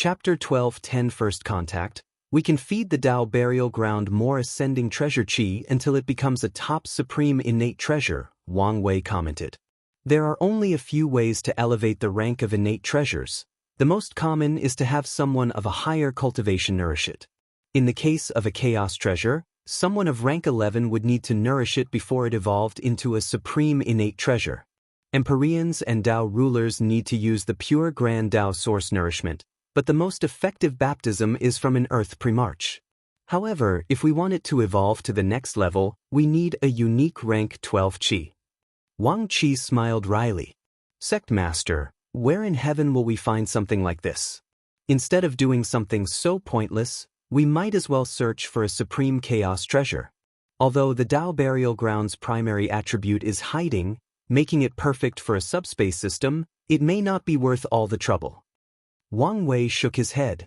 Chapter 12:10 First Contact. We can feed the Tao burial ground more ascending treasure chi until it becomes a top supreme innate treasure, Wang Wei commented. There are only a few ways to elevate the rank of innate treasures. The most common is to have someone of a higher cultivation nourish it. In the case of a chaos treasure, someone of rank 11 would need to nourish it before it evolved into a supreme innate treasure. Empyreans and Tao rulers need to use the pure grand Tao source nourishment, but the most effective baptism is from an earth primarch. However, if we want it to evolve to the next level, we need a unique rank 12 chi. Wang Qi smiled wryly. Sect Master, where in heaven will we find something like this? Instead of doing something so pointless, we might as well search for a supreme chaos treasure. Although the Tao burial ground's primary attribute is hiding, making it perfect for a subspace system, it may not be worth all the trouble. Wang Wei shook his head.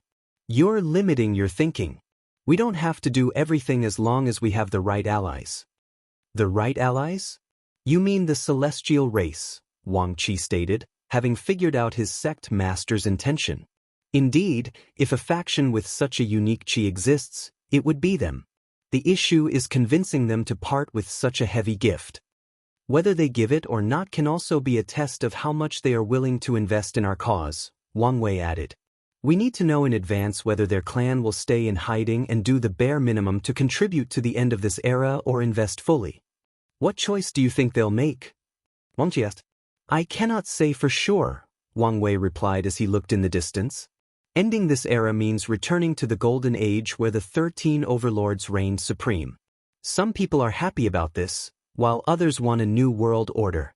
You're limiting your thinking. We don't have to do everything as long as we have the right allies. The right allies? You mean the celestial race, Wang Qi stated, having figured out his sect master's intention. Indeed, if a faction with such a unique chi exists, it would be them. The issue is convincing them to part with such a heavy gift. Whether they give it or not can also be a test of how much they are willing to invest in our cause, Wang Wei added. We need to know in advance whether their clan will stay in hiding and do the bare minimum to contribute to the end of this era or invest fully. What choice do you think they'll make? Wang Qi asked. I cannot say for sure, Wang Wei replied as he looked in the distance. Ending this era means returning to the golden age where the 13 overlords reigned supreme. Some people are happy about this, while others want a new world order.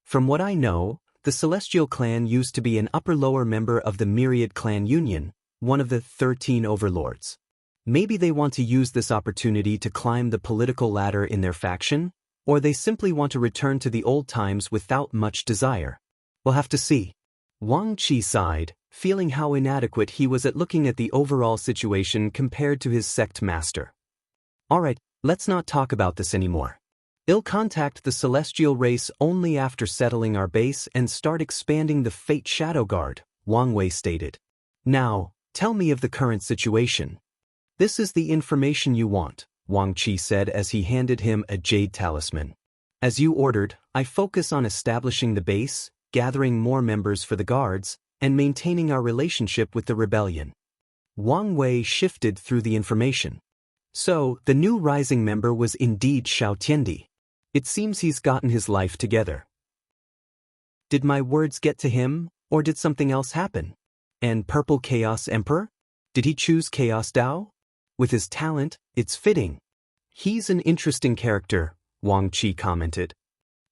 From what I know, the Celestial Clan used to be an upper-lower member of the Myriad Clan Union, one of the 13 overlords. Maybe they want to use this opportunity to climb the political ladder in their faction, or they simply want to return to the old times without much desire. We'll have to see. Wang Qi sighed, feeling how inadequate he was at looking at the overall situation compared to his sect master. Alright, let's not talk about this anymore. I'll contact the celestial race only after settling our base and start expanding the Fate Shadow Guard, Wang Wei stated. Now, tell me of the current situation. This is the information you want, Wang Qi said as he handed him a jade talisman. As you ordered, I focus on establishing the base, gathering more members for the guards, and maintaining our relationship with the rebellion. Wang Wei shifted through the information. So, the new rising member was indeed Xiao Tiandi. It seems he's gotten his life together. Did my words get to him, or did something else happen? And Purple Chaos Emperor? Did he choose Chaos Tao? With his talent, it's fitting. He's an interesting character, Wang Qi commented.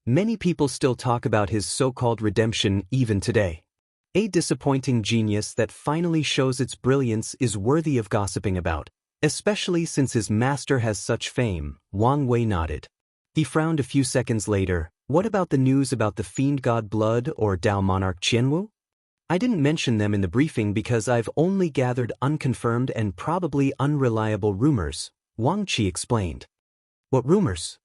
Many people still talk about his so-called redemption even today. A disappointing genius that finally shows its brilliance is worthy of gossiping about, especially since his master has such fame, Wang Wei nodded. He frowned a few seconds later. What about the news about the Fiend God Blood or Tao Monarch Qianwu? I didn't mention them in the briefing because I've only gathered unconfirmed and probably unreliable rumors, Wang Qi explained. What rumors?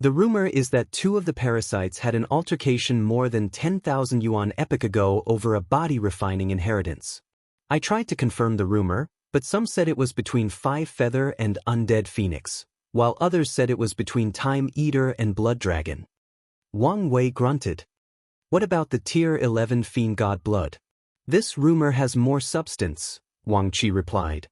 The rumor is that two of the parasites had an altercation more than 10,000 yuan epoch ago over a body refining inheritance. I tried to confirm the rumor, but some said it was between Five Feather and Undead Phoenix, while others said it was between Time Eater and Blood Dragon. Wang Wei grunted. What about the Tier 11 Fiend God Blood? This rumor has more substance, Wang Qi replied.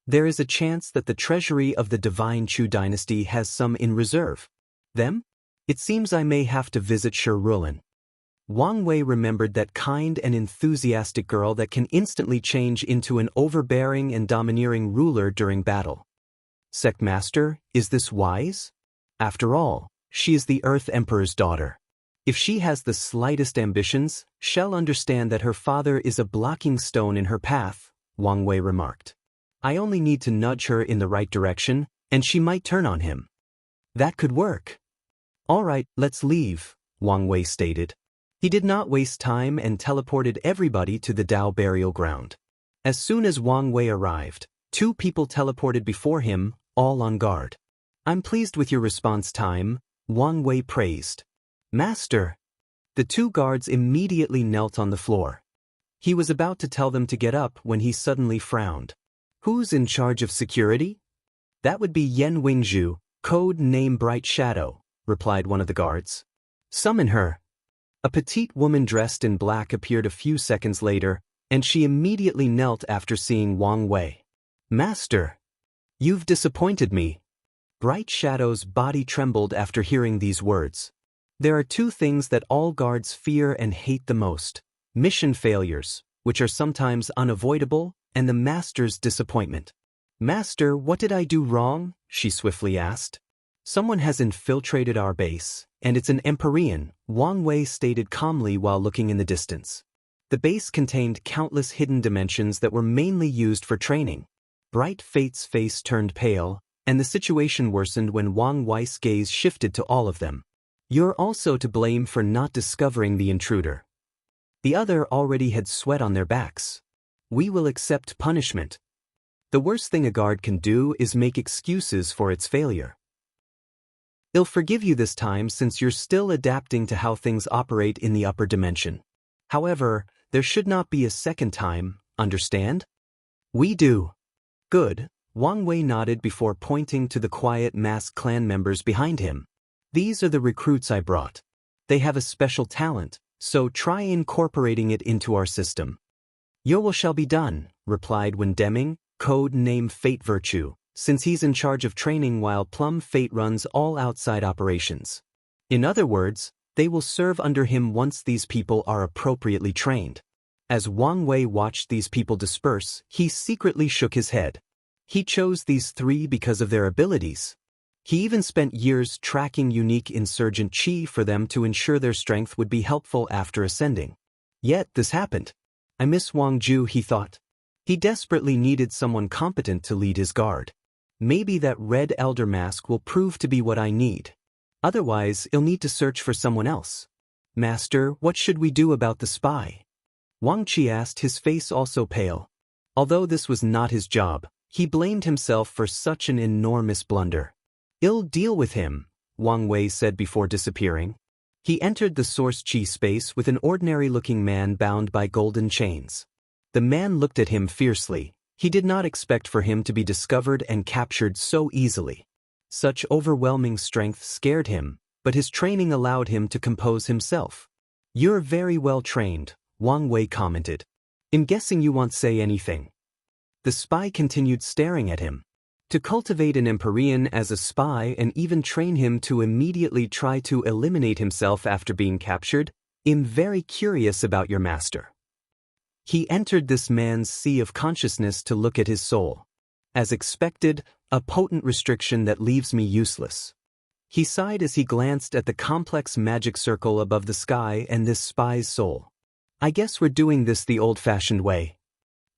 There is a chance that the treasury of the Divine Chu dynasty has some in reserve. Them? It seems I may have to visit Shirulin. Wang Wei remembered that kind and enthusiastic girl that can instantly change into an overbearing and domineering ruler during battle. Sect Master, is this wise? After all, she is the Earth Emperor's daughter. If she has the slightest ambitions, she'll understand that her father is a blocking stone in her path, Wang Wei remarked. I only need to nudge her in the right direction, and she might turn on him. That could work. All right, let's leave, Wang Wei stated. He did not waste time and teleported everybody to the Tao burial ground. As soon as Wang Wei arrived, two people teleported before him, all on guard. I'm pleased with your response time, Wang Wei praised. Master. The two guards immediately knelt on the floor. He was about to tell them to get up when he suddenly frowned. Who's in charge of security? That would be Yen Wingzhu, code name Bright Shadow, replied one of the guards. Summon her. A petite woman dressed in black appeared a few seconds later, and she immediately knelt after seeing Wang Wei. Master! You've disappointed me. Bright Shadow's body trembled after hearing these words. There are two things that all guards fear and hate the most: mission failures, which are sometimes unavoidable, and the master's disappointment. Master, what did I do wrong? She swiftly asked. Someone has infiltrated our base, and it's an Empyrean, Wang Wei stated calmly while looking in the distance. The base contained countless hidden dimensions that were mainly used for training. Bright Fate's face turned pale, and the situation worsened when Wang Wei's gaze shifted to all of them. You're also to blame for not discovering the intruder. The other already had sweat on their backs. We will accept punishment. The worst thing a guard can do is make excuses for its failure. I'll forgive you this time since you're still adapting to how things operate in the upper dimension. However, there should not be a second time, understand? We do. Good. Wang Wei nodded before pointing to the quiet masked clan members behind him. These are the recruits I brought. They have a special talent, so try incorporating it into our system. Your will shall be done, replied Wen Deming, code name Fate Virtue, since he's in charge of training while Plum Fate runs all outside operations. In other words, they will serve under him once these people are appropriately trained. As Wang Wei watched these people disperse, he secretly shook his head. He chose these three because of their abilities. He even spent years tracking unique insurgent chi for them to ensure their strength would be helpful after ascending. Yet this happened. I miss Wang Zhu, he thought. He desperately needed someone competent to lead his guard. Maybe that red elder mask will prove to be what I need. Otherwise, I'll need to search for someone else. Master, what should we do about the spy? Wang Qi asked, his face also pale. Although this was not his job, he blamed himself for such an enormous blunder. I'll deal with him, Wang Wei said before disappearing. He entered the source chi space with an ordinary-looking man bound by golden chains. The man looked at him fiercely. He did not expect for him to be discovered and captured so easily. Such overwhelming strength scared him, but his training allowed him to compose himself. You're very well trained, Wang Wei commented. I'm guessing you won't say anything. The spy continued staring at him. To cultivate an Empyrean as a spy and even train him to immediately try to eliminate himself after being captured, I'm very curious about your master. He entered this man's sea of consciousness to look at his soul. As expected, a potent restriction that leaves me useless. He sighed as he glanced at the complex magic circle above the sky and this spy's soul. I guess we're doing this the old-fashioned way.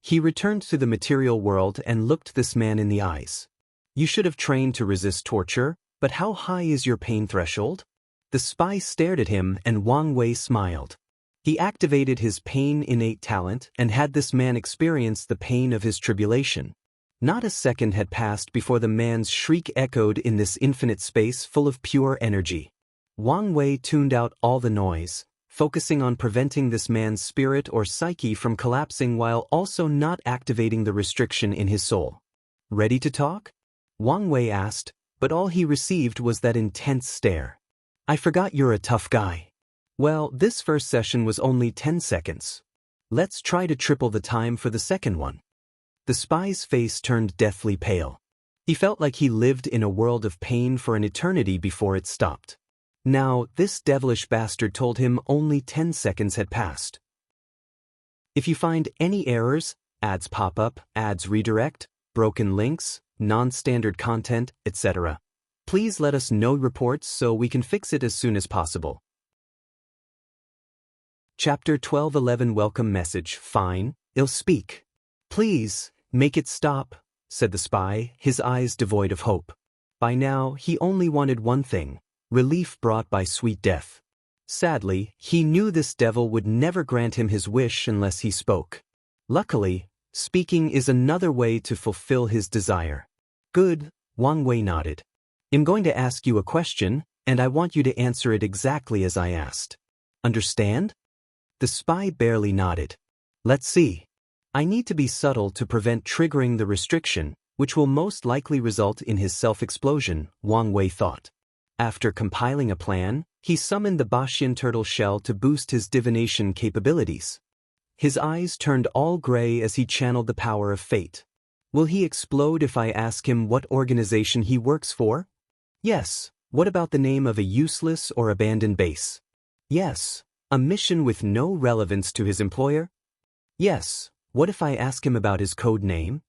He returned to the material world and looked this man in the eyes. You should have trained to resist torture, but how high is your pain threshold? The spy stared at him and Wang Wei smiled. He activated his pain innate talent and had this man experience the pain of his tribulation. Not a second had passed before the man's shriek echoed in this infinite space full of pure energy. Wang Wei tuned out all the noise, focusing on preventing this man's spirit or psyche from collapsing while also not activating the restriction in his soul. Ready to talk? Wang Wei asked, but all he received was that intense stare. I forgot you're a tough guy. Well, this first session was only 10 seconds. Let's try to triple the time for the second one. The spy's face turned deathly pale. He felt like he lived in a world of pain for an eternity before it stopped. Now, this devilish bastard told him only 10 seconds had passed. If you find any errors, ads pop up, ads redirect, broken links, non-standard content, etc., please let us know reports so we can fix it as soon as possible. Chapter 1211 Welcome Message. Fine, I'll speak. Please, make it stop, said the spy, his eyes devoid of hope. By now, he only wanted one thing, relief brought by sweet death. Sadly, he knew this devil would never grant him his wish unless he spoke. Luckily, speaking is another way to fulfill his desire. Good, Wang Wei nodded. I'm going to ask you a question, and I want you to answer it exactly as I asked. Understand? The spy barely nodded. Let's see. I need to be subtle to prevent triggering the restriction, which will most likely result in his self-explosion, Wang Wei thought. After compiling a plan, he summoned the Bashian turtle shell to boost his divination capabilities. His eyes turned all gray as he channeled the power of fate. Will he explode if I ask him what organization he works for? Yes. What about the name of a useless or abandoned base? Yes. A mission with no relevance to his employer? Yes. What if I ask him about his code name?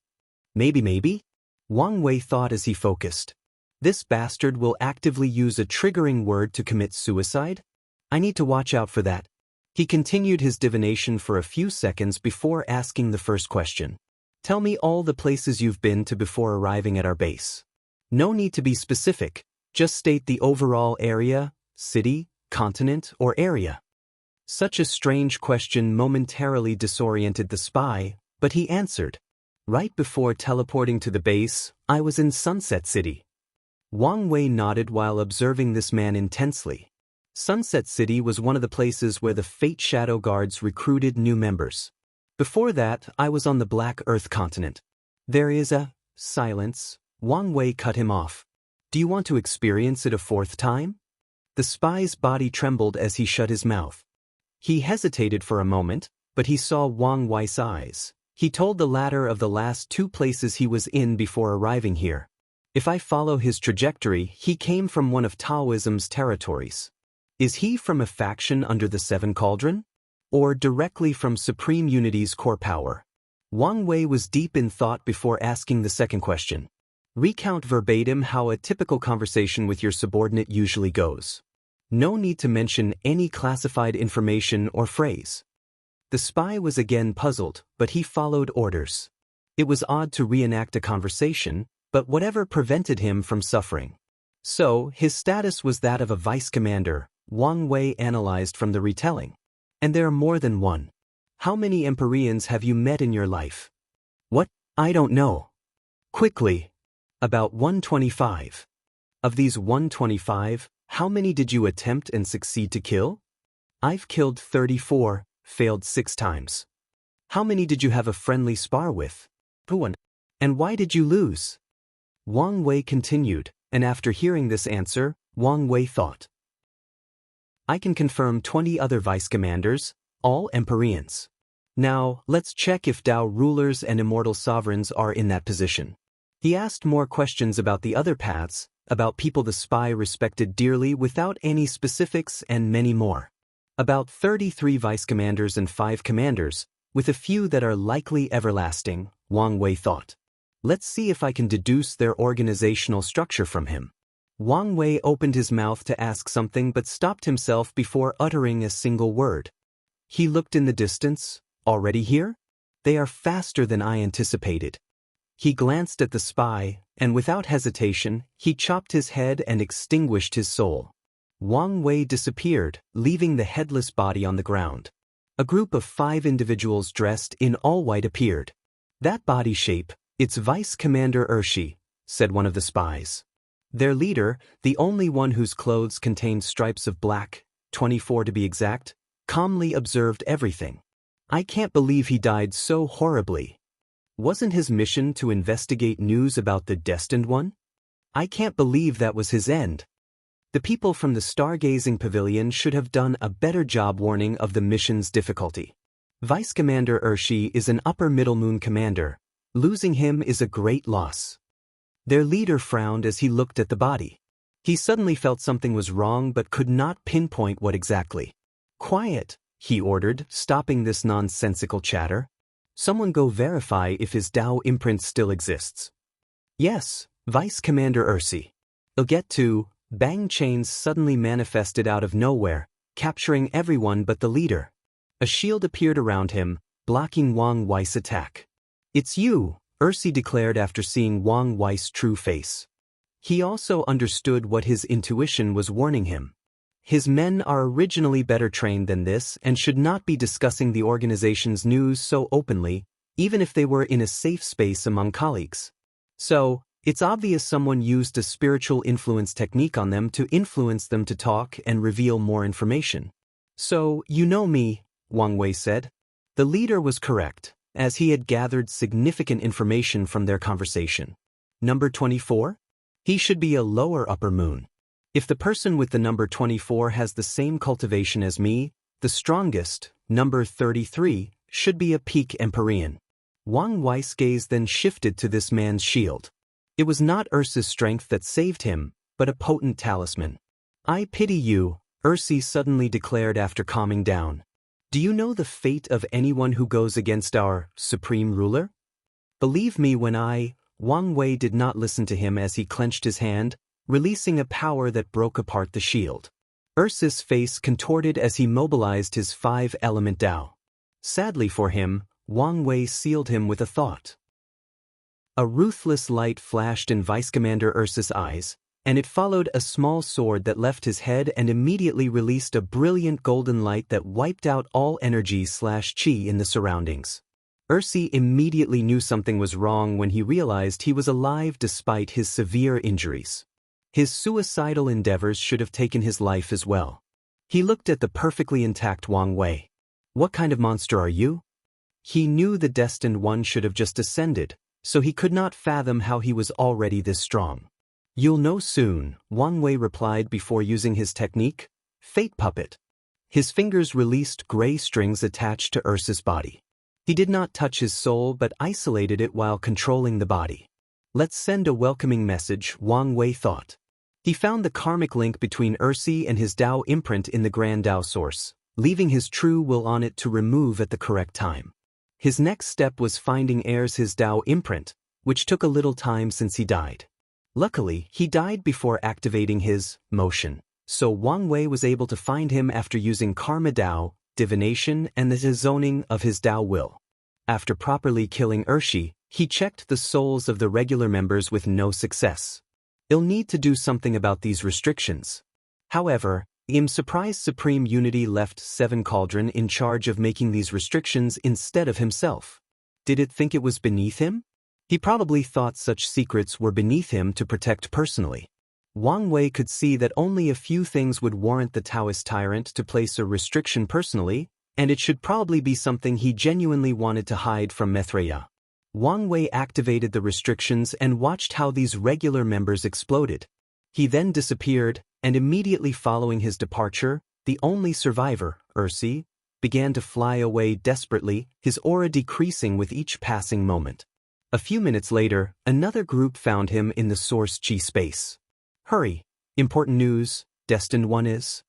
Maybe? Wang Wei thought as he focused. This bastard will actively use a triggering word to commit suicide? I need to watch out for that. He continued his divination for a few seconds before asking the first question. Tell me all the places you've been to before arriving at our base. No need to be specific, just state the overall area, city, continent, or area. Such a strange question momentarily disoriented the spy, but he answered. Right before teleporting to the base, I was in Sunset City. Wang Wei nodded while observing this man intensely. Sunset City was one of the places where the Fate Shadow Guards recruited new members. Before that, I was on the Black Earth continent. There is a silence. Wang Wei cut him off. Do you want to experience it a fourth time? The spy's body trembled as he shut his mouth. He hesitated for a moment, but he saw Wang Wei's eyes. He told the latter of the last two places he was in before arriving here. If I follow his trajectory, he came from one of Taoism's territories. Is he from a faction under the Seven Cauldron? Or directly from Supreme Unity's core power? Wang Wei was deep in thought before asking the second question. Recount verbatim how a typical conversation with your subordinate usually goes. No need to mention any classified information or phrase. The spy was again puzzled, but he followed orders. It was odd to reenact a conversation, but whatever prevented him from suffering. So, his status was that of a vice commander, Wang Wei analyzed from the retelling. And there are more than one. How many Empyreans have you met in your life? What? I don't know. Quickly. About 125. Of these 125, how many did you attempt and succeed to kill? I've killed 34, failed 6 times. How many did you have a friendly spar with? 1. And why did you lose? Wang Wei continued, and after hearing this answer, Wang Wei thought. I can confirm 20 other vice commanders, all Empyreans. Now, let's check if Tao rulers and immortal sovereigns are in that position. He asked more questions about the other paths, about people the spy respected dearly without any specifics, and many more. About 33 vice commanders and 5 commanders, with a few that are likely everlasting, Wang Wei thought. Let's see if I can deduce their organizational structure from him. Wang Wei opened his mouth to ask something but stopped himself before uttering a single word. He looked in the distance. Already here? They are faster than I anticipated. He glanced at the spy, and without hesitation, he chopped his head and extinguished his soul. Wang Wei disappeared, leaving the headless body on the ground. A group of 5 individuals dressed in all white appeared. That body shape, it's Vice Commander Urshi, said one of the spies. Their leader, the only one whose clothes contained stripes of black, 24 to be exact, calmly observed everything. I can't believe he died so horribly. Wasn't his mission to investigate news about the Destined One? I can't believe that was his end. The people from the Stargazing Pavilion should have done a better job warning of the mission's difficulty. Vice Commander Urshi is an upper middle moon commander. Losing him is a great loss. Their leader frowned as he looked at the body. He suddenly felt something was wrong but could not pinpoint what exactly. Quiet, he ordered, stopping this nonsensical chatter. Someone go verify if his Tao imprint still exists. Yes, Vice Commander Ursi. They'll get to. Bang chains suddenly manifested out of nowhere, capturing everyone but the leader. A shield appeared around him, blocking Wang Wei's attack. It's you, Ursi declared after seeing Wang Wei's true face. He also understood what his intuition was warning him. His men are originally better trained than this and should not be discussing the organization's news so openly, even if they were in a safe space among colleagues. So, it's obvious someone used a spiritual influence technique on them to influence them to talk and reveal more information. So, you know me, Wang Wei said. The leader was correct, as he had gathered significant information from their conversation. Number 24? He should be a lower upper moon. If the person with the number 24 has the same cultivation as me, the strongest, number 33, should be a peak Empyrean. Wang Wei's gaze then shifted to this man's shield. It was not Ursa's strength that saved him, but a potent talisman. I pity you, Ursa suddenly declared after calming down. Do you know the fate of anyone who goes against our supreme ruler? Believe me when Wang Wei did not listen to him as he clenched his hand, releasing a power that broke apart the shield. Ursa's face contorted as he mobilized his 5-element Dao. Sadly for him, Wang Wei sealed him with a thought. A ruthless light flashed in Vice Commander Ursa's eyes, and it followed a small sword that left his head and immediately released a brilliant golden light that wiped out all energy/chi in the surroundings. Ursa immediately knew something was wrong when he realized he was alive despite his severe injuries. His suicidal endeavors should have taken his life as well. He looked at the perfectly intact Wang Wei. What kind of monster are you? He knew the destined one should have just ascended, so he could not fathom how he was already this strong. You'll know soon, Wang Wei replied before using his technique, Fate Puppet. His fingers released gray strings attached to Ursa's body. He did not touch his soul but isolated it while controlling the body. Let's send a welcoming message, Wang Wei thought. He found the karmic link between Ursa and his Dao imprint in the Grand Dao source, leaving his true will on it to remove at the correct time. His next step was finding heirs his Dao imprint, which took a little time since he died. Luckily, he died before activating his motion, so Wang Wei was able to find him after using Karma Dao, divination, and the zoning of his Dao will. After properly killing Ursa, he checked the souls of the regular members with no success. He'll need to do something about these restrictions. However, I'm surprised Supreme Unity left Seven Cauldron in charge of making these restrictions instead of himself. Did it think it was beneath him? He probably thought such secrets were beneath him to protect personally. Wang Wei could see that only a few things would warrant the Taoist tyrant to place a restriction personally, and it should probably be something he genuinely wanted to hide from Betrayal. Wang Wei activated the restrictions and watched how these regular members exploded. He then disappeared, and immediately following his departure, the only survivor, Ursa, began to fly away desperately, his aura decreasing with each passing moment. A few minutes later, another group found him in the source chi space. Hurry, important news, destined one is.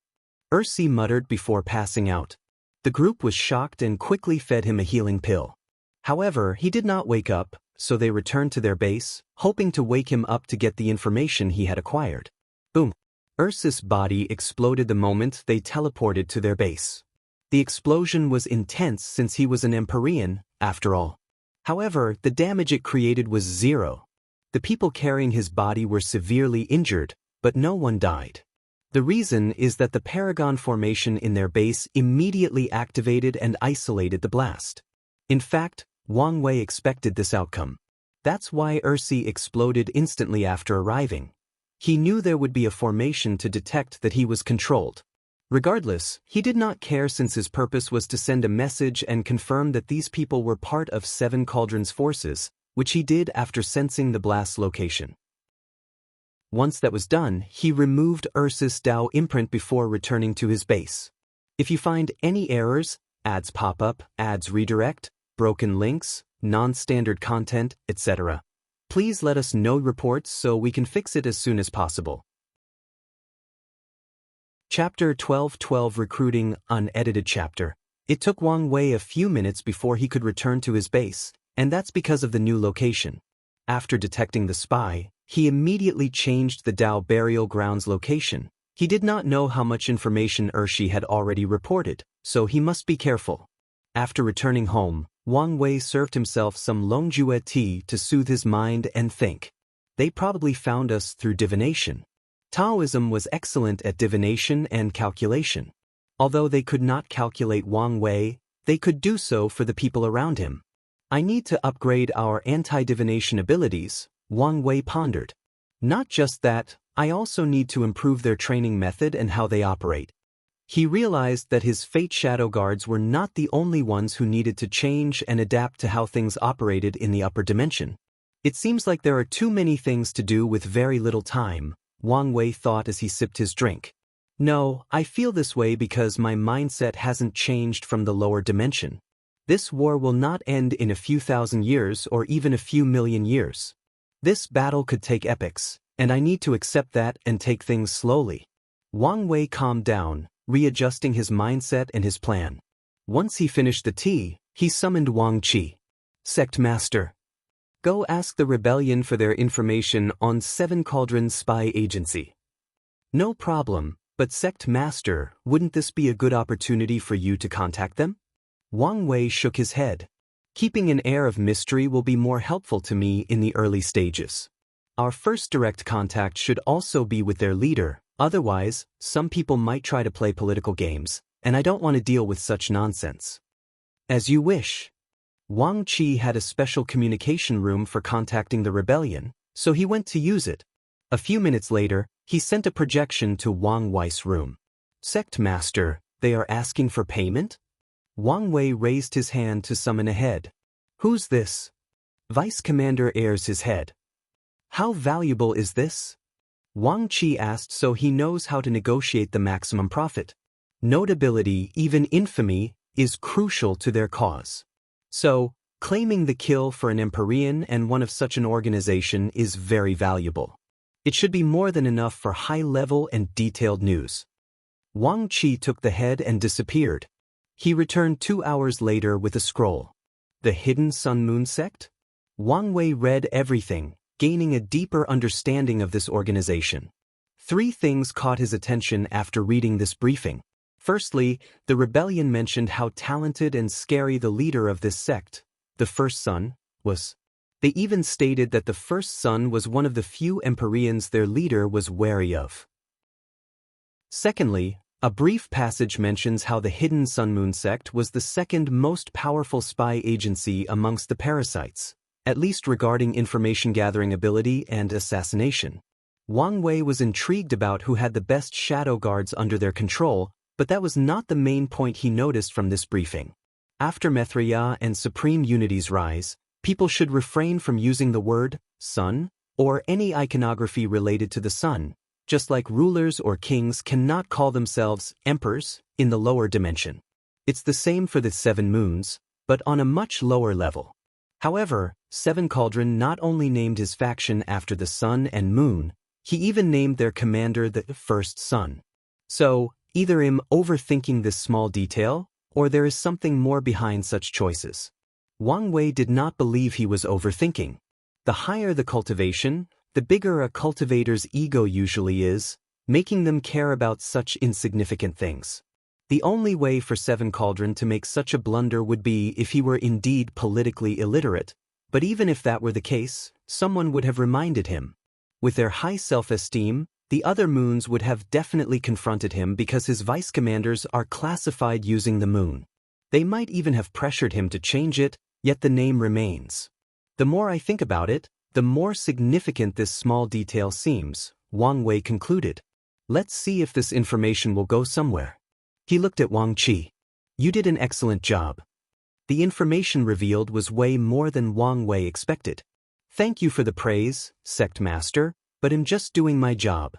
Ursa muttered before passing out. The group was shocked and quickly fed him a healing pill. However, he did not wake up, so they returned to their base, hoping to wake him up to get the information he had acquired. Boom. Ursa's body exploded the moment they teleported to their base. The explosion was intense since he was an Empyrean, after all. However, the damage it created was zero. The people carrying his body were severely injured, but no one died. The reason is that the Paragon formation in their base immediately activated and isolated the blast. In fact, Wang Wei expected this outcome. That's why Ursa exploded instantly after arriving. He knew there would be a formation to detect that he was controlled. Regardless, he did not care since his purpose was to send a message and confirm that these people were part of Seven Cauldron's forces, which he did after sensing the blast's location. Once that was done, he removed Ursa's Dao imprint before returning to his base. If you find any errors, ads pop up, ads redirect, broken links, non-standard content, etc., please let us know reports so we can fix it as soon as possible. Chapter 12:12 Recruiting Unedited Chapter. It took Wang Wei a few minutes before he could return to his base, and that's because of the new location. After detecting the spy, he immediately changed the Dao burial ground's location. He did not know how much information Ursa had already reported, so he must be careful. After returning home, Wang Wei served himself some Longjue tea to soothe his mind and think. They probably found us through divination. Taoism was excellent at divination and calculation. Although they could not calculate Wang Wei, they could do so for the people around him. I need to upgrade our anti-divination abilities, Wang Wei pondered. Not just that, I also need to improve their training method and how they operate. He realized that his Fate Shadow Guards were not the only ones who needed to change and adapt to how things operated in the upper dimension. It seems like there are too many things to do with very little time, Wang Wei thought as he sipped his drink. No, I feel this way because my mindset hasn't changed from the lower dimension. This war will not end in a few thousand years or even a few million years. This battle could take epochs, and I need to accept that and take things slowly. Wang Wei calmed down, readjusting his mindset and his plan. Once he finished the tea, he summoned Wang Qi. Sect Master. Go ask the rebellion for their information on Seven Cauldrons Spy Agency. No problem, but Sect Master, wouldn't this be a good opportunity for you to contact them? Wang Wei shook his head. Keeping an air of mystery will be more helpful to me in the early stages. Our first direct contact should also be with their leader. Otherwise, some people might try to play political games, and I don't want to deal with such nonsense. As you wish. Wang Qi had a special communication room for contacting the rebellion, so he went to use it. A few minutes later, he sent a projection to Wang Wei's room. Sect Master, they are asking for payment? Wang Wei raised his hand to summon a head. Who's this? Vice Commander airs his head. How valuable is this? Wang Qi asked so he knows how to negotiate the maximum profit. Notability, even infamy, is crucial to their cause. So, claiming the kill for an Empyrean and one of such an organization is very valuable. It should be more than enough for high-level and detailed news. Wang Qi took the head and disappeared. He returned 2 hours later with a scroll. The Hidden Sun Moon Sect? Wang Wei read everything, gaining a deeper understanding of this organization. 3 things caught his attention after reading this briefing. Firstly, the rebellion mentioned how talented and scary the leader of this sect, the First Son, was. They even stated that the First Son was one of the few Empyreans their leader was wary of. Secondly, a brief passage mentions how the Hidden Sun Moon Sect was the second most powerful spy agency amongst the parasites, at least regarding information-gathering ability and assassination. Wang Wei was intrigued about who had the best shadow guards under their control, but that was not the main point he noticed from this briefing. After Betrayal and Supreme Unity's rise, people should refrain from using the word sun or any iconography related to the sun, just like rulers or kings cannot call themselves emperors in the lower dimension. It's the same for the 7 moons, but on a much lower level. However, Seven Cauldron not only named his faction after the sun and moon, he even named their commander the First Son. So, either I'm overthinking this small detail, or there is something more behind such choices. Wang Wei did not believe he was overthinking. The higher the cultivation, the bigger a cultivator's ego usually is, making them care about such insignificant things. The only way for Seven Cauldron to make such a blunder would be if he were indeed politically illiterate, but even if that were the case, someone would have reminded him. With their high self-esteem, the other moons would have definitely confronted him because his vice commanders are classified using the moon. They might even have pressured him to change it, yet the name remains. The more I think about it, the more significant this small detail seems, Wang Wei concluded. Let's see if this information will go somewhere. He looked at Wang Qi. You did an excellent job. The information revealed was way more than Wang Wei expected. Thank you for the praise, Sect Master, but I'm just doing my job.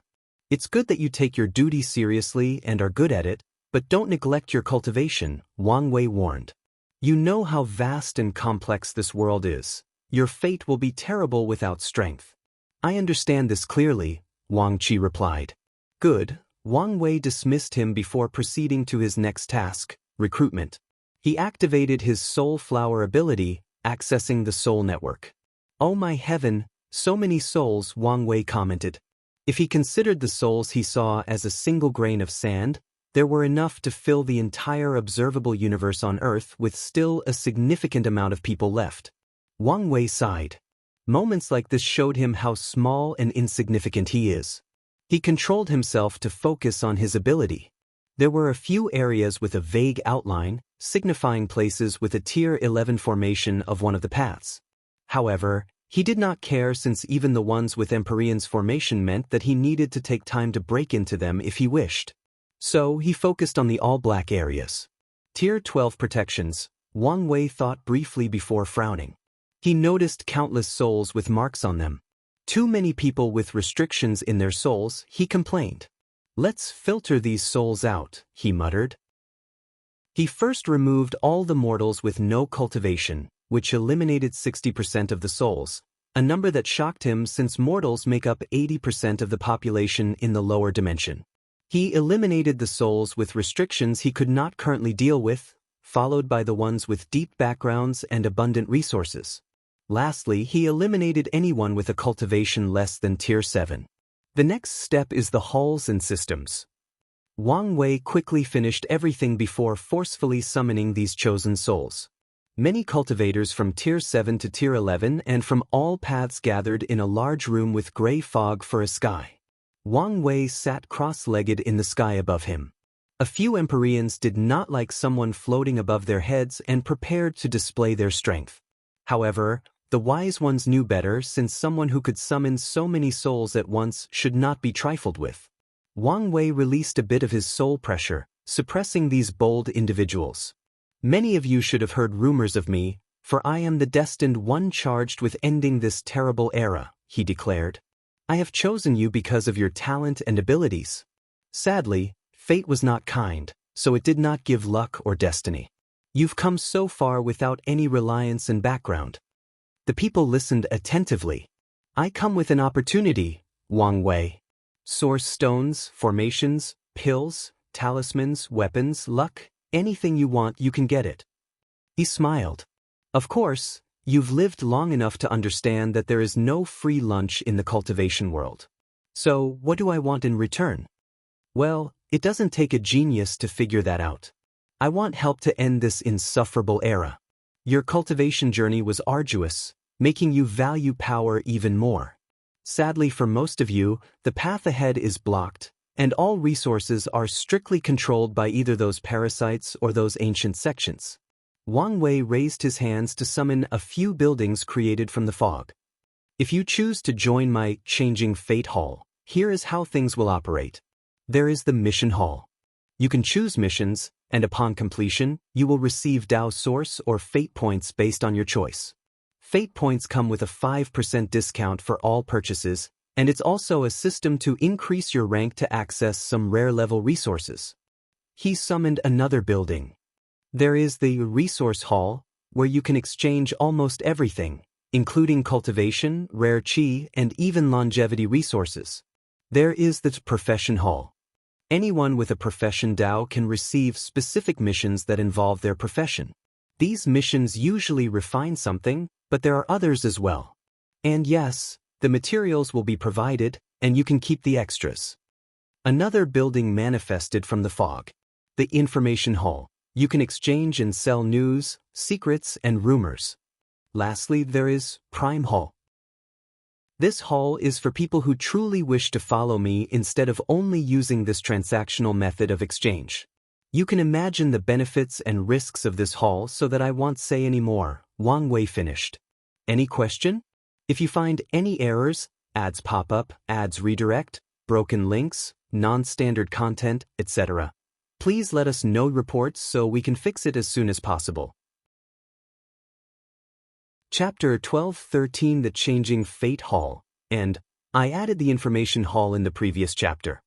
It's good that you take your duty seriously and are good at it, but don't neglect your cultivation, Wang Wei warned. You know how vast and complex this world is. Your fate will be terrible without strength. I understand this clearly, Wang Qi replied. Good. Wang Wei dismissed him before proceeding to his next task, recruitment. He activated his Soul Flower ability, accessing the Soul Network. Oh my heaven, so many souls, Wang Wei commented. If he considered the souls he saw as a single grain of sand, there were enough to fill the entire observable universe on Earth with still a significant amount of people left. Wang Wei sighed. Moments like this showed him how small and insignificant he is. He controlled himself to focus on his ability. There were a few areas with a vague outline, signifying places with a Tier 11 formation of one of the paths. However, he did not care since even the ones with Empyrean's formation meant that he needed to take time to break into them if he wished. So he focused on the all-black areas. Tier 12 protections, Wang Wei thought briefly before frowning. He noticed countless souls with marks on them. Too many people with restrictions in their souls, he complained. Let's filter these souls out, he muttered. He first removed all the mortals with no cultivation, which eliminated 60% of the souls, a number that shocked him since mortals make up 80% of the population in the lower dimension. He eliminated the souls with restrictions he could not currently deal with, followed by the ones with deep backgrounds and abundant resources. Lastly, he eliminated anyone with a cultivation less than Tier 7. The next step is the halls and systems. Wang Wei quickly finished everything before forcefully summoning these chosen souls. Many cultivators from Tier 7 to Tier 11 and from all paths gathered in a large room with gray fog for a sky. Wang Wei sat cross-legged in the sky above him. A few Empyreans did not like someone floating above their heads and prepared to display their strength. However, the wise ones knew better, since someone who could summon so many souls at once should not be trifled with. Wang Wei released a bit of his soul pressure, suppressing these bold individuals. Many of you should have heard rumors of me, for I am the destined one charged with ending this terrible era, he declared. I have chosen you because of your talent and abilities. Sadly, fate was not kind, so it did not give luck or destiny. You've come so far without any reliance and background. The people listened attentively. I come with an opportunity, Wang Wei. Source stones, formations, pills, talismans, weapons, luck, anything you want, you can get it. He smiled. Of course, you've lived long enough to understand that there is no free lunch in the cultivation world. So, what do I want in return? Well, it doesn't take a genius to figure that out. I want help to end this insufferable era. Your cultivation journey was arduous, making you value power even more. Sadly for most of you, the path ahead is blocked, and all resources are strictly controlled by either those parasites or those ancient sections. Wang Wei raised his hands to summon a few buildings created from the fog. If you choose to join my Changing Fate Hall, here is how things will operate. There is the Mission Hall. You can choose missions, and upon completion, you will receive Dao Source or Fate Points based on your choice. Fate Points come with a 5% discount for all purchases, and it's also a system to increase your rank to access some rare-level resources. He summoned another building. There is the Resource Hall, where you can exchange almost everything, including cultivation, rare chi, and even longevity resources. There is the Profession Hall. Anyone with a profession Dao can receive specific missions that involve their profession. These missions usually refine something, but there are others as well. And yes, the materials will be provided, and you can keep the extras. Another building manifested from the fog. The Information Hall. You can exchange and sell news, secrets, and rumors. Lastly, there is Prime Hall. This hall is for people who truly wish to follow me instead of only using this transactional method of exchange. You can imagine the benefits and risks of this hall, so that I won't say any more. Wang Wei finished. Any question? If you find any errors, ads pop up, ads redirect, broken links, non-standard content, etc., please let us know reports so we can fix it as soon as possible. Chapter 12-13 The Changing Fate Hall, and I added the Information Hall in the previous chapter.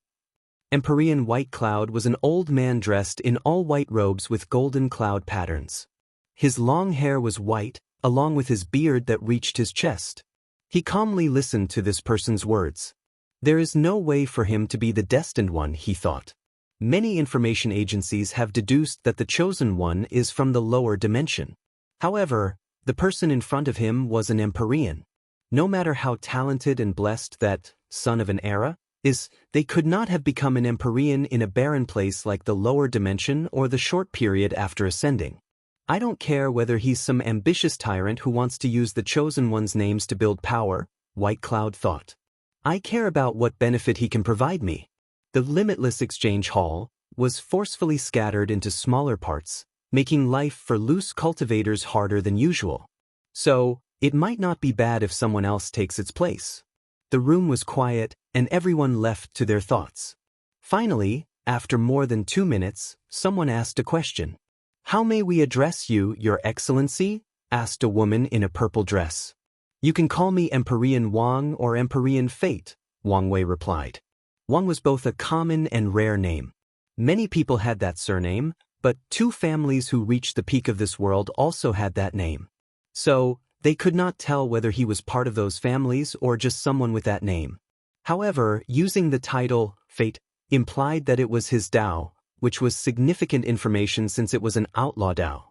Empyrean White Cloud was an old man dressed in all white robes with golden cloud patterns. His long hair was white, along with his beard that reached his chest. He calmly listened to this person's words. There is no way for him to be the destined one, he thought. Many information agencies have deduced that the chosen one is from the lower dimension. However, the person in front of him was an Empyrean. No matter how talented and blessed that son of an era is, they could not have become an Empyrean in a barren place like the lower dimension or the short period after ascending. I don't care whether he's some ambitious tyrant who wants to use the chosen one's names to build power, White Cloud thought. I care about what benefit he can provide me. The Limitless Exchange Hall was forcefully scattered into smaller parts, making life for loose cultivators harder than usual. So, it might not be bad if someone else takes its place. The room was quiet, and everyone left to their thoughts. Finally, After more than 2 minutes, someone asked a question. "How may we address you, Your Excellency?" asked a woman in a purple dress. "You can call me Empyrean Wang or Empyrean Fate," Wang Wei replied. Wang was both a common and rare name. Many people had that surname, but 2 families who reached the peak of this world also had that name. So, they could not tell whether he was part of those families or just someone with that name. However, using the title, Fate, implied that it was his Dao, which was significant information since it was an outlaw Dao.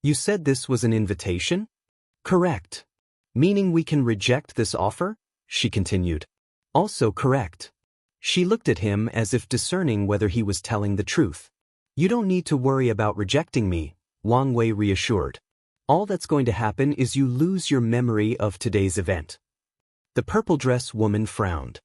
"You said this was an invitation?" "Correct." "Meaning we can reject this offer?" she continued. "Also correct." She looked at him as if discerning whether he was telling the truth. "You don't need to worry about rejecting me," Wang Wei reassured. "All that's going to happen is you lose your memory of today's event." The purple dress woman frowned.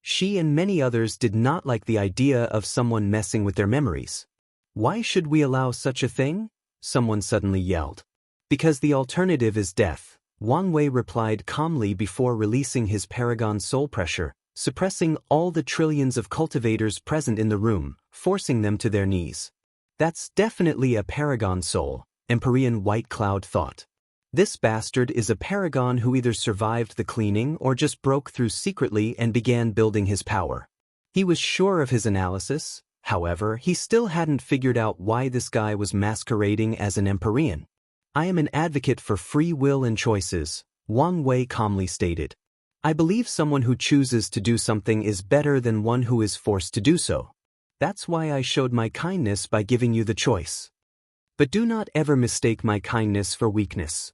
She and many others did not like the idea of someone messing with their memories. "Why should we allow such a thing?" someone suddenly yelled. "Because the alternative is death," Wang Wei replied calmly before releasing his paragon soul pressure, suppressing all the trillions of cultivators present in the room, forcing them to their knees. "That's definitely a paragon soul," Empyrean White Cloud thought. "This bastard is a paragon who either survived the cleaning or just broke through secretly and began building his power." He was sure of his analysis, however, he still hadn't figured out why this guy was masquerading as an Empyrean. "I am an advocate for free will and choices," Wang Wei calmly stated. "I believe someone who chooses to do something is better than one who is forced to do so. That's why I showed my kindness by giving you the choice. But do not ever mistake my kindness for weakness.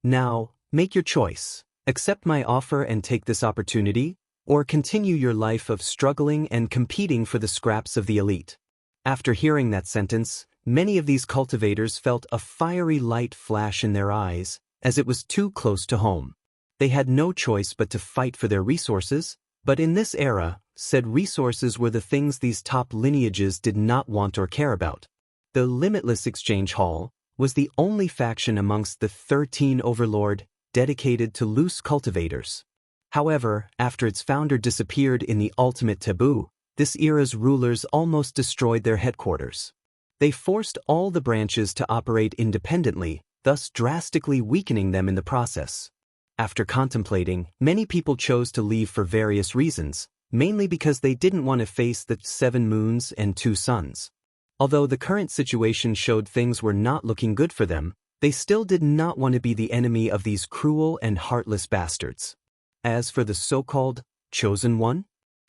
Now, make your choice. Accept my offer and take this opportunity, or continue your life of struggling and competing for the scraps of the elite." After hearing that sentence, many of these cultivators felt a fiery light flash in their eyes, as it was too close to home. They had no choice but to fight for their resources, but in this era, said resources were the things these top lineages did not want or care about. The Limitless Exchange Hall was the only faction amongst the 13 Overlord dedicated to loose cultivators. However, after its founder disappeared in the ultimate taboo, this era's rulers almost destroyed their headquarters. They forced all the branches to operate independently, thus drastically weakening them in the process. After contemplating, many people chose to leave for various reasons, mainly because they didn't want to face the 7 moons and 2 suns. Although the current situation showed things were not looking good for them, they still did not want to be the enemy of these cruel and heartless bastards. As for the so-called chosen one,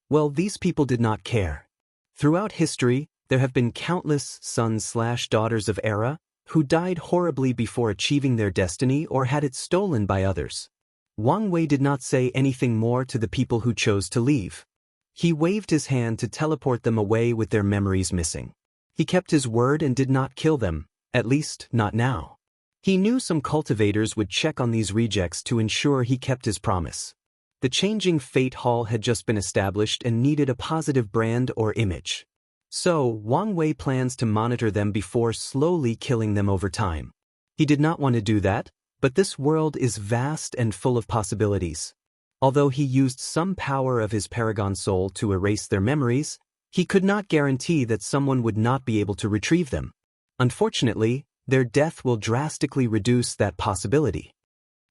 well, these people did not care. Throughout history, there have been countless sons/daughters of Era who died horribly before achieving their destiny or had it stolen by others. Wang Wei did not say anything more to the people who chose to leave. He waved his hand to teleport them away with their memories missing. He kept his word and did not kill them, at least not now. He knew some cultivators would check on these rejects to ensure he kept his promise. The changing Fate Hall had just been established and needed a positive brand or image. So, Wang Wei plans to monitor them before slowly killing them over time. He did not want to do that, but this world is vast and full of possibilities. Although he used some power of his Paragon Soul to erase their memories, he could not guarantee that someone would not be able to retrieve them. Unfortunately, their death will drastically reduce that possibility.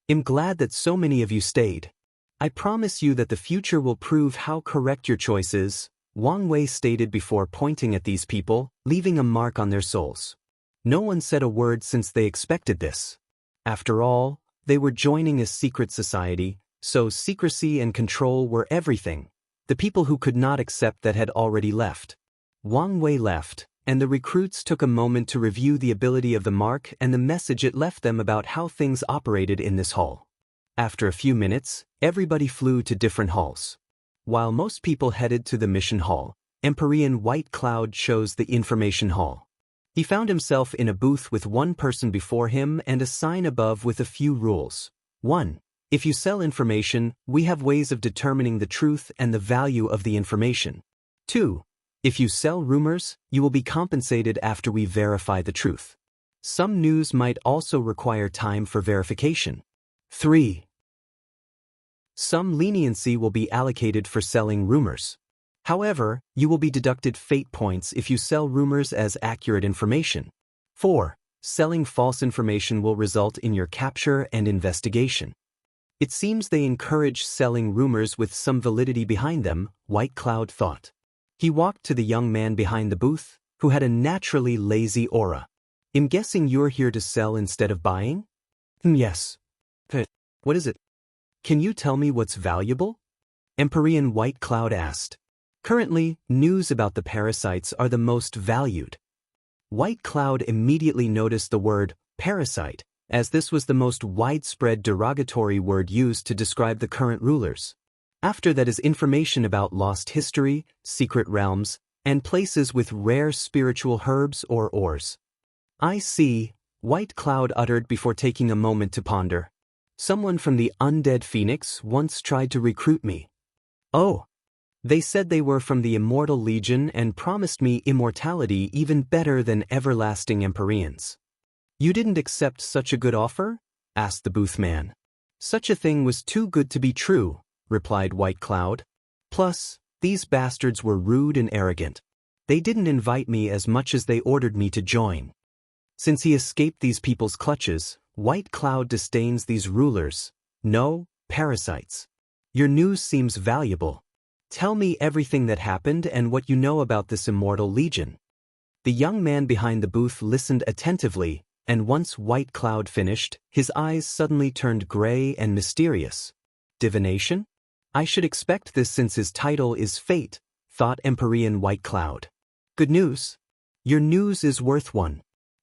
"I'm glad that so many of you stayed. I promise you that the future will prove how correct your choice is," Wang Wei stated before pointing at these people, leaving a mark on their souls. No one said a word since they expected this. After all, they were joining a secret society, so secrecy and control were everything. The people who could not accept that had already left. Wang Wei left, and the recruits took a moment to review the ability of the mark and the message it left them about how things operated in this hall. After a few minutes, everybody flew to different halls. While most people headed to the mission hall, Empyrean White Cloud chose the information hall. He found himself in a booth with one person before him and a sign above with a few rules. 1. If you sell information, we have ways of determining the truth and the value of the information. 2. If you sell rumors, you will be compensated after we verify the truth. Some news might also require time for verification. 3. Some leniency will be allocated for selling rumors. However, you will be deducted fate points if you sell rumors as accurate information. 4. Selling false information will result in your capture and investigation. It seems they encourage selling rumors with some validity behind them, White Cloud thought. He walked to the young man behind the booth, who had a naturally lazy aura. I'm guessing you're here to sell instead of buying? Yes. What is it? Can you tell me what's valuable? Empyrean White Cloud asked. Currently, news about the parasites are the most valued. White Cloud immediately noticed the word parasite, as this was the most widespread derogatory word used to describe the current rulers. After that is information about lost history, secret realms, and places with rare spiritual herbs or ores. I see, White Cloud uttered before taking a moment to ponder. Someone from the Undead Phoenix once tried to recruit me. Oh. They said they were from the Immortal Legion and promised me immortality even better than everlasting Empyreans. You didn't accept such a good offer? Asked the booth man. Such a thing was too good to be true, replied White Cloud. Plus, these bastards were rude and arrogant. They didn't invite me as much as they ordered me to join. Since he escaped these people's clutches, White Cloud disdains these rulers. No, parasites. Your news seems valuable. Tell me everything that happened and what you know about this Immortal Legion. The young man behind the booth listened attentively, and once White Cloud finished, his eyes suddenly turned gray and mysterious. Divination? I should expect this since his title is Fate, thought Empyrean White Cloud. Good news. Your news is worth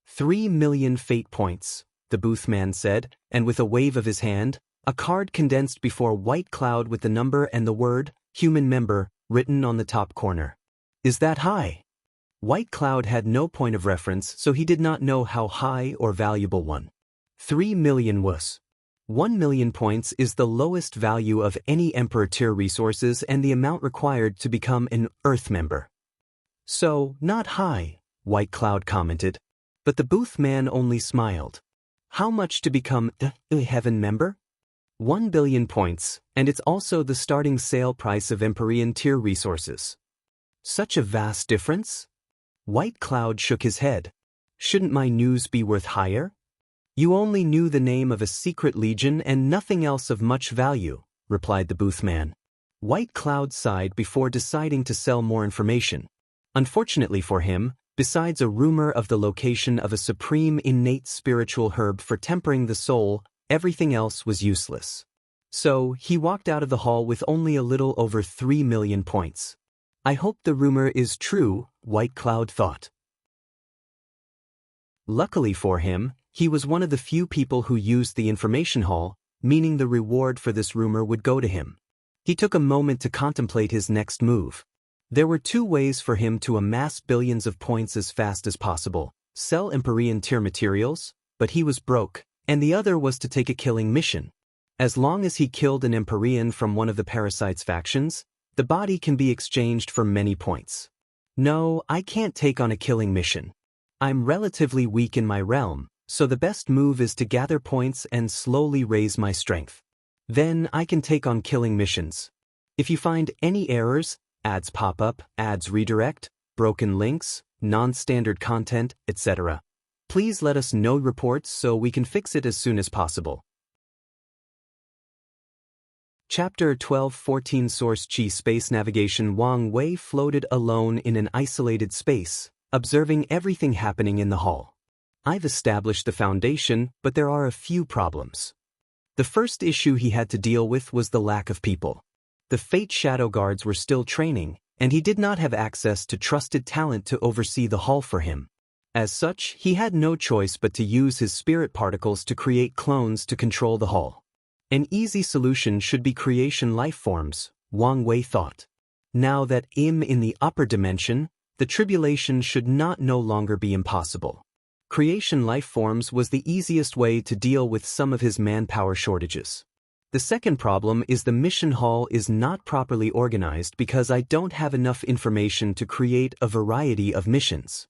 3 million fate points, the booth man said, and with a wave of his hand, a card condensed before White Cloud with the number and the word, human member, written on the top corner. Is that high? White Cloud had no point of reference, so he did not know how high or valuable 3 million was. 1 million points is the lowest value of any Emperor tier resources and the amount required to become an Earth member. So, not high, White Cloud commented. But the booth man only smiled. How much to become a Heaven member? 1 billion points, and it's also the starting sale price of Empyrean tier resources. Such a vast difference? White Cloud shook his head. Shouldn't my news be worth higher? You only knew the name of a secret legion and nothing else of much value, replied the booth man. White Cloud sighed before deciding to sell more information. Unfortunately for him, besides a rumor of the location of a supreme innate spiritual herb for tempering the soul, everything else was useless. So, he walked out of the hall with only a little over 3 million points. I hope the rumor is true, White Cloud thought. Luckily for him, he was one of the few people who used the information hall, meaning the reward for this rumor would go to him. He took a moment to contemplate his next move. There were 2 ways for him to amass billions of points as fast as possible: sell Empyrean tier materials, but he was broke, and the other was to take a killing mission. As long as he killed an Empyrean from one of the parasites' factions, the body can be exchanged for many points. No, I can't take on a killing mission. I'm relatively weak in my realm, so the best move is to gather points and slowly raise my strength. Then I can take on killing missions. If you find any errors, ads pop up, ads redirect, broken links, non-standard content, etc., please let us know reports so we can fix it as soon as possible. Chapter 12-14 Source Chi Space Navigation. Wang Wei floated alone in an isolated space, observing everything happening in the hall. I've established the foundation, but there are a few problems. The first issue he had to deal with was the lack of people. The Fate Shadow Guards were still training, and he did not have access to trusted talent to oversee the hall for him. As such, he had no choice but to use his spirit particles to create clones to control the hall. An easy solution should be creation life forms, Wang Wei thought. Now that I'm in the upper dimension, the tribulation should no longer be impossible. Creation life forms was the easiest way to deal with some of his manpower shortages. The second problem is the mission hall is not properly organized because I don't have enough information to create a variety of missions.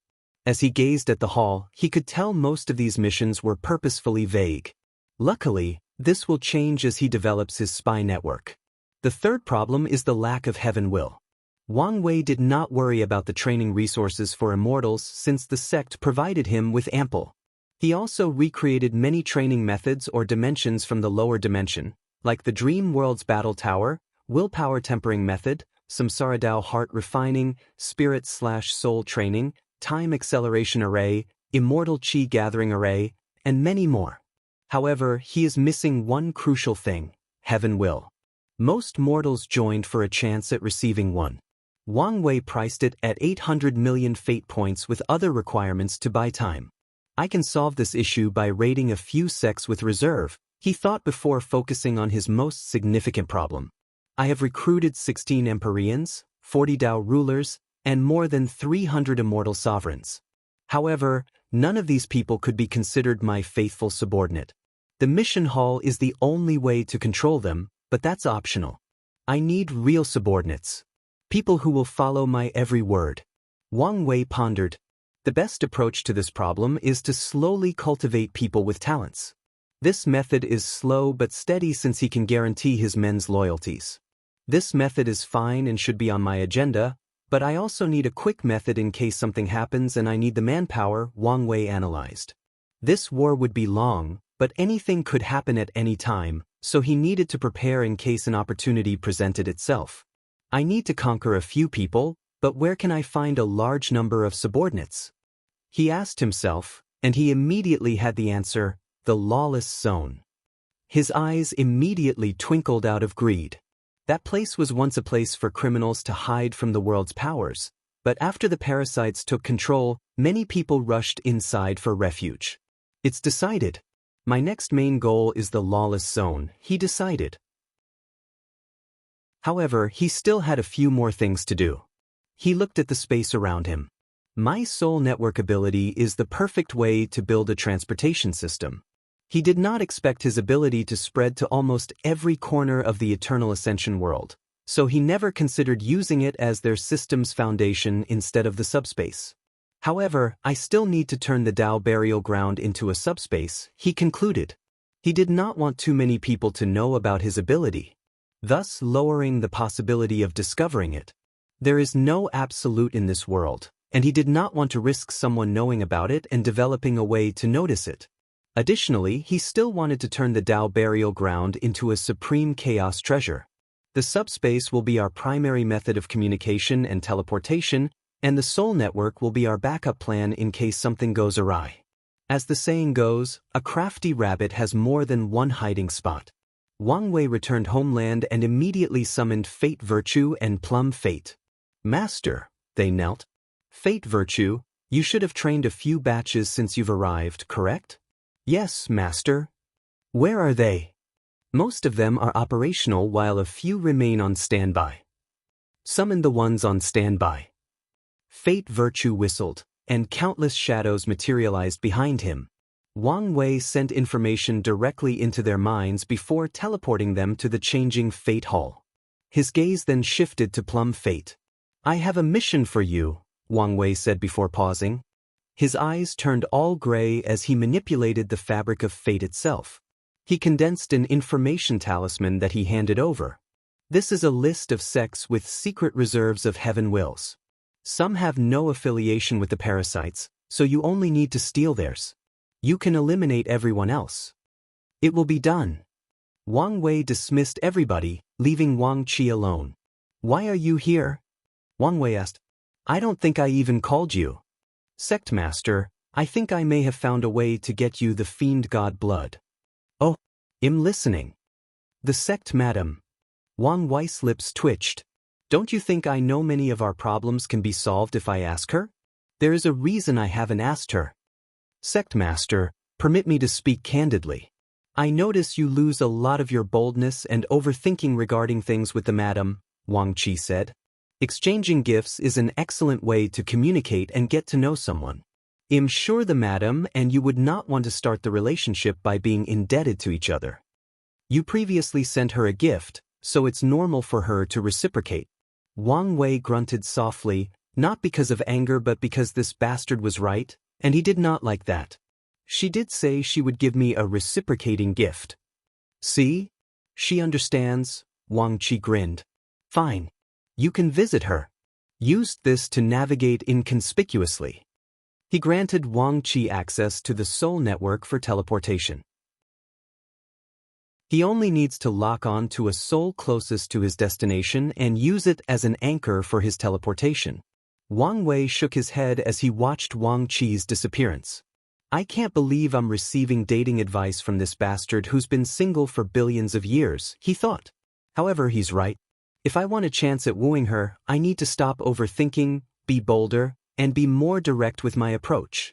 As he gazed at the hall, he could tell most of these missions were purposefully vague. Luckily, this will change as he develops his spy network. The third problem is the lack of heaven will. Wang Wei did not worry about the training resources for immortals since the sect provided him with ample. He also recreated many training methods or dimensions from the lower dimension, like the Dream World's Battle Tower, Willpower Tempering Method, Samsara Dao Heart Refining, Spirit/Soul Training, Time Acceleration Array, Immortal Chi Gathering Array, and many more. However, he is missing one crucial thing: Heaven Will. Most mortals joined for a chance at receiving one. Wang Wei priced it at 800 million fate points with other requirements to buy time. I can solve this issue by raiding a few sects with reserve, he thought before focusing on his most significant problem. I have recruited 16 Empyreans, 40 Dao rulers, and more than 300 immortal sovereigns. However, none of these people could be considered my faithful subordinate. The mission hall is the only way to control them, but that's optional. I need real subordinates. People who will follow my every word. Wang Wei pondered. The best approach to this problem is to slowly cultivate people with talents. This method is slow but steady since he can guarantee his men's loyalties. This method is fine and should be on my agenda, but I also need a quick method in case something happens and I need the manpower, Wang Wei analyzed. This war would be long, but anything could happen at any time, so he needed to prepare in case an opportunity presented itself. I need to conquer a few people, but where can I find a large number of subordinates? He asked himself, and he immediately had the answer: the Lawless Zone. His eyes immediately twinkled out of greed. That place was once a place for criminals to hide from the world's powers, but after the parasites took control, many people rushed inside for refuge. It's decided. My next main goal is the Lawless Zone, he decided. However, he still had a few more things to do. He looked at the space around him. My soul network ability is the perfect way to build a transportation system. He did not expect his ability to spread to almost every corner of the Eternal Ascension world, so he never considered using it as their system's foundation instead of the subspace. However, I still need to turn the Dao burial ground into a subspace, he concluded. He did not want too many people to know about his ability, thus lowering the possibility of discovering it. There is no absolute in this world, and he did not want to risk someone knowing about it and developing a way to notice it. Additionally, he still wanted to turn the Dao burial ground into a supreme chaos treasure. The subspace will be our primary method of communication and teleportation, and the soul network will be our backup plan in case something goes awry. As the saying goes, a crafty rabbit has more than one hiding spot. Wang Wei returned homeland and immediately summoned Fate Virtue and Plum Fate. Master, they knelt. Fate Virtue, you should have trained a few batches since you've arrived, correct? Yes, Master. Where are they? Most of them are operational while a few remain on standby. Summon the ones on standby. Fate Virtue whistled, and countless shadows materialized behind him. Wang Wei sent information directly into their minds before teleporting them to the changing Fate Hall. His gaze then shifted to Plum Fate. I have a mission for you, Wang Wei said before pausing. His eyes turned all gray as he manipulated the fabric of fate itself. He condensed an information talisman that he handed over. This is a list of sects with secret reserves of heaven wills. Some have no affiliation with the parasites, so you only need to steal theirs. You can eliminate everyone else. It will be done. Wang Wei dismissed everybody, leaving Wang Qi alone. Why are you here? Wang Wei asked. I don't think I even called you. Sect Master, I think I may have found a way to get you the fiend god blood. Oh, I'm listening. The sect madam. Wang Wei's lips twitched. Don't you think I know many of our problems can be solved if I ask her? There is a reason I haven't asked her. Sect Master, permit me to speak candidly. I notice you lose a lot of your boldness and overthinking regarding things with the madam, Wang Qi said. Exchanging gifts is an excellent way to communicate and get to know someone. I'm sure the madam and you would not want to start the relationship by being indebted to each other. You previously sent her a gift, so it's normal for her to reciprocate. Wang Wei grunted softly, not because of anger but because this bastard was right, and he did not like that. She did say she would give me a reciprocating gift. See? She understands, Wang Qi grinned. Fine. You can visit her. used this to navigate inconspicuously. He granted Wang Qi access to the soul network for teleportation. He only needs to lock on to a soul closest to his destination and use it as an anchor for his teleportation. Wang Wei shook his head as he watched Wang Qi's disappearance. I can't believe I'm receiving dating advice from this bastard who's been single for billions of years, he thought. However, he's right. If I want a chance at wooing her, I need to stop overthinking, be bolder, and be more direct with my approach.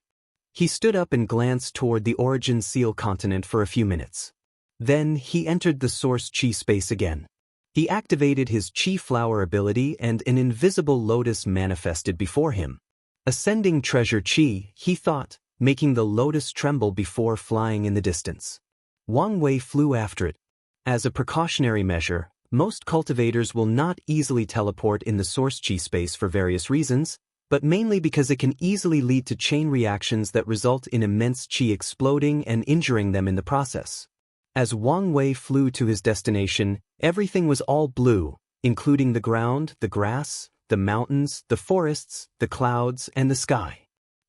He stood up and glanced toward the Origin Seal continent for a few minutes. Then he entered the Source Chi space again. He activated his Chi Flower ability and an invisible lotus manifested before him. Ascending treasure Chi, he thought, making the lotus tremble before flying in the distance. Wang Wei flew after it. As a precautionary measure, most cultivators will not easily teleport in the Source Chi space for various reasons, but mainly because it can easily lead to chain reactions that result in immense Chi exploding and injuring them in the process. As Wang Wei flew to his destination, everything was all blue, including the ground, the grass, the mountains, the forests, the clouds, and the sky.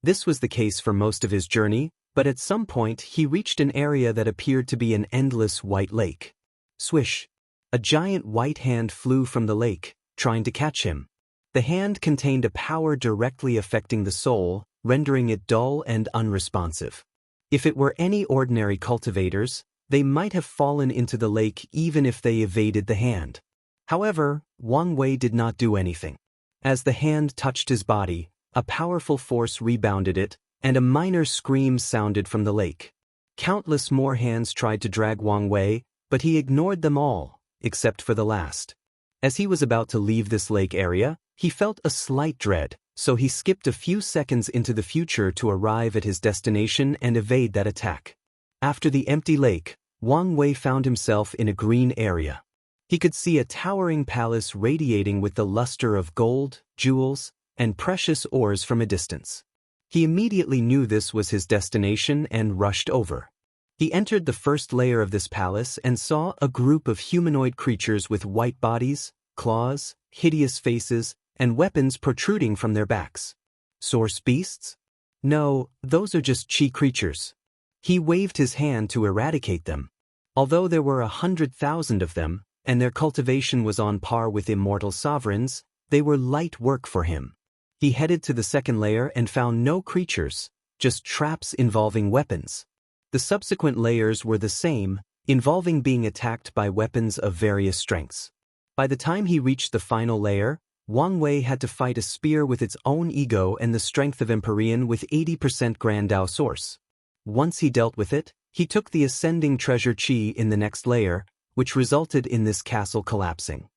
This was the case for most of his journey, but at some point he reached an area that appeared to be an endless white lake. Swish! A giant white hand flew from the lake, trying to catch him. The hand contained a power directly affecting the soul, rendering it dull and unresponsive. If it were any ordinary cultivators, they might have fallen into the lake even if they evaded the hand. However, Wang Wei did not do anything. As the hand touched his body, a powerful force rebounded it, and a minor scream sounded from the lake. Countless more hands tried to drag Wang Wei, but he ignored them all, except for the last. As he was about to leave this lake area, he felt a slight dread, so he skipped a few seconds into the future to arrive at his destination and evade that attack. After the empty lake, Wang Wei found himself in a green area. He could see a towering palace radiating with the luster of gold, jewels, and precious ores from a distance. He immediately knew this was his destination and rushed over. He entered the first layer of this palace and saw a group of humanoid creatures with white bodies, claws, hideous faces, and weapons protruding from their backs. Source beasts? No, those are just Chi creatures. He waved his hand to eradicate them. Although there were 100,000 of them, and their cultivation was on par with immortal sovereigns, they were light work for him. He headed to the second layer and found no creatures, just traps involving weapons. The subsequent layers were the same, involving being attacked by weapons of various strengths. By the time he reached the final layer, Wang Wei had to fight a spear with its own ego and the strength of Empyrean with 80% Grand Dao Source. Once he dealt with it, he took the ascending treasure Chi in the next layer, which resulted in this castle collapsing.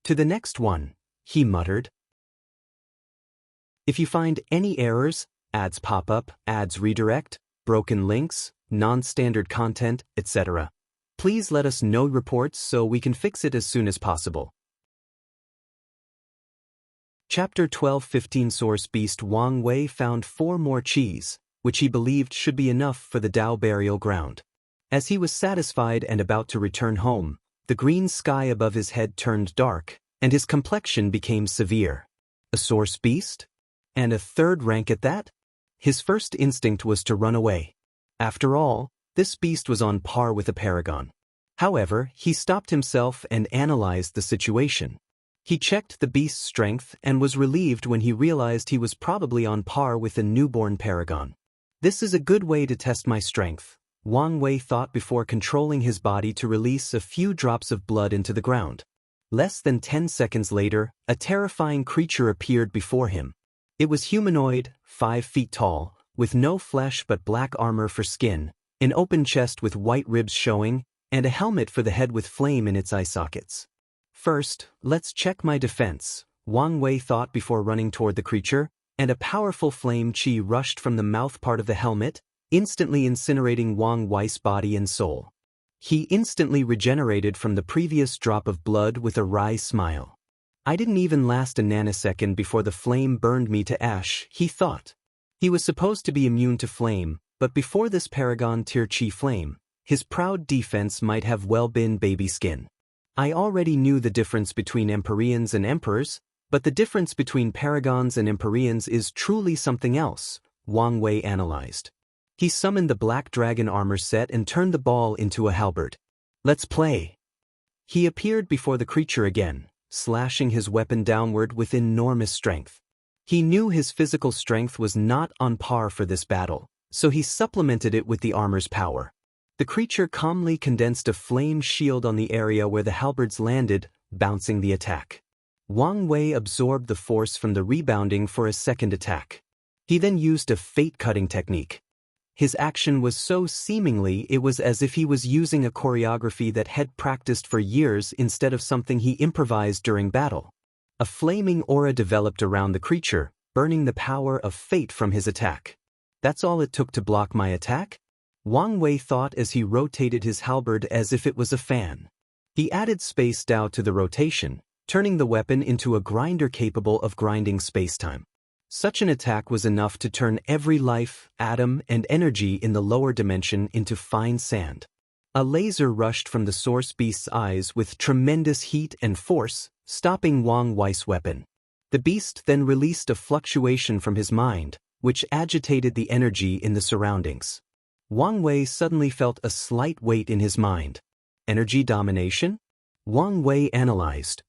To the next one, he muttered. If you find any errors, ads pop up, ads redirect, broken links, non-standard content, etc., please let us know reports so we can fix it as soon as possible. Chapter 12-15 Source Beast Wang Wei found 4 more Chis, which he believed should be enough for the Dao burial ground. As he was satisfied and about to return home, the green sky above his head turned dark, and his complexion became severe. A source beast? And a 3rd rank at that? His first instinct was to run away. After all, this beast was on par with a paragon. However, he stopped himself and analyzed the situation. He checked the beast's strength and was relieved when he realized he was probably on par with a newborn paragon. This is a good way to test my strength, Wang Wei thought before controlling his body to release a few drops of blood into the ground. Less than 10 seconds later, a terrifying creature appeared before him. It was humanoid, 5 feet tall, with no flesh but black armor for skin, an open chest with white ribs showing, and a helmet for the head with flame in its eye sockets. First, let's check my defense, Wang Wei thought before running toward the creature, and a powerful flame Chi rushed from the mouth part of the helmet, instantly incinerating Wang Wei's body and soul. He instantly regenerated from the previous drop of blood with a wry smile. I didn't even last a nanosecond before the flame burned me to ash, he thought. He was supposed to be immune to flame, but before this Paragon Tier Chi flame, his proud defense might have well been baby skin. I already knew the difference between Empyreans and Emperors, But the difference between paragons and empyreans is truly something else, Wang Wei analyzed. He summoned the black dragon armor set and turned the ball into a halberd. Let's play. He appeared before the creature again, slashing his weapon downward with enormous strength. He knew his physical strength was not on par for this battle, so he supplemented it with the armor's power. The creature calmly condensed a flame shield on the area where the halberds landed, bouncing the attack. Wang Wei absorbed the force from the rebounding for a second attack. He then used a fate-cutting technique. His action was so seemingly it was as if he was using a choreography that had practiced for years instead of something he improvised during battle. A flaming aura developed around the creature, burning the power of fate from his attack. That's all it took to block my attack? Wang Wei thought as he rotated his halberd as if it was a fan. He added space Dao to the rotation, turning the weapon into a grinder capable of grinding spacetime. Such an attack was enough to turn every life, atom, and energy in the lower dimension into fine sand. A laser rushed from the source beast's eyes with tremendous heat and force, stopping Wang Wei's weapon. The beast then released a fluctuation from his mind, which agitated the energy in the surroundings. Wang Wei suddenly felt a slight weight in his mind. Energy domination? Wang Wei analyzed.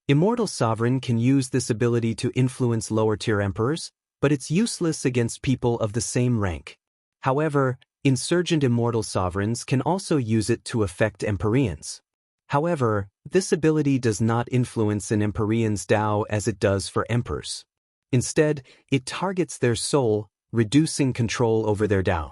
Immortal Sovereign can use this ability to influence lower-tier emperors, but it's useless against people of the same rank. However, Insurgent Immortal Sovereigns can also use it to affect Empyreans. However, this ability does not influence an Empyrean's Dao as it does for Emperors. Instead, it targets their soul, reducing control over their Dao.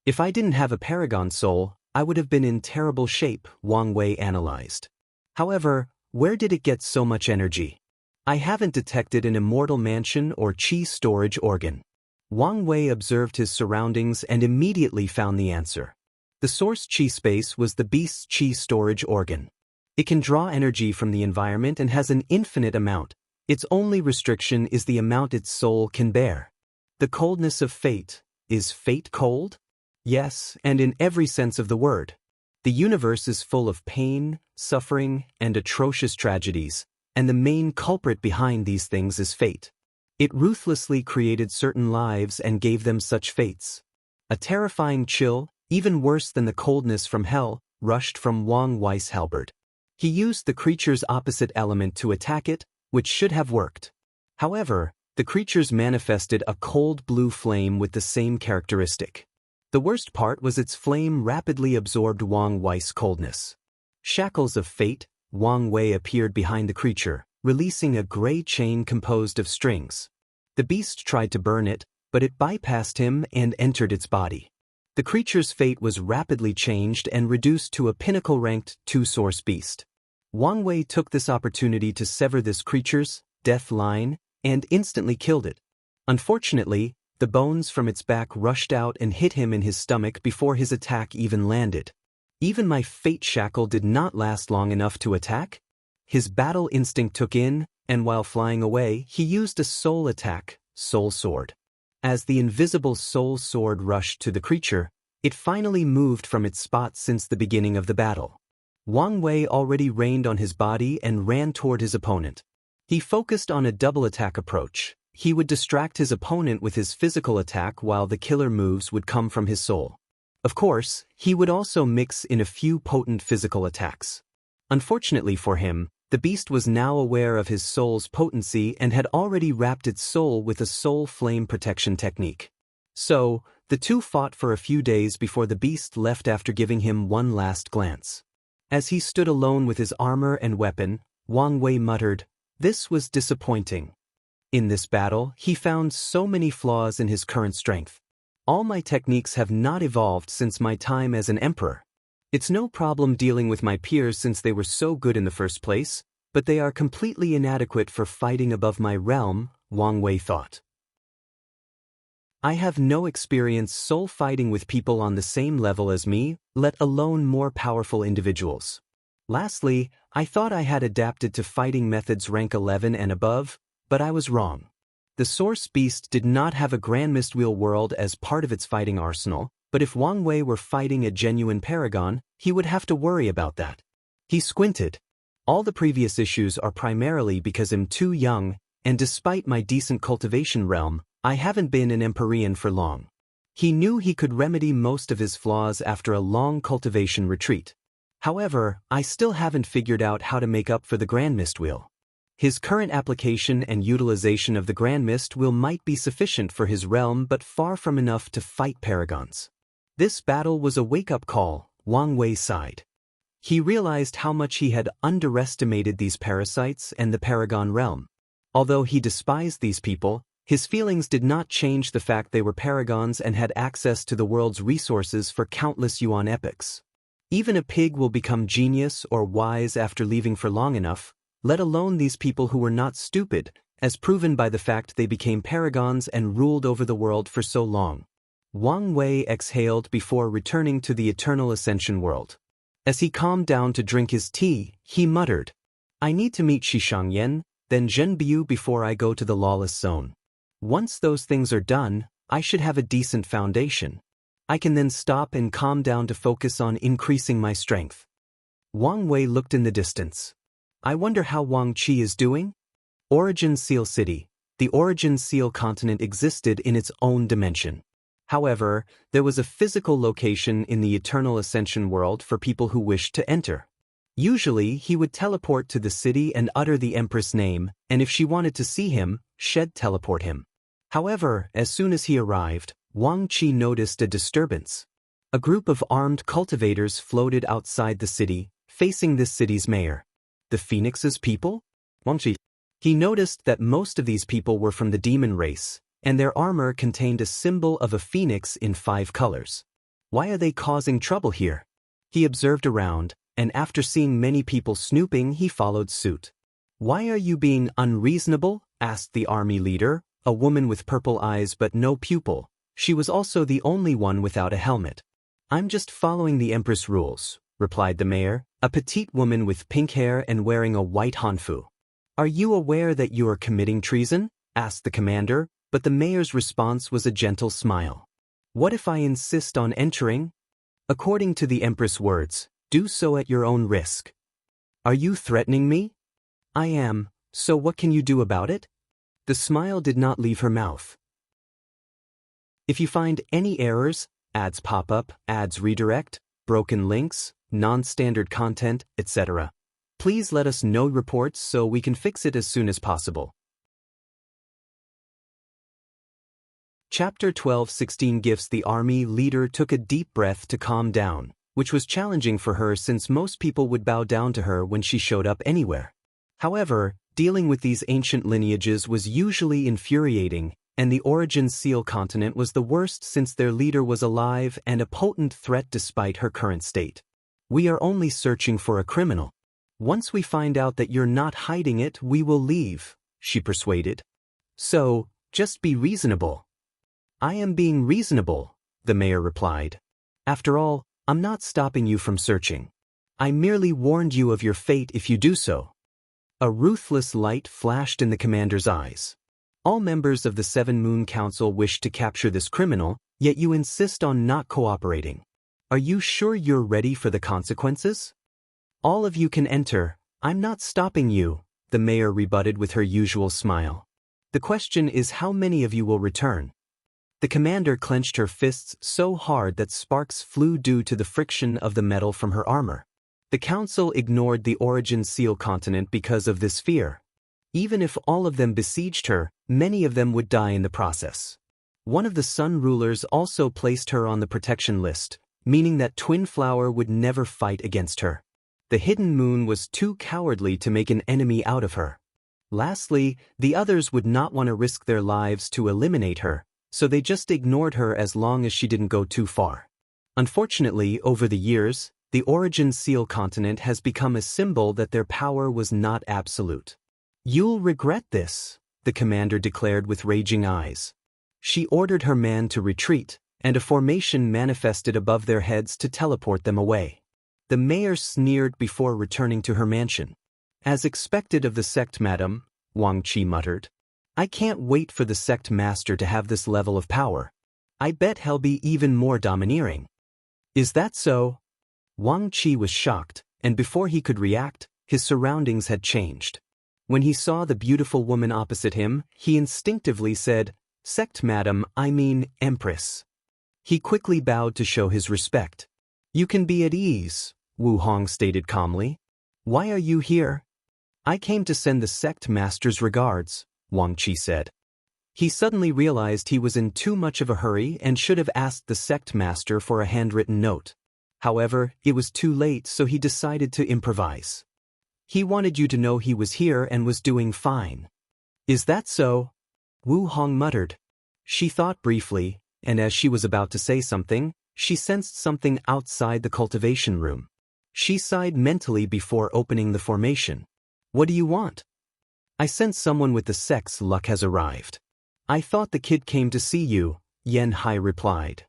If I didn't have a Paragon soul, I would have been in terrible shape, Wang Wei analyzed. However, where did it get so much energy? I haven't detected an immortal mansion or qi storage organ. Wang Wei observed his surroundings and immediately found the answer. The source qi space was the beast's qi storage organ. It can draw energy from the environment and has an infinite amount. Its only restriction is the amount its soul can bear. The coldness of fate. Is fate cold? Yes, and in every sense of the word. The universe is full of pain, suffering, and atrocious tragedies, and the main culprit behind these things is fate. It ruthlessly created certain lives and gave them such fates. A terrifying chill, even worse than the coldness from hell, rushed from Wang Wei's halberd. He used the creature's opposite element to attack it, which should have worked. However, the creatures manifested a cold blue flame with the same characteristic. The worst part was its flame rapidly absorbed Wang Wei's coldness. Shackles of fate, Wang Wei appeared behind the creature, releasing a gray chain composed of strings. The beast tried to burn it, but it bypassed him and entered its body. The creature's fate was rapidly changed and reduced to a pinnacle-ranked two-source beast. Wang Wei took this opportunity to sever this creature's death line and instantly killed it. Unfortunately, the bones from its back rushed out and hit him in his stomach before his attack even landed. Even my fate shackle did not last long enough to attack. His battle instinct took in, and while flying away, he used a soul attack, Soul Sword. As the invisible soul sword rushed to the creature, it finally moved from its spot since the beginning of the battle. Wang Wei already rained on his body and ran toward his opponent. He focused on a double attack approach. He would distract his opponent with his physical attack while the killer moves would come from his soul. Of course, he would also mix in a few potent physical attacks. Unfortunately for him, the beast was now aware of his soul's potency and had already wrapped its soul with a soul flame protection technique. So, the two fought for a few days before the beast left after giving him one last glance. As he stood alone with his armor and weapon, Wang Wei muttered, "This was disappointing." In this battle, he found so many flaws in his current strength. All my techniques have not evolved since my time as an emperor. It's no problem dealing with my peers since they were so good in the first place, but they are completely inadequate for fighting above my realm, Wang Wei thought. I have no experience soul fighting with people on the same level as me, let alone more powerful individuals. Lastly, I thought I had adapted to fighting methods rank 11 and above, but I was wrong. The Source Beast did not have a Grand Mistwheel world as part of its fighting arsenal, but if Wang Wei were fighting a genuine paragon, he would have to worry about that. He squinted. All the previous issues are primarily because I'm too young, and despite my decent cultivation realm, I haven't been an Empyrean for long. He knew he could remedy most of his flaws after a long cultivation retreat. However, I still haven't figured out how to make up for the Grand Mist Wheel. His current application and utilization of the Grand Mist Wheel might be sufficient for his realm but far from enough to fight paragons. This battle was a wake-up call, Wang Wei sighed. He realized how much he had underestimated these parasites and the Paragon realm. Although he despised these people, his feelings did not change the fact they were paragons and had access to the world's resources for countless yuan epochs. Even a pig will become genius or wise after leaving for long enough, let alone these people who were not stupid, as proven by the fact they became paragons and ruled over the world for so long. Wang Wei exhaled before returning to the Eternal Ascension world. As he calmed down to drink his tea, he muttered, "I need to meet Shishangyan, then Zhenbiu before I go to the Lawless zone. Once those things are done, I should have a decent foundation. I can then stop and calm down to focus on increasing my strength." Wang Wei looked in the distance. "I wonder how Wang Qi is doing?" Origin Seal City. The Origin Seal continent existed in its own dimension. However, there was a physical location in the Eternal Ascension world for people who wished to enter. Usually, he would teleport to the city and utter the Empress name, and if she wanted to see him, she'd teleport him. However, as soon as he arrived, Wang Qi noticed a disturbance. A group of armed cultivators floated outside the city, facing this city's mayor. The Phoenix's people? Wang Qi. He noticed that most of these people were from the demon race, and their armor contained a symbol of a phoenix in 5 colors. Why are they causing trouble here? He observed around, and after seeing many people snooping, he followed suit. "Why are you being unreasonable?" asked the army leader, a woman with purple eyes but no pupil. She was also the only one without a helmet. "I'm just following the Empress rules," replied the mayor, a petite woman with pink hair and wearing a white hanfu. "Are you aware that you are committing treason?" asked the commander, but the mayor's response was a gentle smile. "What if I insist on entering?" "According to the Empress' words, do so at your own risk." "Are you threatening me?" "I am, so what can you do about it?" The smile did not leave her mouth. If you find any errors, ads pop up, ads redirect, broken links, non-standard content, etc., please let us know reports so we can fix it as soon as possible. Chapter 12:16 Gifts. The army leader took a deep breath to calm down, which was challenging for her since most people would bow down to her when she showed up anywhere. However, dealing with these ancient lineages was usually infuriating, and the Origin Seal continent was the worst since their leader was alive and a potent threat despite her current state. "We are only searching for a criminal. Once we find out that you're not hiding it, we will leave," she persuaded. "So, just be reasonable." "I am being reasonable," the mayor replied. "After all, I'm not stopping you from searching. I merely warned you of your fate if you do so." A ruthless light flashed in the commander's eyes. "All members of the 7 Moon Council wish to capture this criminal, yet you insist on not cooperating. Are you sure you're ready for the consequences?" "All of you can enter, I'm not stopping you," the mayor rebutted with her usual smile. "The question is how many of you will return." The commander clenched her fists so hard that sparks flew due to the friction of the metal from her armor. The council ignored the Origin Seal continent because of this fear. Even if all of them besieged her, many of them would die in the process. One of the Sun rulers also placed her on the protection list, meaning that Twin Flower would never fight against her. The Hidden Moon was too cowardly to make an enemy out of her. Lastly, the others would not want to risk their lives to eliminate her, so they just ignored her as long as she didn't go too far. Unfortunately, over the years, the Origin Seal continent has become a symbol that their power was not absolute. "You'll regret this," the commander declared with raging eyes. She ordered her man to retreat, and a formation manifested above their heads to teleport them away. The mayor sneered before returning to her mansion. "As expected of the sect, madam," Wang Qi muttered. "I can't wait for the sect master to have this level of power. I bet he'll be even more domineering." "Is that so?" Wang Qi was shocked, and before he could react, His surroundings had changed. When he saw the beautiful woman opposite him, he instinctively said, "Sect madam, I mean Empress." He quickly bowed to show his respect. "You can be at ease," Wu Hong stated calmly. "Why are you here?" "I came to send the sect master's regards," Wang Qi said. He suddenly realized he was in too much of a hurry and should have asked the sect master for a handwritten note. However, it was too late, so he decided to improvise. "He wanted you to know he was here and was doing fine." "Is that so?" Wu Hong muttered. She thought briefly, and as she was about to say something, she sensed something outside the cultivation room. She sighed mentally before opening the formation. "What do you want?" "I sense someone with the sect's luck has arrived." "I thought the kid came to see you," Yen Hai replied.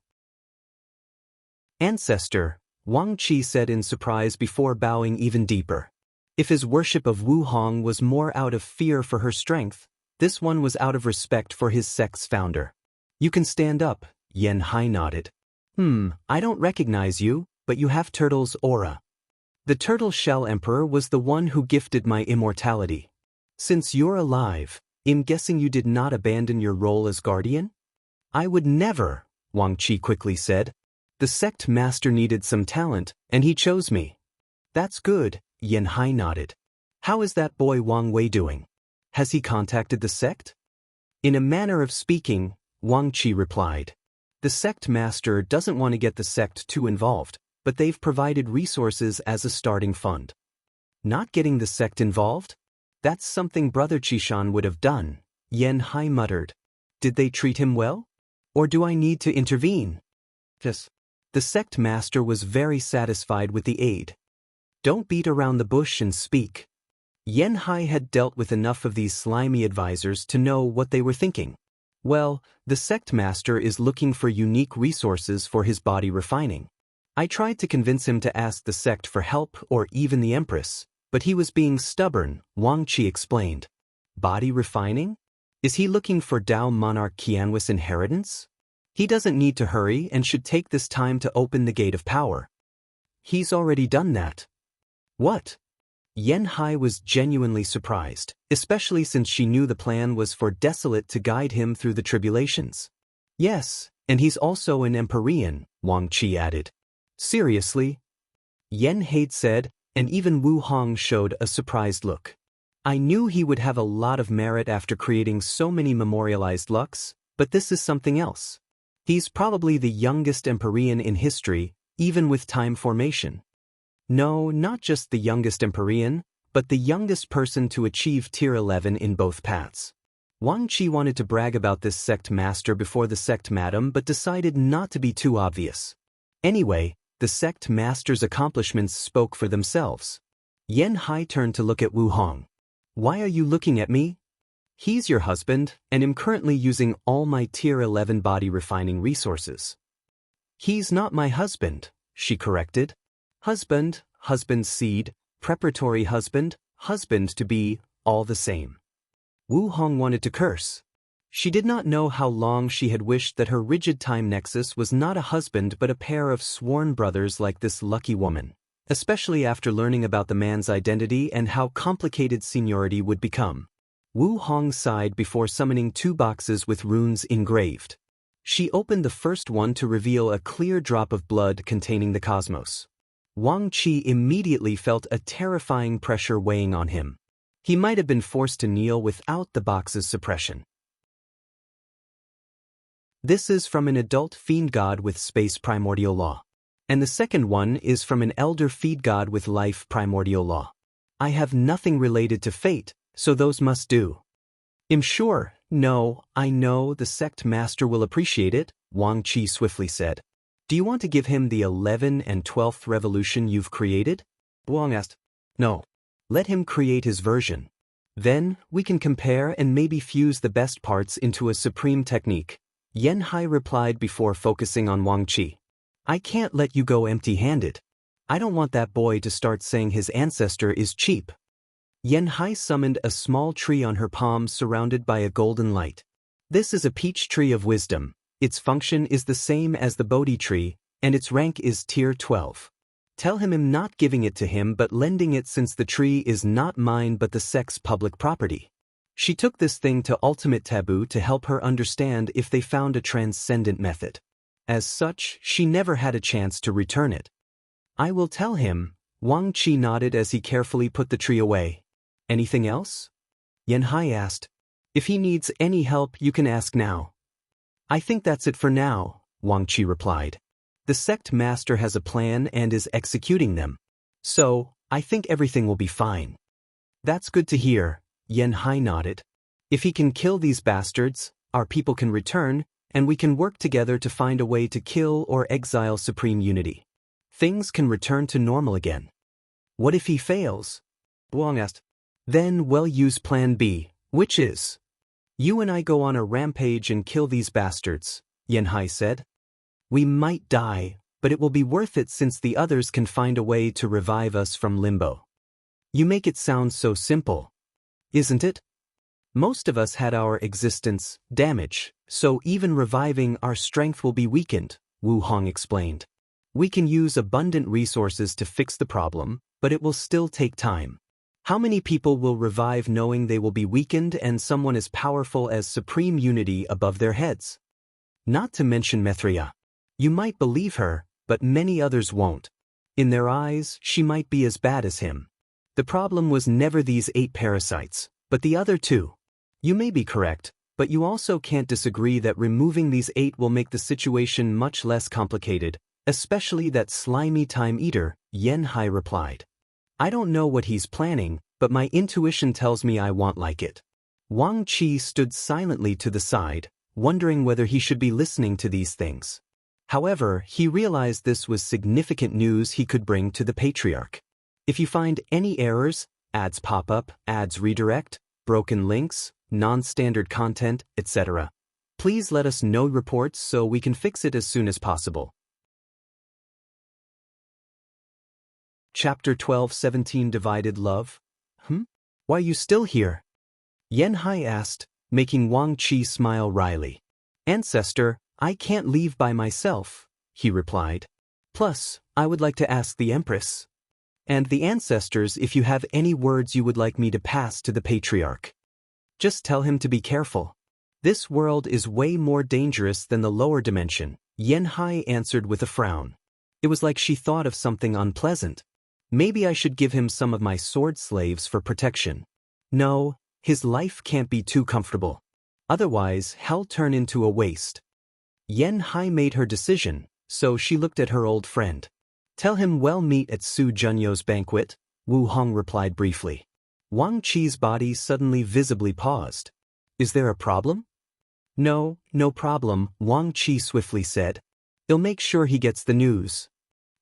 "Ancestor," Wang Qi said in surprise before bowing even deeper. If his worship of Wu Hong was more out of fear for her strength, this one was out of respect for his sect's founder. "You can stand up," Yen Hai nodded. I don't recognize you, but you have Turtle's aura." The Turtle Shell Emperor was the one who gifted my immortality. "Since you're alive, I'm guessing you did not abandon your role as guardian?" "I would never," Wang Qi quickly said. "The sect master needed some talent, and he chose me." "That's good," Yen Hai nodded. "How is that boy Wang Wei doing? Has he contacted the sect?" "In a manner of speaking," Wang Qi replied. "The sect master doesn't want to get the sect too involved, but they've provided resources as a starting fund." "Not getting the sect involved? That's something Brother Qishan would have done," Yen Hai muttered. "Did they treat him well? Or do I need to intervene?" "Yes." The sect master was very satisfied with the aid. "Don't beat around the bush and speak." Yen Hai had dealt with enough of these slimy advisors to know what they were thinking. "Well, the sect master is looking for unique resources for his body refining. I tried to convince him to ask the sect for help or even the Empress, but he was being stubborn," Wang Qi explained. "Body refining? Is he looking for Dao Monarch Qianhui's inheritance? He doesn't need to hurry and should take this time to open the gate of power." "He's already done that." "What?" Yen Hai was genuinely surprised, especially since she knew the plan was for Desolate to guide him through the tribulations. "Yes, and he's also an Empyrean," Wang Qi added. "Seriously?" Yen Hai said, and even Wu Hong showed a surprised look. "I knew he would have a lot of merit after creating so many memorialized lucks, but this is something else. He's probably the youngest Empyrean in history, even with time formation. No, not just the youngest Empyrean, but the youngest person to achieve Tier 11 in both paths." Wang Qi wanted to brag about this sect master before the sect madam but decided not to be too obvious. Anyway, the sect master's accomplishments spoke for themselves. Yen Hai turned to look at Wu Hong. "Why are you looking at me?" "He's your husband, and I'm currently using all my Tier 11 body refining resources." "He's not my husband," she corrected. "Husband, husband's seed, preparatory husband, husband to be, all the same." Wu Hong wanted to curse. She did not know how long she had wished that her rigid time nexus was not a husband but a pair of sworn brothers like this lucky woman, especially after learning about the man's identity and how complicated seniority would become. Wu Hong sighed before summoning 2 boxes with runes engraved. She opened the first one to reveal a clear drop of blood containing the cosmos. Wang Qi immediately felt a terrifying pressure weighing on him. He might have been forced to kneel without the box's suppression. This is from an adult fiend god with space primordial law. And the second one is from an elder fiend god with life primordial law. I have nothing related to fate, so those must do. I'm sure, no, I know the sect master will appreciate it, Wang Qi swiftly said. Do you want to give him the 11th and 12th revolution you've created? Wang asked. No. Let him create his version. Then, we can compare and maybe fuse the best parts into a supreme technique, Yen Hai replied before focusing on Wang Qi. I can't let you go empty-handed. I don't want that boy to start saying his ancestor is cheap. Yen Hai summoned a small tree on her palm surrounded by a golden light. This is a peach tree of wisdom. Its function is the same as the Bodhi tree, and its rank is Tier 12. Tell him I'm not giving it to him but lending it since the tree is not mine but the sect's public property. She took this thing to ultimate taboo to help her understand if they found a transcendent method. As such, she never had a chance to return it. I will tell him, Wang Qi nodded as he carefully put the tree away. Anything else? Yanhai asked. If he needs any help you can ask now. I think that's it for now, Wang Qi replied. The sect master has a plan and is executing them. So, I think everything will be fine. That's good to hear, Yanhai nodded. If he can kill these bastards, our people can return, and we can work together to find a way to kill or exile Supreme Unity. Things can return to normal again. What if he fails? Wang asked. Then we'll use Plan B, which is... You and I go on a rampage and kill these bastards, Yanhai said. We might die, but it will be worth it since the others can find a way to revive us from limbo. You make it sound so simple. Isn't it? Most of us had our existence damaged, so even reviving our strength will be weakened, Wu Hong explained. We can use abundant resources to fix the problem, but it will still take time. How many people will revive knowing they will be weakened and someone as powerful as Supreme Unity above their heads? Not to mention Mithria. You might believe her, but many others won't. In their eyes, she might be as bad as him. The problem was never these 8 parasites, but the other 2. You may be correct, but you also can't disagree that removing these 8 will make the situation much less complicated, especially that slimy time eater, Yanhai replied. I don't know what he's planning, but my intuition tells me I won't like it. Wang Qi stood silently to the side, wondering whether he should be listening to these things. However, he realized this was significant news he could bring to the Patriarch. If you find any errors, ads pop up, ads redirect, broken links, non-standard content, etc., please let us know reports so we can fix it as soon as possible. Chapter 12-17 Divided Love? Why are you still here? Yanhai asked, making Wang Qi smile wryly. Ancestor, I can't leave by myself, he replied. Plus, I would like to ask the Empress and the ancestors if you have any words you would like me to pass to the Patriarch. Just tell him to be careful. This world is way more dangerous than the lower dimension, Yanhai answered with a frown. It was like she thought of something unpleasant. Maybe I should give him some of my sword slaves for protection. No, his life can't be too comfortable. Otherwise, hell turn into a waste. Yanhai made her decision, so she looked at her old friend. Tell him we'll meet at Su Junyo's banquet, Wu Hong replied briefly. Wang Qi's body suddenly visibly paused. Is there a problem? No, no problem, Wang Qi swiftly said. He'll make sure he gets the news.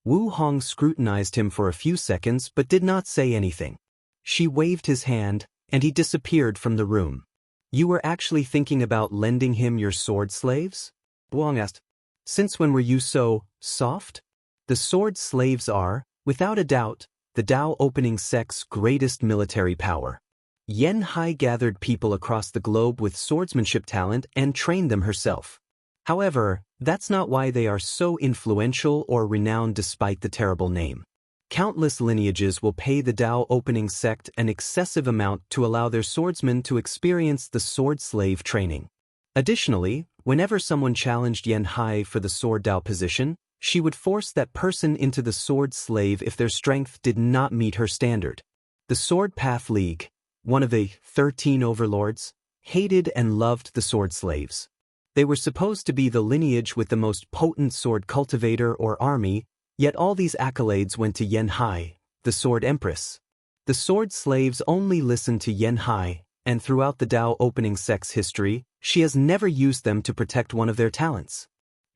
Wu Hong scrutinized him for a few seconds but did not say anything. She waved his hand, and he disappeared from the room. You were actually thinking about lending him your sword slaves? Wang asked. Since when were you so soft? The sword slaves are, without a doubt, the Dao opening sect's greatest military power. Yanhai gathered people across the globe with swordsmanship talent and trained them herself. However, that's not why they are so influential or renowned despite the terrible name. Countless lineages will pay the Dao opening sect an excessive amount to allow their swordsmen to experience the sword slave training. Additionally, whenever someone challenged Yanhai for the sword Dao position, she would force that person into the sword slave if their strength did not meet her standard. The Sword Path League, one of the 13 overlords, hated and loved the sword slaves. They were supposed to be the lineage with the most potent sword cultivator or army, yet all these accolades went to Yanhai, the Sword Empress. The sword slaves only listened to Yanhai, and throughout the Dao opening sect's history, she has never used them to protect one of their talents.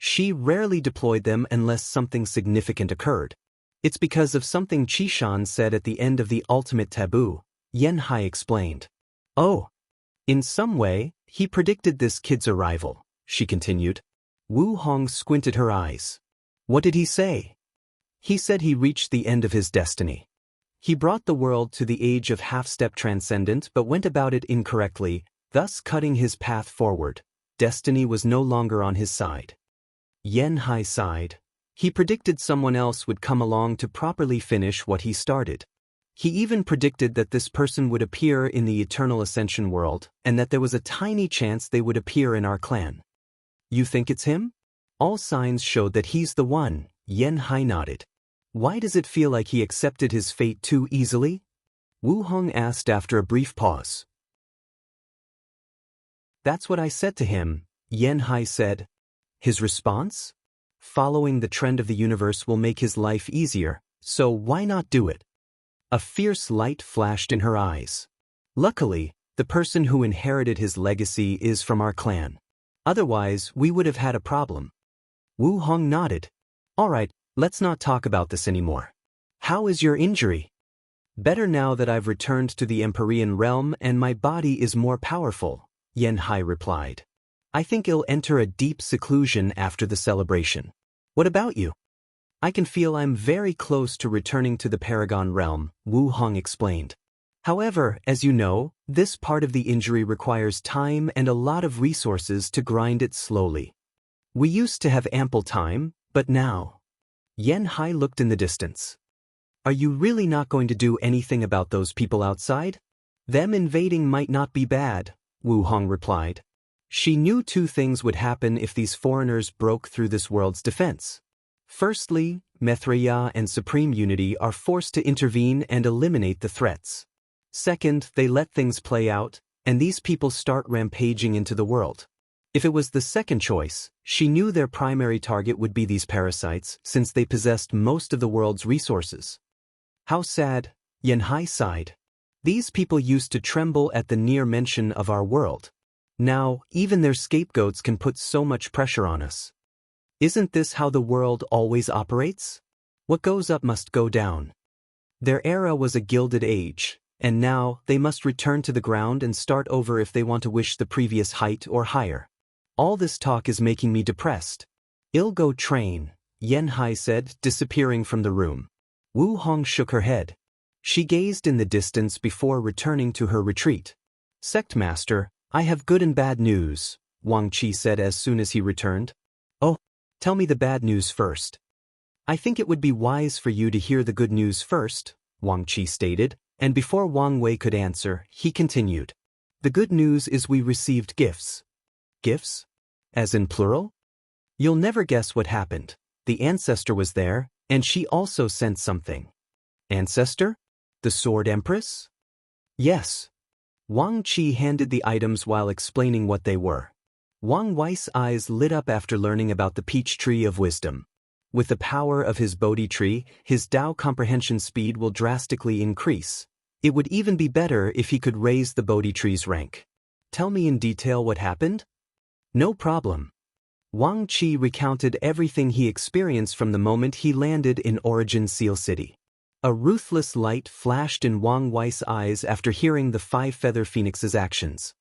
She rarely deployed them unless something significant occurred. It's because of something Qishan said at the end of the ultimate taboo, Yanhai explained. Oh. In some way, he predicted this kid's arrival, she continued. Wu Hong squinted her eyes. What did he say? He said he reached the end of his destiny. He brought the world to the age of half-step transcendent but went about it incorrectly, thus cutting his path forward. Destiny was no longer on his side. Yanhai sighed. He predicted someone else would come along to properly finish what he started. He even predicted that this person would appear in the Eternal Ascension world, and that there was a tiny chance they would appear in our clan. You think it's him? All signs showed that he's the one, Yen Hai nodded. Why does it feel like he accepted his fate too easily? Wu Hong asked after a brief pause. That's what I said to him, Yen Hai said. His response? Following the trend of the universe will make his life easier, so why not do it? A fierce light flashed in her eyes. Luckily, the person who inherited his legacy is from our clan. Otherwise, we would have had a problem. Wu Hong nodded. All right, let's not talk about this anymore. How is your injury? Better now that I've returned to the Empyrean realm and my body is more powerful, Yen Hai replied. I think I'll enter a deep seclusion after the celebration. What about you? I can feel I'm very close to returning to the Paragon realm, Wu Hong explained. However, as you know, this part of the injury requires time and a lot of resources to grind it slowly. We used to have ample time, but now. Yen Hai looked in the distance. Are you really not going to do anything about those people outside? Them invading might not be bad, Wu Hong replied. She knew two things would happen if these foreigners broke through this world's defense. Firstly, Betrayal and Supreme Unity are forced to intervene and eliminate the threats. Second, they let things play out, and these people start rampaging into the world. If it was the second choice, she knew their primary target would be these parasites, since they possessed most of the world's resources. How sad, Yen Hai sighed. These people used to tremble at the near mention of our world. Now, even their scapegoats can put so much pressure on us. Isn't this how the world always operates? What goes up must go down. Their era was a gilded age, and now they must return to the ground and start over if they want to wish the previous height or higher. All this talk is making me depressed. I'll go train, Yen Hai said, disappearing from the room. Wu Hong shook her head. She gazed in the distance before returning to her retreat. Sect Master, I have good and bad news, Wang Qi said as soon as he returned. Oh, tell me the bad news first. I think it would be wise for you to hear the good news first, Wang Qi stated, and before Wang Wei could answer, he continued. The good news is we received gifts. Gifts? As in plural? You'll never guess what happened. The ancestor was there, and she also sent something. Ancestor? The Sword Empress? Yes. Wang Qi handed the items while explaining what they were. Wang Wei's eyes lit up after learning about the Peach Tree of Wisdom. With the power of his Bodhi Tree, his Tao comprehension speed will drastically increase. It would even be better if he could raise the Bodhi Tree's rank. Tell me in detail what happened? No problem. Wang Qi recounted everything he experienced from the moment he landed in Origin Seal City. A ruthless light flashed in Wang Wei's eyes after hearing the Five Feather Phoenix's actions.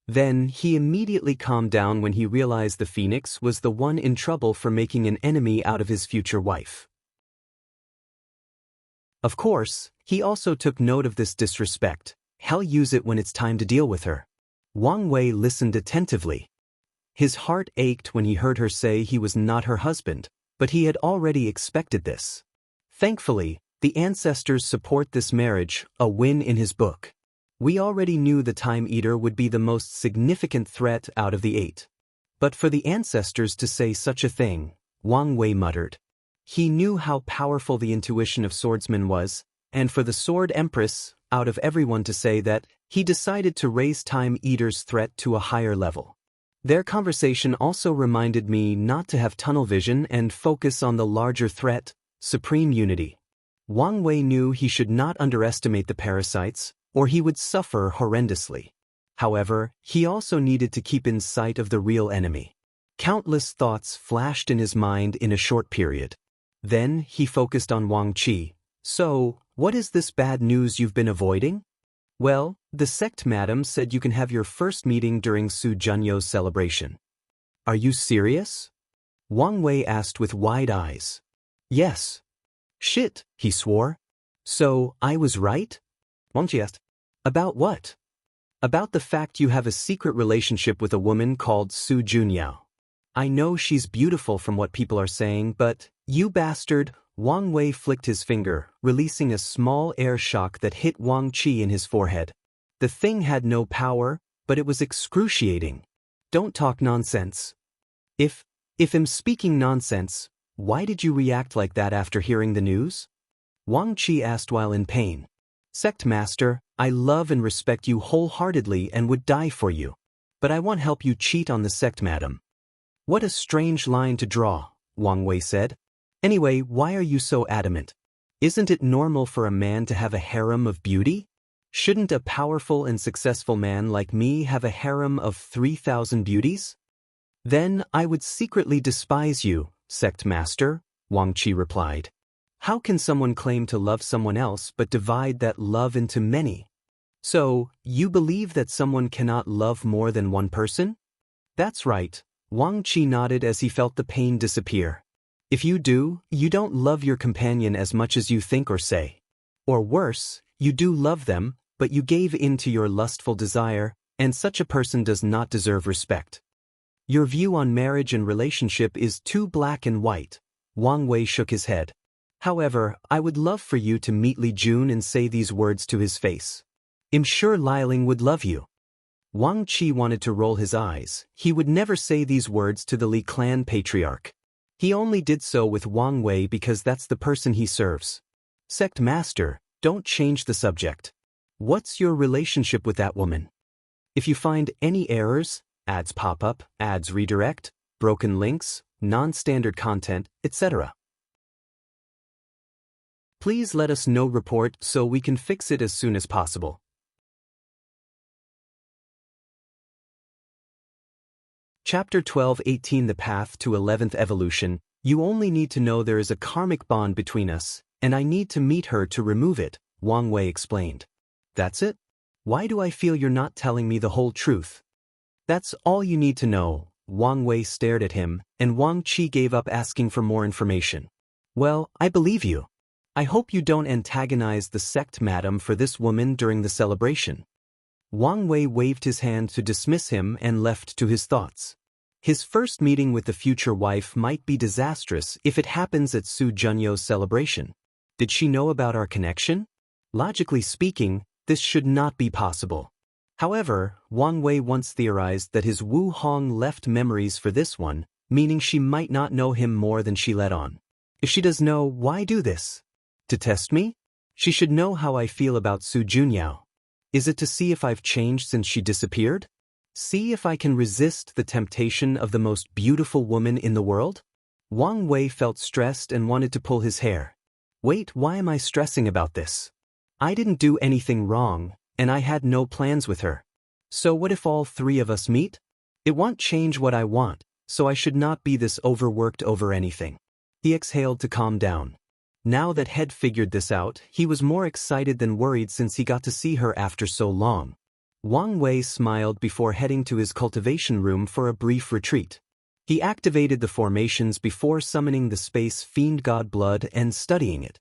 Then, he immediately calmed down when he realized the Phoenix was the one in trouble for making an enemy out of his future wife. Of course, he also took note of this disrespect. He'll use it when it's time to deal with her. Wang Wei listened attentively. His heart ached when he heard her say he was not her husband, but he had already expected this. Thankfully, the ancestors support this marriage, a win in his book. We already knew the Time Eater would be the most significant threat out of the 8. But for the ancestors to say such a thing, Wang Wei muttered. He knew how powerful the intuition of swordsmen was, and for the Sword Empress, out of everyone to say that, he decided to raise Time Eater's threat to a higher level. Their conversation also reminded me not to have tunnel vision and focus on the larger threat, Supreme Unity. Wang Wei knew he should not underestimate the parasites, or he would suffer horrendously. However, he also needed to keep in sight of the real enemy. Countless thoughts flashed in his mind in a short period. Then, he focused on Wang Qi. So, what is this bad news you've been avoiding? Well, the sect madam said you can have your first meeting during Su Junyo's celebration. Are you serious? Wang Wei asked with wide eyes. Yes. Shit, he swore. So, I was right? Wang Qi asked. About what? About the fact you have a secret relationship with a woman called Su Junyao. I know she's beautiful from what people are saying, but, you bastard, Wang Wei flicked his finger, releasing a small air shock that hit Wang Qi in his forehead. The thing had no power, but it was excruciating. Don't talk nonsense. If I'm speaking nonsense, why did you react like that after hearing the news? Wang Qi asked while in pain. Sect Master, I love and respect you wholeheartedly and would die for you. But I won't help you cheat on the sect, madam. What a strange line to draw, Wang Wei said. Anyway, why are you so adamant? Isn't it normal for a man to have a harem of beauty? Shouldn't a powerful and successful man like me have a harem of 3,000 beauties? Then I would secretly despise you, Sect Master, Wang Qi replied. How can someone claim to love someone else but divide that love into many? So, you believe that someone cannot love more than one person? That's right, Wang Qi nodded as he felt the pain disappear. If you do, you don't love your companion as much as you think or say. Or worse, you do love them, but you gave in to your lustful desire, and such a person does not deserve respect. Your view on marriage and relationship is too black and white. Wang Wei shook his head. However, I would love for you to meet Li Jun and say these words to his face. I'm sure Liling would love you. Wang Qi wanted to roll his eyes. He would never say these words to the Li clan patriarch. He only did so with Wang Wei because that's the person he serves. Sect Master, don't change the subject. What's your relationship with that woman? If you find any errors, ads pop up, ads redirect, broken links, non-standard content, etc., please let us know. Report so we can fix it as soon as possible. Chapter 12:18 The Path to 11th Evolution. You only need to know there is a karmic bond between us, and I need to meet her to remove it, Wang Wei explained. That's it? Why do I feel you're not telling me the whole truth? That's all you need to know. Wang Wei stared at him, and Wang Qi gave up asking for more information. Well, I believe you. I hope you don't antagonize the sect, madam, for this woman during the celebration. Wang Wei waved his hand to dismiss him and left to his thoughts. His first meeting with the future wife might be disastrous if it happens at Su Junyo's celebration. Did she know about our connection? Logically speaking, this should not be possible. However, Wang Wei once theorized that his Wu Hong left memories for this one, meaning she might not know him more than she let on. If she does know, why do this? To test me? She should know how I feel about Su Junyao. Is it to see if I've changed since she disappeared? See if I can resist the temptation of the most beautiful woman in the world? Wang Wei felt stressed and wanted to pull his hair. Wait, why am I stressing about this? I didn't do anything wrong, and I had no plans with her. So what if all three of us meet? It won't change what I want, so I should not be this overworked over anything. He exhaled to calm down. Now that Head figured this out, he was more excited than worried since he got to see her after so long. Wang Wei smiled before heading to his cultivation room for a brief retreat. He activated the formations before summoning the space fiend god blood and studying it.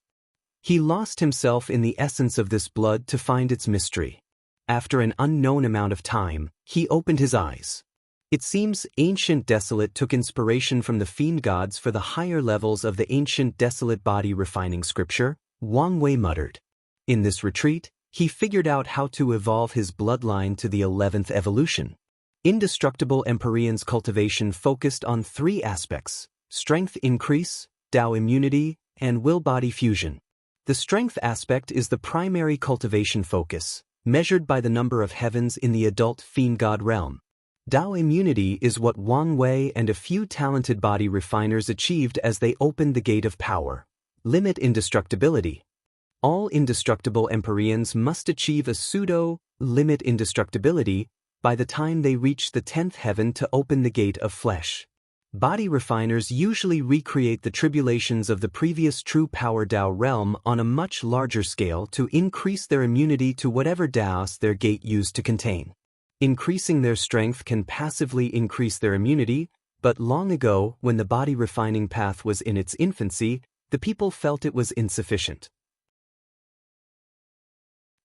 He lost himself in the essence of this blood to find its mystery. After an unknown amount of time, he opened his eyes. It seems Ancient Desolate took inspiration from the fiend gods for the higher levels of the Ancient Desolate body refining scripture, Wang Wei muttered. In this retreat, he figured out how to evolve his bloodline to the 11th evolution. Indestructible Empyrean's cultivation focused on three aspects: strength increase, Tao immunity, and will-body fusion. The strength aspect is the primary cultivation focus, measured by the number of heavens in the adult fiend god realm. Tao immunity is what Wang Wei and a few talented body refiners achieved as they opened the gate of power. Limit indestructibility. All indestructible Empyreans must achieve a pseudo-limit indestructibility by the time they reach the 10th heaven to open the gate of flesh. Body refiners usually recreate the tribulations of the previous true power Tao realm on a much larger scale to increase their immunity to whatever Taos their gate used to contain. Increasing their strength can passively increase their immunity, but long ago, when the body refining path was in its infancy, the people felt it was insufficient.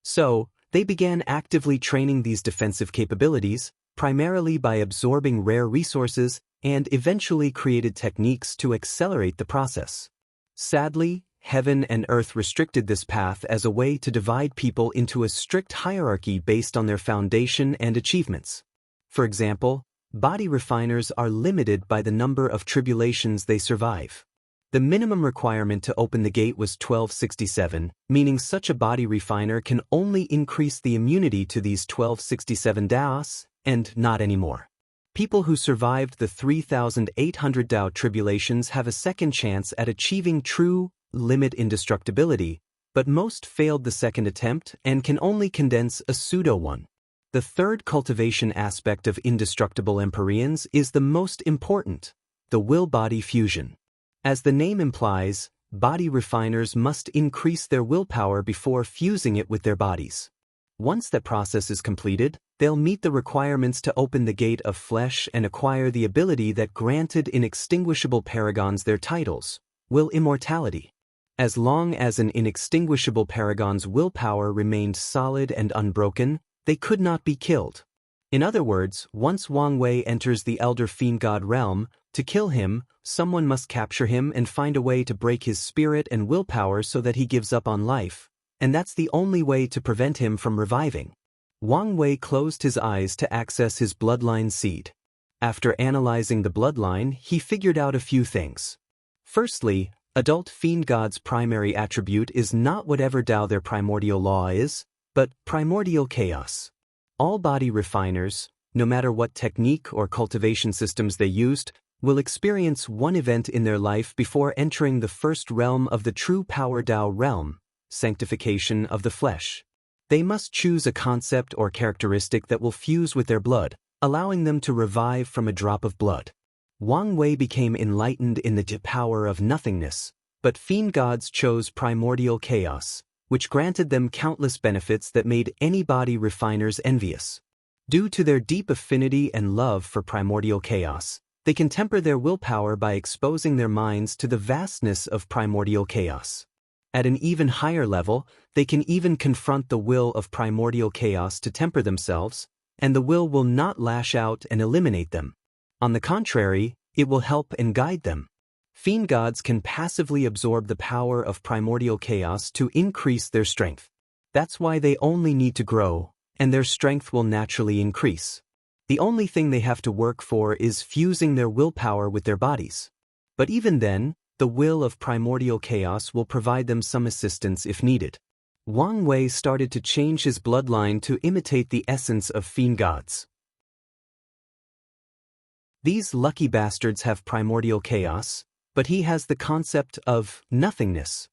So, they began actively training these defensive capabilities, primarily by absorbing rare resources and eventually created techniques to accelerate the process. Sadly, heaven and earth restricted this path as a way to divide people into a strict hierarchy based on their foundation and achievements. For example, body refiners are limited by the number of tribulations they survive. The minimum requirement to open the gate was 1267, meaning such a body refiner can only increase the immunity to these 1267 daos, and not anymore. People who survived the 3,800 Dao tribulations have a second chance at achieving true limit indestructibility, but most failed the second attempt and can only condense a pseudo one. The third cultivation aspect of indestructible Empyreans is the most important, the will-body fusion. As the name implies, body refiners must increase their willpower before fusing it with their bodies. Once that process is completed, they'll meet the requirements to open the gate of flesh and acquire the ability that granted inextinguishable paragons their titles, will immortality. As long as an inextinguishable paragon's willpower remained solid and unbroken, they could not be killed. In other words, once Wang Wei enters the Elder Fiend God realm, to kill him, someone must capture him and find a way to break his spirit and willpower so that he gives up on life, and that's the only way to prevent him from reviving. Wang Wei closed his eyes to access his bloodline seed. After analyzing the bloodline, he figured out a few things. Firstly, adult fiend god's primary attribute is not whatever Dao their primordial law is, but primordial chaos. All body refiners, no matter what technique or cultivation systems they used, will experience one event in their life before entering the first realm of the true power Dao realm, sanctification of the flesh. They must choose a concept or characteristic that will fuse with their blood, allowing them to revive from a drop of blood. Wang Wei became enlightened in the power of nothingness, but fiend gods chose primordial chaos, which granted them countless benefits that made any body refiners envious. Due to their deep affinity and love for primordial chaos, they can temper their willpower by exposing their minds to the vastness of primordial chaos. At an even higher level, they can even confront the will of primordial chaos to temper themselves, and the will not lash out and eliminate them. On the contrary, it will help and guide them. Fiend gods can passively absorb the power of primordial chaos to increase their strength. That's why they only need to grow, and their strength will naturally increase. The only thing they have to work for is fusing their willpower with their bodies. But even then, the will of primordial chaos will provide them some assistance if needed. Wang Wei started to change his bloodline to imitate the essence of fiend gods. These lucky bastards have primordial chaos, but he has the concept of nothingness.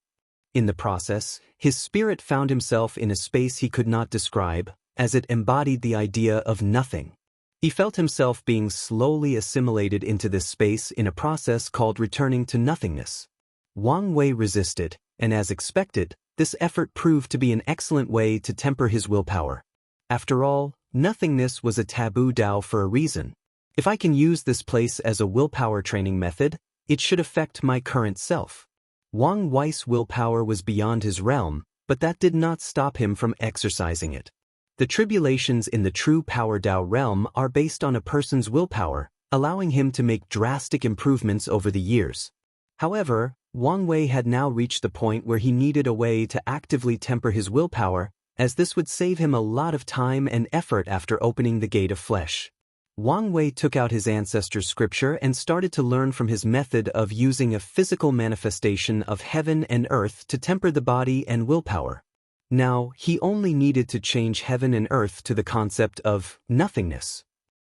In the process, his spirit found himself in a space he could not describe, as it embodied the idea of nothing. He felt himself being slowly assimilated into this space in a process called returning to nothingness. Wang Wei resisted, and as expected, this effort proved to be an excellent way to temper his willpower. After all, nothingness was a taboo Dao for a reason. If I can use this place as a willpower training method, it should affect my current self. Wang Wei's willpower was beyond his realm, but that did not stop him from exercising it. The tribulations in the true power Dao realm are based on a person's willpower, allowing him to make drastic improvements over the years. However, Wang Wei had now reached the point where he needed a way to actively temper his willpower, as this would save him a lot of time and effort after opening the gate of flesh. Wang Wei took out his ancestors' scripture and started to learn from his method of using a physical manifestation of heaven and earth to temper the body and willpower. Now, he only needed to change heaven and earth to the concept of nothingness.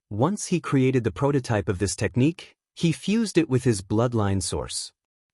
Once he created the prototype of this technique, he fused it with his bloodline source.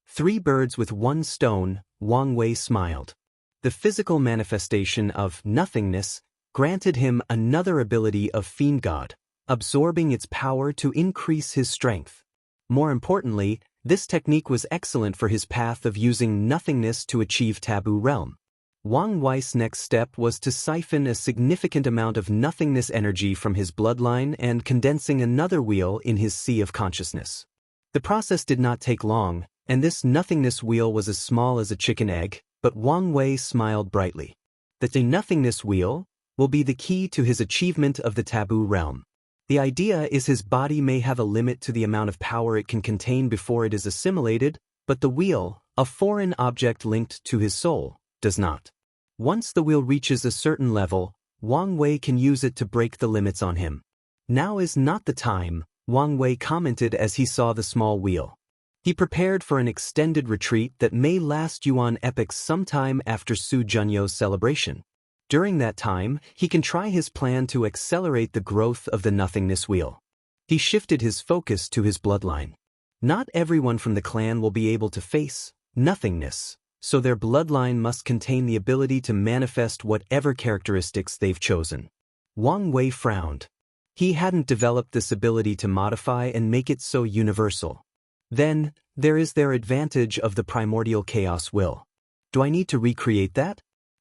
3 birds with 1 stone, Wang Wei smiled. The physical manifestation of nothingness granted him another ability of fiend god, absorbing its power to increase his strength. More importantly, this technique was excellent for his path of using nothingness to achieve taboo realm. Wang Wei's next step was to siphon a significant amount of nothingness energy from his bloodline and condensing another wheel in his sea of consciousness. The process did not take long, and this nothingness wheel was as small as a chicken egg, but Wang Wei smiled brightly. The nothingness wheel will be the key to his achievement of the taboo realm. The idea is his body may have a limit to the amount of power it can contain before it is assimilated, but the wheel, a foreign object linked to his soul, does not. Once the wheel reaches a certain level, Wang Wei can use it to break the limits on him. Now is not the time, Wang Wei commented as he saw the small wheel. He prepared for an extended retreat that may last Yuan epochs sometime after Su Junyo's celebration. During that time, he can try his plan to accelerate the growth of the nothingness wheel. He shifted his focus to his bloodline. Not everyone from the clan will be able to face nothingness, so their bloodline must contain the ability to manifest whatever characteristics they've chosen. Wang Wei frowned. He hadn't developed this ability to modify and make it so universal. Then, there is their advantage of the primordial chaos will. Do I need to recreate that?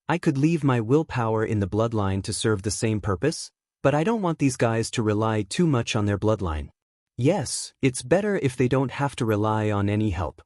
I could leave my willpower in the bloodline to serve the same purpose, but I don't want these guys to rely too much on their bloodline. Yes, it's better if they don't have to rely on any help.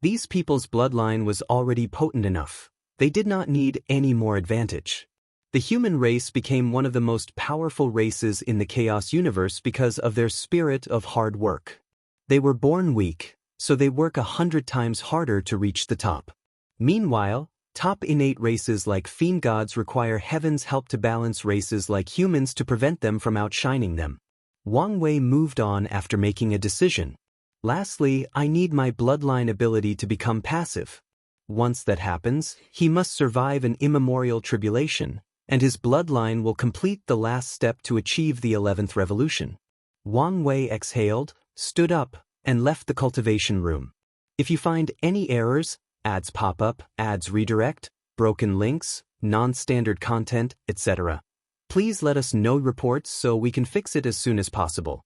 These people's bloodline was already potent enough. They did not need any more advantage. The human race became one of the most powerful races in the Chaos universe because of their spirit of hard work. They were born weak, so they work 100 times harder to reach the top. Meanwhile, top innate races like fiend gods require heaven's help to balance races like humans to prevent them from outshining them. Wang Wei moved on after making a decision. Lastly, I need my bloodline ability to become passive. Once that happens, he must survive an immemorial tribulation, and his bloodline will complete the last step to achieve the 11th revolution. Wang Wei exhaled, stood up, and left the cultivation room. If you find any errors, ads pop up, ads redirect, broken links, non-standard content, etc., please let us know reports so we can fix it as soon as possible.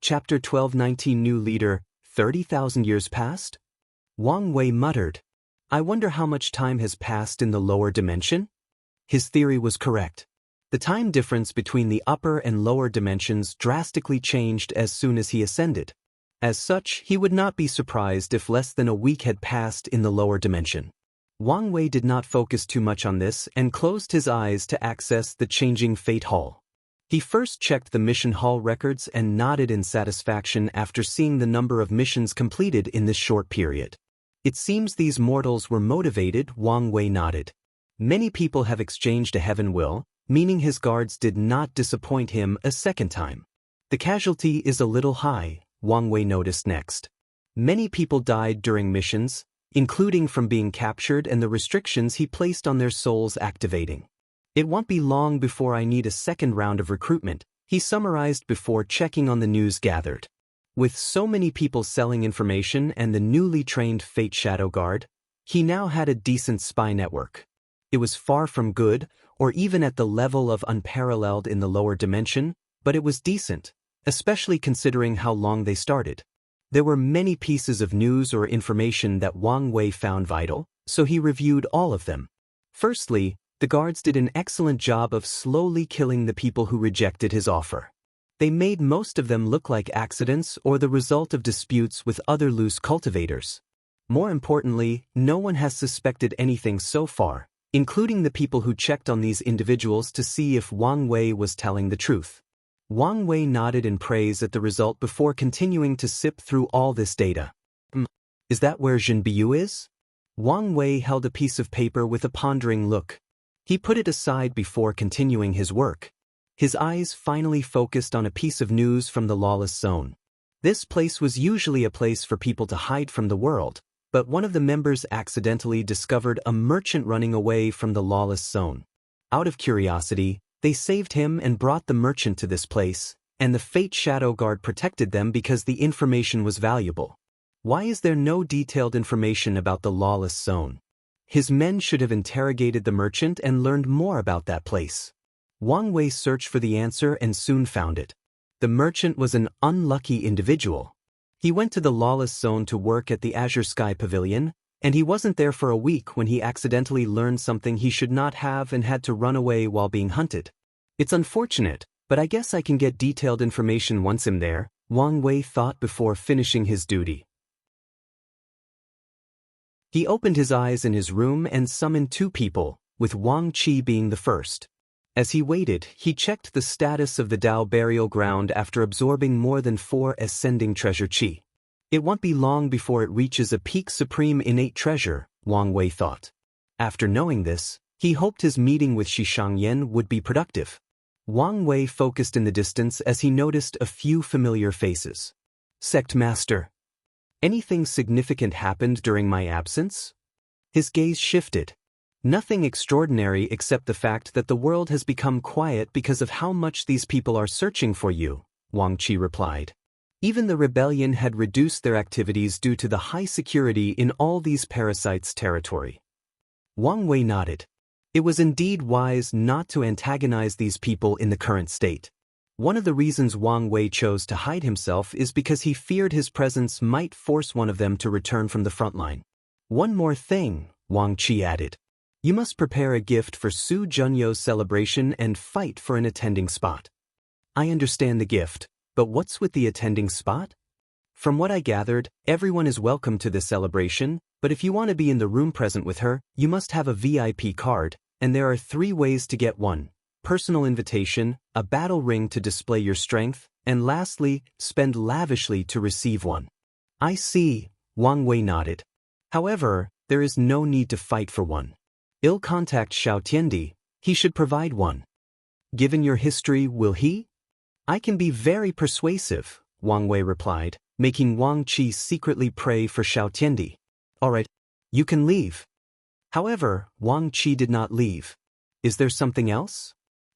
Chapter 1219 New Leader, 30,000 years passed? Wang Wei muttered. I wonder how much time has passed in the lower dimension? His theory was correct. The time difference between the upper and lower dimensions drastically changed as soon as he ascended. As such, he would not be surprised if less than a week had passed in the lower dimension. Wang Wei did not focus too much on this and closed his eyes to access the changing Fate Hall. He first checked the mission hall records and nodded in satisfaction after seeing the number of missions completed in this short period. It seems these mortals were motivated, Wang Wei nodded. Many people have exchanged a heaven will, meaning his guards did not disappoint him a second time. The casualty is a little high, Wang Wei noticed next. Many people died during missions, including from being captured and the restrictions he placed on their souls activating. It won't be long before I need a second round of recruitment, he summarized before checking on the news gathered. With so many people selling information and the newly trained Fate Shadow Guard, he now had a decent spy network. It was far from good, or even at the level of unparalleled in the lower dimension, but it was decent, especially considering how long they started. There were many pieces of news or information that Wang Wei found vital, so he reviewed all of them. Firstly, the guards did an excellent job of slowly killing the people who rejected his offer. They made most of them look like accidents or the result of disputes with other loose cultivators. More importantly, no one has suspected anything so far, including the people who checked on these individuals to see if Wang Wei was telling the truth. Wang Wei nodded in praise at the result before continuing to sip through all this data. Is that where Jin Biu is? Wang Wei held a piece of paper with a pondering look. He put it aside before continuing his work. His eyes finally focused on a piece of news from the Lawless zone. This place was usually a place for people to hide from the world, but one of the members accidentally discovered a merchant running away from the Lawless zone. Out of curiosity, they saved him and brought the merchant to this place, and the Fate Shadow Guard protected them because the information was valuable. Why is there no detailed information about the Lawless zone? His men should have interrogated the merchant and learned more about that place. Wang Wei searched for the answer and soon found it. The merchant was an unlucky individual. He went to the Lawless zone to work at the Azure Sky Pavilion, and he wasn't there for a week when he accidentally learned something he should not have and had to run away while being hunted. It's unfortunate, but I guess I can get detailed information once I'm there, Wang Wei thought before finishing his duty. He opened his eyes in his room and summoned 2 people, with Wang Qi being the first. As he waited, he checked the status of the Dao burial ground after absorbing more than 4 ascending treasure qi. It won't be long before it reaches a peak supreme innate treasure, Wang Wei thought. After knowing this, he hoped his meeting with Shi Shangyan would be productive. Wang Wei focused in the distance as he noticed a few familiar faces. Sect Master. Anything significant happened during my absence? His gaze shifted. Nothing extraordinary except the fact that the world has become quiet because of how much these people are searching for you, Wang Qi replied. Even the rebellion had reduced their activities due to the high security in all these parasites' territory. Wang Wei nodded. It was indeed wise not to antagonize these people in the current state. One of the reasons Wang Wei chose to hide himself is because he feared his presence might force one of them to return from the front line. One more thing, Wang Qi added. You must prepare a gift for Su Junyo's celebration and fight for an attending spot. I understand the gift, but what's with the attending spot? From what I gathered, everyone is welcome to this celebration, but if you want to be in the room present with her, you must have a VIP card, and there are 3 ways to get one. Personal invitation, a battle ring to display your strength, and lastly, spend lavishly to receive one. I see, Wang Wei nodded. However, there is no need to fight for one. I'll contact Xiao Tiandi, he should provide one. Given your history, will he? I can be very persuasive, Wang Wei replied, making Wang Qi secretly pray for Xiao Tiandi. Alright, you can leave. However, Wang Qi did not leave. Is there something else?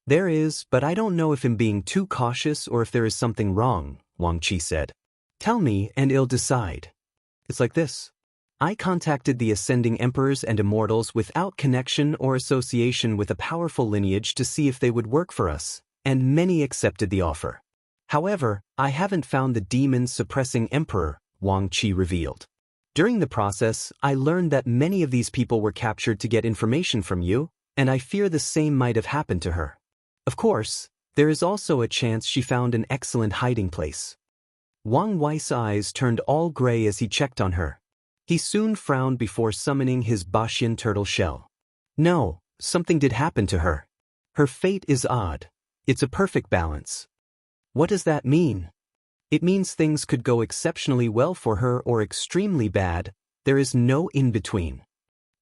There is, but I don't know if I'm being too cautious or if there is something wrong, Wang Qi said. Tell me and I'll decide. It's like this. I contacted the ascending emperors and immortals without connection or association with a powerful lineage to see if they would work for us, and many accepted the offer. However, I haven't found the demon-suppressing emperor, Wang Qi revealed. During the process, I learned that many of these people were captured to get information from you, and I fear the same might have happened to her. Of course, there is also a chance she found an excellent hiding place. Wang Wei's eyes turned all gray as he checked on her. He soon frowned before summoning his Bashian turtle shell. No, something did happen to her. Her fate is odd. It's a perfect balance. What does that mean? It means things could go exceptionally well for her or extremely bad. There is no in-between.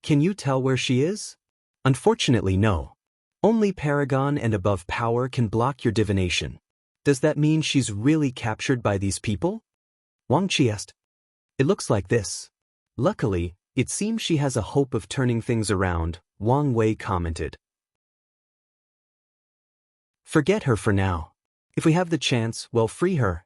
Can you tell where she is? Unfortunately, no. Only Paragon and above power can block your divination. Does that mean she's really captured by these people? Wang Qi asked. It looks like this. Luckily, it seems she has a hope of turning things around, Wang Wei commented. Forget her for now. If we have the chance, well, free her.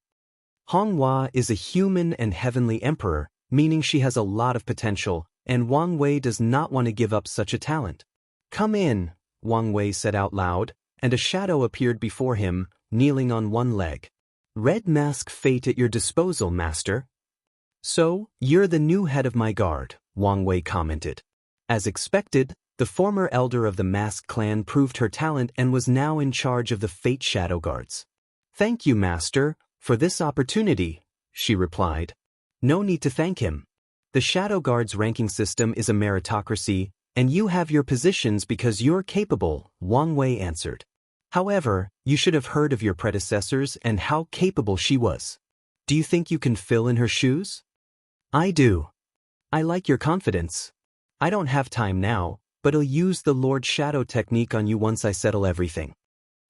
Honghua is a human and heavenly emperor, meaning she has a lot of potential, and Wang Wei does not want to give up such a talent. Come in, Wang Wei said out loud, and a shadow appeared before him, kneeling on one leg. Red Mask Fate at your disposal, master. So, you're the new head of my guard, Wang Wei commented. As expected, the former elder of the Mask clan proved her talent and was now in charge of the Fate Shadow Guards. Thank you, master, for this opportunity, she replied. No need to thank him. The Shadow Guard's ranking system is a meritocracy, and you have your positions because you're capable, Wang Wei answered. However, you should have heard of your predecessors and how capable she was. Do you think you can fill in her shoes? I do. I like your confidence. I don't have time now, but I'll use the Lord Shadow technique on you once I settle everything.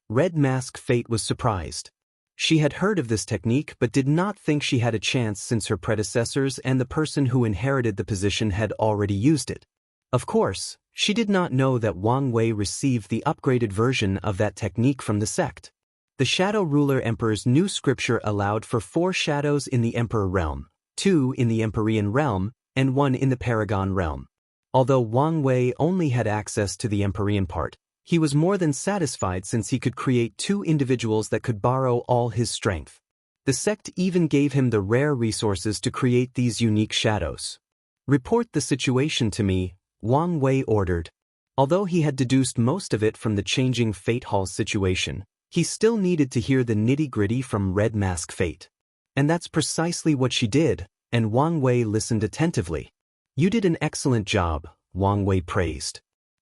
Red Mask Fate was surprised. She had heard of this technique but did not think she had a chance since her predecessors and the person who inherited the position had already used it. Of course, she did not know that Wang Wei received the upgraded version of that technique from the sect. The Shadow Ruler Emperor's new scripture allowed for 4 shadows in the Emperor realm, 2 in the Empyrean realm, and 1 in the Paragon realm. Although Wang Wei only had access to the Empyrean part, he was more than satisfied since he could create 2 individuals that could borrow all his strength. The sect even gave him the rare resources to create these unique shadows. Report the situation to me, Wang Wei ordered. Although he had deduced most of it from the changing Fate Hall's situation, he still needed to hear the nitty-gritty from Red Mask Fate. And that's precisely what she did, and Wang Wei listened attentively. You did an excellent job, Wang Wei praised.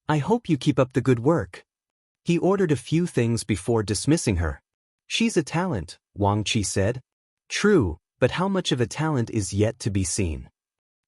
I hope you keep up the good work. He ordered a few things before dismissing her. She's a talent, Wang Qi said. True, but how much of a talent is yet to be seen.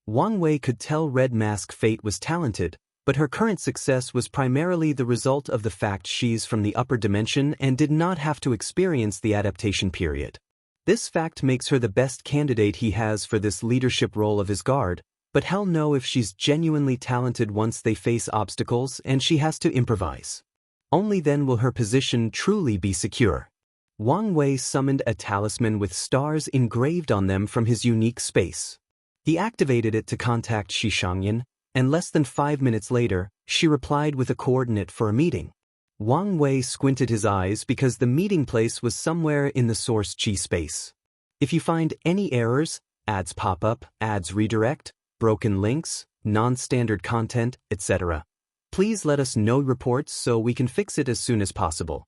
Wang Wei could tell Red Mask Fate was talented, but her current success was primarily the result of the fact she's from the upper dimension and did not have to experience the adaptation period. This fact makes her the best candidate he has for this leadership role of his guard, but hell no if she's genuinely talented once they face obstacles and she has to improvise. Only then will her position truly be secure. Wang Wei summoned a talisman with stars engraved on them from his unique space. He activated it to contact Shishangyan, and less than 5 minutes later, she replied with a coordinate for a meeting. Wang Wei squinted his eyes because the meeting place was somewhere in the source chi space. If you find any errors, ads pop up, ads redirect, broken links, non-standard content, etc., please let us know reports so we can fix it as soon as possible.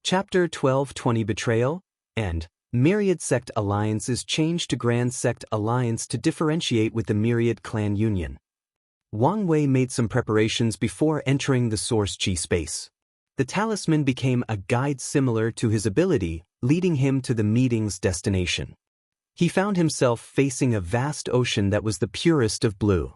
Chapter 12:20 Betrayal, and Myriad Sect Alliance is changed to Grand Sect Alliance to differentiate with the Myriad Clan Union. Wang Wei made some preparations before entering the source chi space. The talisman became a guide similar to his ability, leading him to the meeting's destination. He found himself facing a vast ocean that was the purest of blue.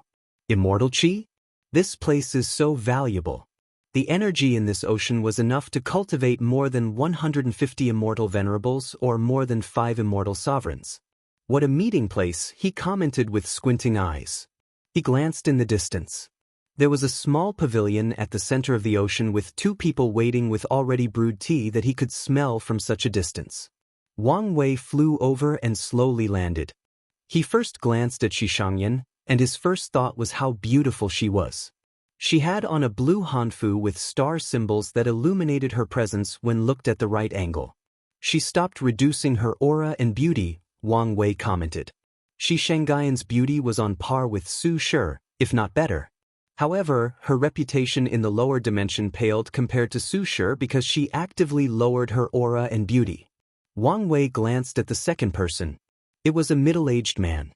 Immortal chi? This place is so valuable. The energy in this ocean was enough to cultivate more than 150 immortal venerables or more than 5 immortal sovereigns. What a meeting place, he commented with squinting eyes. He glanced in the distance. There was a small pavilion at the center of the ocean with 2 people waiting with already brewed tea that he could smell from such a distance. Wang Wei flew over and slowly landed. He first glanced at Shishangyan, and his first thought was how beautiful she was. She had on a blue hanfu with star symbols that illuminated her presence when looked at the right angle. She stopped reducing her aura and beauty, Wang Wei commented. Shishangyan's beauty was on par with Su Shi, if not better. However, her reputation in the lower dimension paled compared to Su Shi because she actively lowered her aura and beauty. Wang Wei glanced at the second person. It was a middle-aged man.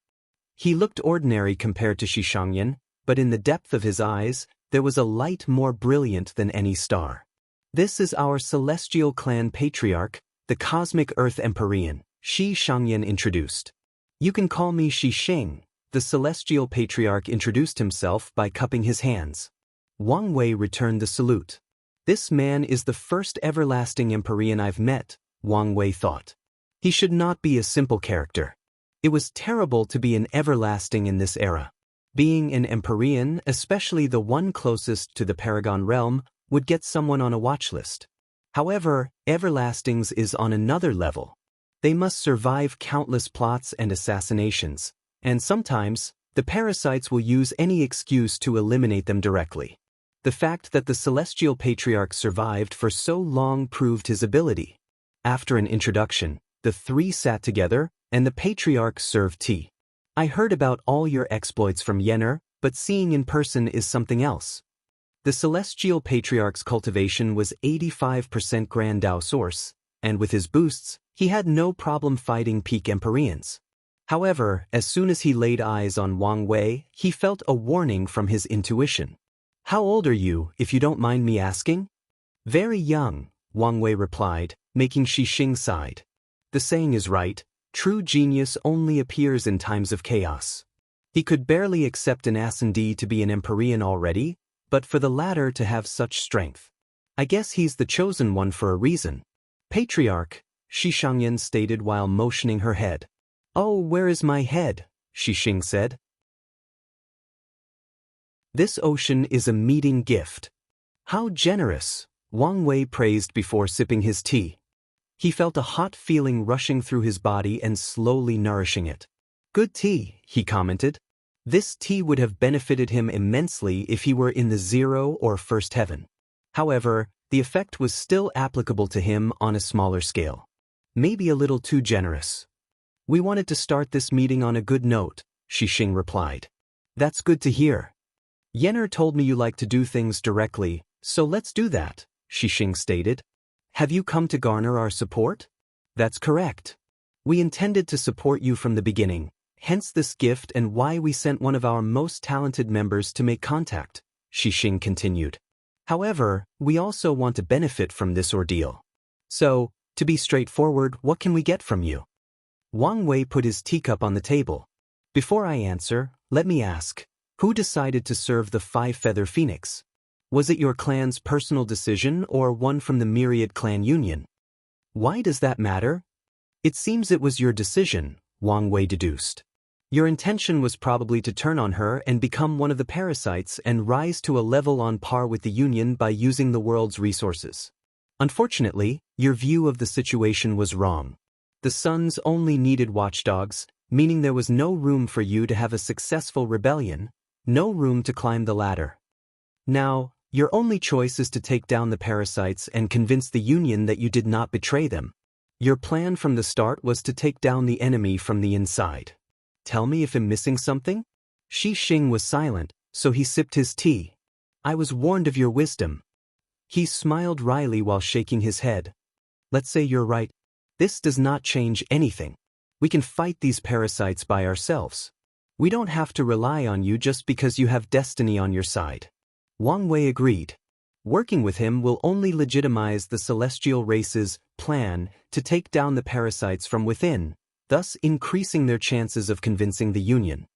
He looked ordinary compared to Shishangyan, but in the depth of his eyes, there was a light more brilliant than any star. This is our celestial clan patriarch, the cosmic earth Empyrean, Shishangyan introduced. You can call me Shisheng, the celestial patriarch introduced himself by cupping his hands. Wang Wei returned the salute. This man is the first everlasting Empyrean I've met, Wang Wei thought. He should not be a simple character. It was terrible to be an everlasting in this era. Being an Empyrean, especially the one closest to the Paragon realm, would get someone on a watch list. However, everlastings is on another level. They must survive countless plots and assassinations, and sometimes, the parasites will use any excuse to eliminate them directly. The fact that the Celestial Patriarch survived for so long proved his ability. After an introduction, the 3 sat together, and the Patriarch served tea. I heard about all your exploits from Yenner, but seeing in person is something else. The Celestial Patriarch's cultivation was 85% Grand Dao source, and with his boosts, he had no problem fighting peak Empyreans. However, as soon as he laid eyes on Wang Wei, he felt a warning from his intuition. How old are you, if you don't mind me asking? Very young, Wang Wei replied, making Shisheng sighed. The saying is right. True genius only appears in times of chaos. He could barely accept an S&D to be an Empyrean already, but for the latter to have such strength. I guess he's the chosen one for a reason. Patriarch, Shishangyan stated while motioning her head. Oh, where is my head? Shisheng said. This ocean is a meeting gift. How generous, Wang Wei praised before sipping his tea. He felt a hot feeling rushing through his body and slowly nourishing it. Good tea, he commented. This tea would have benefited him immensely if he were in the 0 or first heaven. However, the effect was still applicable to him on a smaller scale. Maybe a little too generous. We wanted to start this meeting on a good note, Shisheng replied. That's good to hear. Yenner told me you like to do things directly, so let's do that, Shisheng stated. Have you come to garner our support? That's correct. We intended to support you from the beginning, hence this gift and why we sent one of our most talented members to make contact, Xing continued. However, we also want to benefit from this ordeal. So, to be straightforward, what can we get from you? Wang Wei put his teacup on the table. Before I answer, let me ask, who decided to serve the five-feather phoenix? Was it your clan's personal decision or one from the myriad clan union? Why does that matter? It seems it was your decision, Wang Wei deduced. Your intention was probably to turn on her and become one of the parasites and rise to a level on par with the union by using the world's resources. Unfortunately, your view of the situation was wrong. The Suns only needed watchdogs, meaning there was no room for you to have a successful rebellion, no room to climb the ladder. Now, your only choice is to take down the parasites and convince the union that you did not betray them. Your plan from the start was to take down the enemy from the inside. Tell me if I'm missing something? Xing was silent, so he sipped his tea. I was warned of your wisdom. He smiled wryly while shaking his head. Let's say you're right. This does not change anything. We can fight these parasites by ourselves. We don't have to rely on you just because you have destiny on your side. Wang Wei agreed. Working with him will only legitimize the celestial race's plan to take down the parasites from within, thus increasing their chances of convincing the union.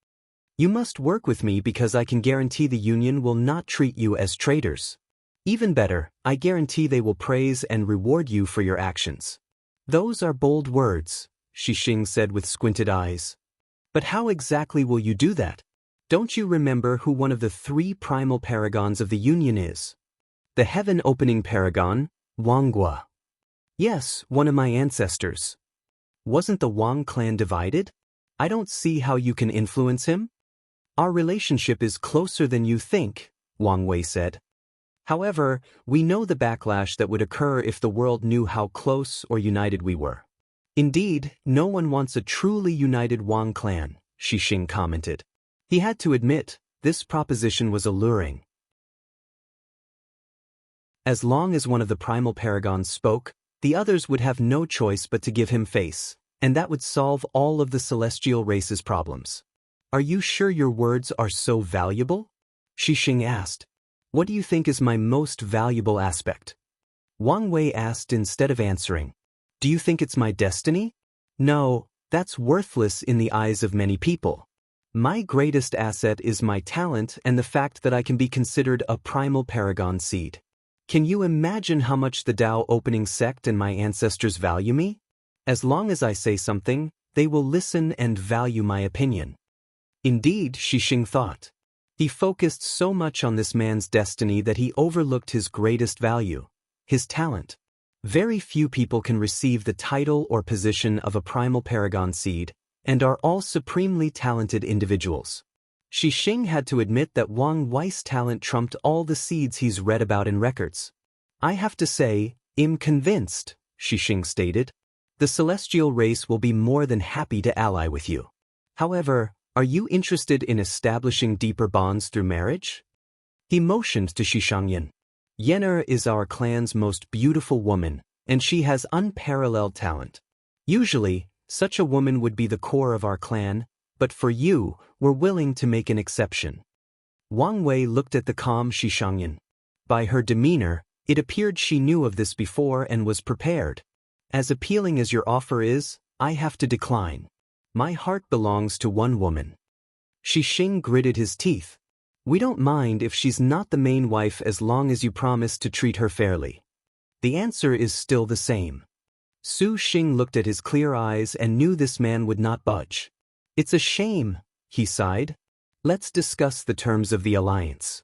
You must work with me because I can guarantee the union will not treat you as traitors. Even better, I guarantee they will praise and reward you for your actions. Those are bold words, Xing said with squinted eyes. But how exactly will you do that? Don't you remember who one of the three primal paragons of the union is? The heaven-opening paragon, Wanggua. Yes, one of my ancestors. Wasn't the Wang clan divided? I don't see how you can influence him. Our relationship is closer than you think, Wang Wei said. However, we know the backlash that would occur if the world knew how close or united we were. Indeed, no one wants a truly united Wang clan, Xing commented. He had to admit, this proposition was alluring. As long as one of the primal paragons spoke, the others would have no choice but to give him face, and that would solve all of the celestial race's problems. Are you sure your words are so valuable? Xing asked. What do you think is my most valuable aspect? Wang Wei asked instead of answering. Do you think it's my destiny? No, that's worthless in the eyes of many people. My greatest asset is my talent and the fact that I can be considered a primal paragon seed. Can you imagine how much the Tao opening sect and my ancestors value me? As long as I say something, they will listen and value my opinion. Indeed, Xing thought. He focused so much on this man's destiny that he overlooked his greatest value, his talent. Very few people can receive the title or position of a primal paragon seed, and are all supremely talented individuals. Xing had to admit that Wang Wei's talent trumped all the seeds he's read about in records. I have to say, I'm convinced, Xing stated. The celestial race will be more than happy to ally with you. However, are you interested in establishing deeper bonds through marriage? He motioned to Xishangyan. Yen'er is our clan's most beautiful woman, and she has unparalleled talent. Usually, such a woman would be the core of our clan, but for you, we're willing to make an exception. Wang Wei looked at the calm Xishangyan. By her demeanor, it appeared she knew of this before and was prepared. As appealing as your offer is, I have to decline. My heart belongs to one woman. Xing gritted his teeth. We don't mind if she's not the main wife as long as you promise to treat her fairly. The answer is still the same. Xing looked at his clear eyes and knew this man would not budge. It's a shame, he sighed. Let's discuss the terms of the alliance.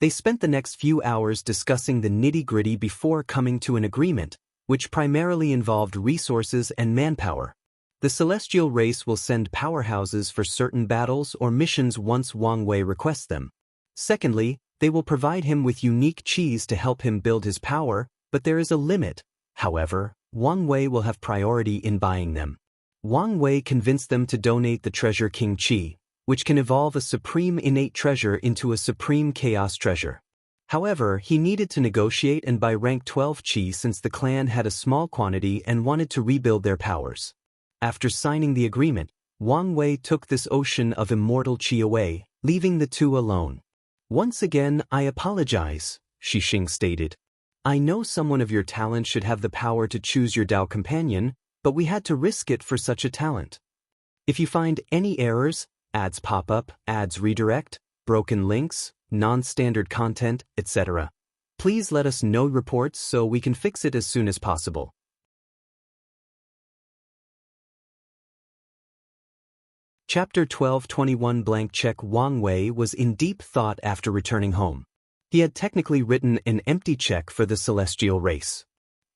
They spent the next few hours discussing the nitty-gritty before coming to an agreement, which primarily involved resources and manpower. The celestial race will send powerhouses for certain battles or missions once Wang Wei requests them. Secondly, they will provide him with unique cheese to help him build his power, but there is a limit. However, Wang Wei will have priority in buying them. Wang Wei convinced them to donate the treasure King Qi, which can evolve a supreme innate treasure into a supreme chaos treasure. However, he needed to negotiate and buy rank 12 Qi since the clan had a small quantity and wanted to rebuild their powers. After signing the agreement, Wang Wei took this ocean of immortal qi away, leaving the two alone. "Once again, I apologize," Xixing stated. "I know someone of your talent should have the power to choose your Dao companion, but we had to risk it for such a talent. If you find any errors, ads pop up, ads redirect, broken links, non-standard content, etc., please let us know reports so we can fix it as soon as possible." Chapter 12:21 Blank check. Wang Wei was in deep thought after returning home. He had technically written an empty check for the celestial race.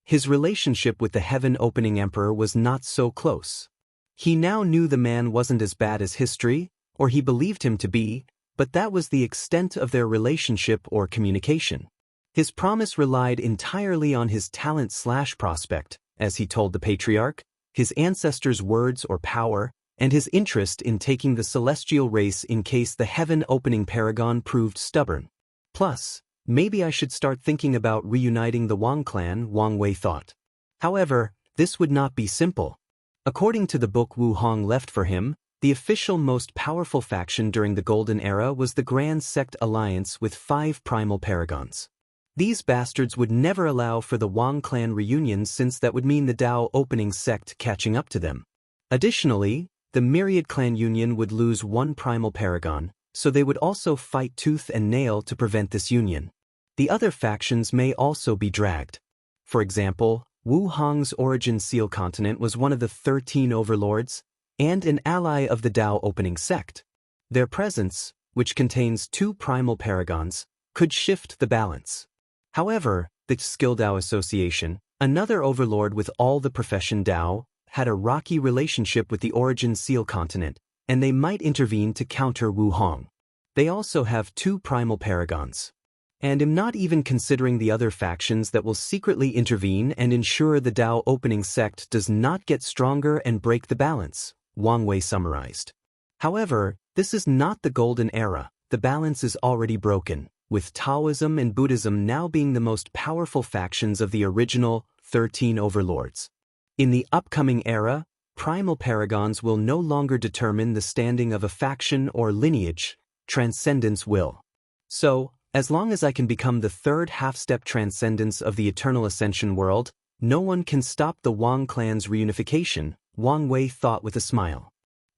His relationship with the heaven-opening emperor was not so close. He now knew the man wasn't as bad as history, or he believed him to be, but that was the extent of their relationship or communication. His promise relied entirely on his talent/prospect, as he told the patriarch, his ancestors' words or power, and his interest in taking the celestial race in case the heaven-opening paragon proved stubborn. Plus, maybe I should start thinking about reuniting the Wang clan, Wang Wei thought. However, this would not be simple. According to the book Wu Hong left for him, the official most powerful faction during the Golden Era was the Grand Sect Alliance with 5 primal paragons. These bastards would never allow for the Wang clan reunions since that would mean the Dao opening sect catching up to them. Additionally, the Myriad clan union would lose 1 primal paragon, so they would also fight tooth and nail to prevent this union. The other factions may also be dragged. For example, Wu Hong's origin Seal Continent was one of the 13 overlords, and an ally of the Dao opening sect. Their presence, which contains 2 primal paragons, could shift the balance. However, the Skill Dao Association, another overlord with all the profession Dao, had a rocky relationship with the origin Seal Continent, and they might intervene to counter Wu Hong. They also have 2 primal paragons. And am not even considering the other factions that will secretly intervene and ensure the Dao opening sect does not get stronger and break the balance, Wang Wei summarized. However, this is not the Golden Era. The balance is already broken, with Taoism and Buddhism now being the most powerful factions of the original 13 overlords. In the upcoming era, primal paragons will no longer determine the standing of a faction or lineage, transcendence will. So, as long as I can become the 3rd half-step transcendence of the eternal ascension world, no one can stop the Wang clan's reunification, Wang Wei thought with a smile.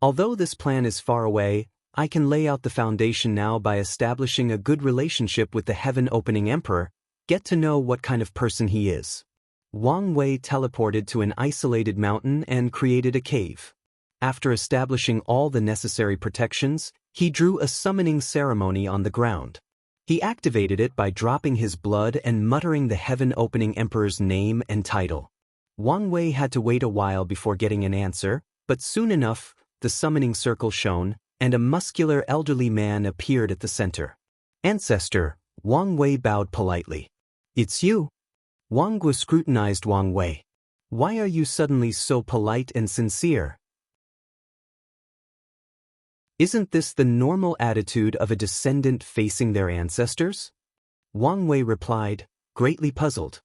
Although this plan is far away, I can lay out the foundation now by establishing a good relationship with the heaven-opening emperor, get to know what kind of person he is. Wang Wei teleported to an isolated mountain and created a cave. After establishing all the necessary protections, he drew a summoning ceremony on the ground. He activated it by dropping his blood and muttering the heaven-opening emperor's name and title. Wang Wei had to wait a while before getting an answer, but soon enough, the summoning circle shone, and a muscular elderly man appeared at the center. "Ancestor," Wang Wei bowed politely. "It's you." Wang Gu scrutinized Wang Wei. "Why are you suddenly so polite and sincere? Isn't this the normal attitude of a descendant facing their ancestors?" Wang Wei replied, greatly puzzled.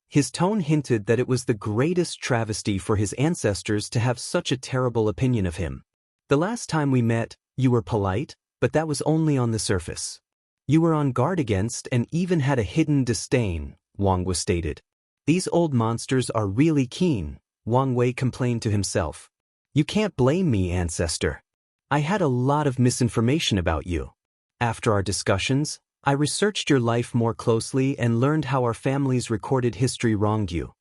His tone hinted that it was the greatest travesty for his ancestors to have such a terrible opinion of him. "The last time we met, you were polite, but that was only on the surface. You were on guard against and even had a hidden disdain," Wang Gu stated. "These old monsters are really keen," Wang Wei complained to himself. "You can't blame me, ancestor. I had a lot of misinformation about you. After our discussions, I researched your life more closely and learned how our family's recorded history wronged you."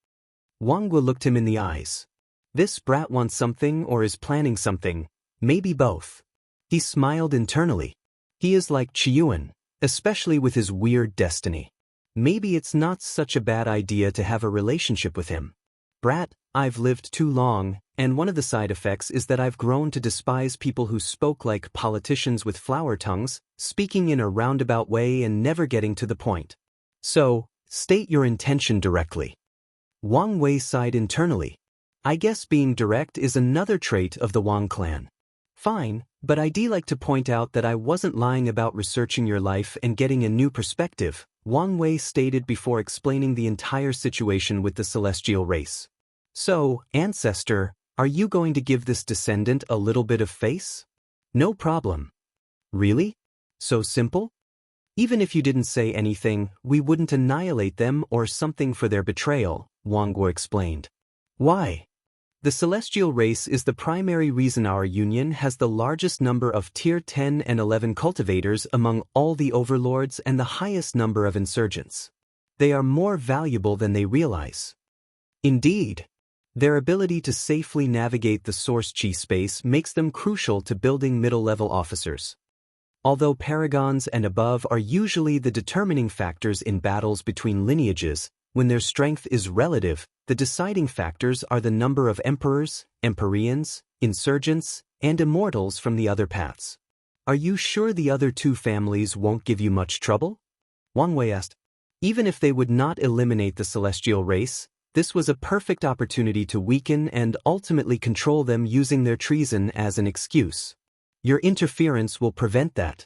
Wang Gu looked him in the eyes. This brat wants something or is planning something, maybe both. He smiled internally. He is like Qiyuan, especially with his weird destiny. Maybe it's not such a bad idea to have a relationship with him. "Brat, I've lived too long, and one of the side effects is that I've grown to despise people who spoke like politicians with flower tongues, speaking in a roundabout way and never getting to the point. So, state your intention directly." Wang Wei sighed internally. "I guess being direct is another trait of the Wang clan." "Fine, but I'd like to point out that I wasn't lying about researching your life and getting a new perspective," Wang Wei stated before explaining the entire situation with the celestial race. "So, ancestor, Are you going to give this descendant a little bit of face? No problem. Really? So simple? Even if you didn't say anything, we wouldn't annihilate them or something for their betrayal, Wangguo explained. Why? The celestial race is the primary reason our union has the largest number of Tier 10 and 11 cultivators among all the overlords and the highest number of insurgents. They are more valuable than they realize. Indeed, their ability to safely navigate the source chi space makes them crucial to building middle-level officers. Although paragons and above are usually the determining factors in battles between lineages, when their strength is relative, the deciding factors are the number of emperors, empyreans, insurgents, and immortals from the other paths. Are you sure the other two families won't give you much trouble? Wang Wei asked. Even if they would not eliminate the celestial race, this was a perfect opportunity to weaken and ultimately control them using their treason as an excuse. Your interference will prevent that.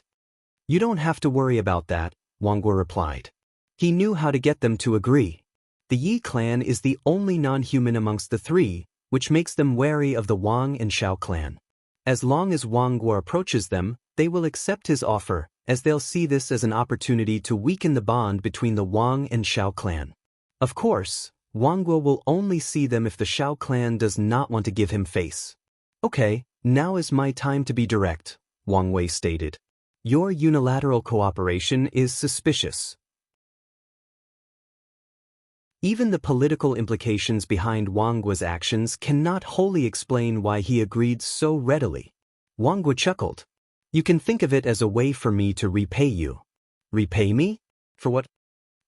You don't have to worry about that, Wangguo replied. He knew how to get them to agree. The Yi clan is the only non-human amongst the three, which makes them wary of the Wang and Shao clan. As long as Wangguo approaches them, they will accept his offer, as they'll see this as an opportunity to weaken the bond between the Wang and Shao clan. Of course, Wangguo will only see them if the Shao clan does not want to give him face. Okay, now is my time to be direct, Wang Wei stated. Your unilateral cooperation is suspicious. Even the political implications behind Wangguo's actions cannot wholly explain why he agreed so readily. Wangguo chuckled. You can think of it as a way for me to repay you. Repay me? For what?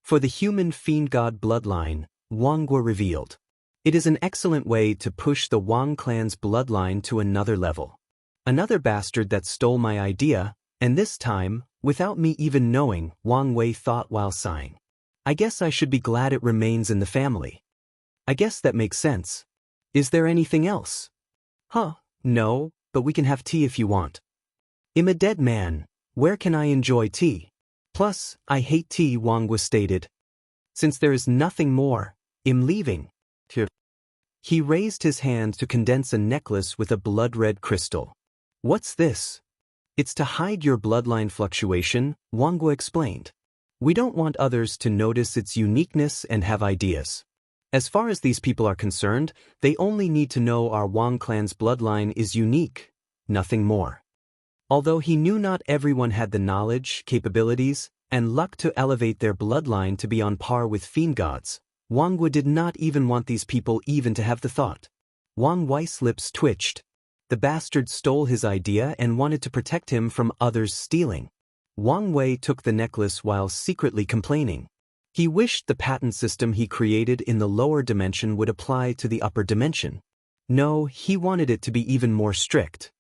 For the human fiend god bloodline, Wangguo revealed. It is an excellent way to push the Wang clan's bloodline to another level. Another bastard that stole my idea, and this time, without me even knowing, Wang Wei thought while sighing. I guess I should be glad it remains in the family. I guess that makes sense. Is there anything else? No, but we can have tea if you want. I'm a dead man. Where can I enjoy tea? Plus, I hate tea, Wangguo stated. Since there is nothing more, I'm leaving. He raised his hand to condense a necklace with a blood-red crystal. What's this? It's to hide your bloodline fluctuation, Wangguo explained. We don't want others to notice its uniqueness and have ideas. As far as these people are concerned, they only need to know our Wang clan's bloodline is unique, nothing more. Although he knew not everyone had the knowledge, capabilities, and luck to elevate their bloodline to be on par with fiend gods, Wangguo did not even want these people even to have the thought. Wang Wei's lips twitched. The bastard stole his idea and wanted to protect him from others stealing. Wang Wei took the necklace while secretly complaining. He wished the patent system he created in the lower dimension would apply to the upper dimension. No, he wanted it to be even more strict.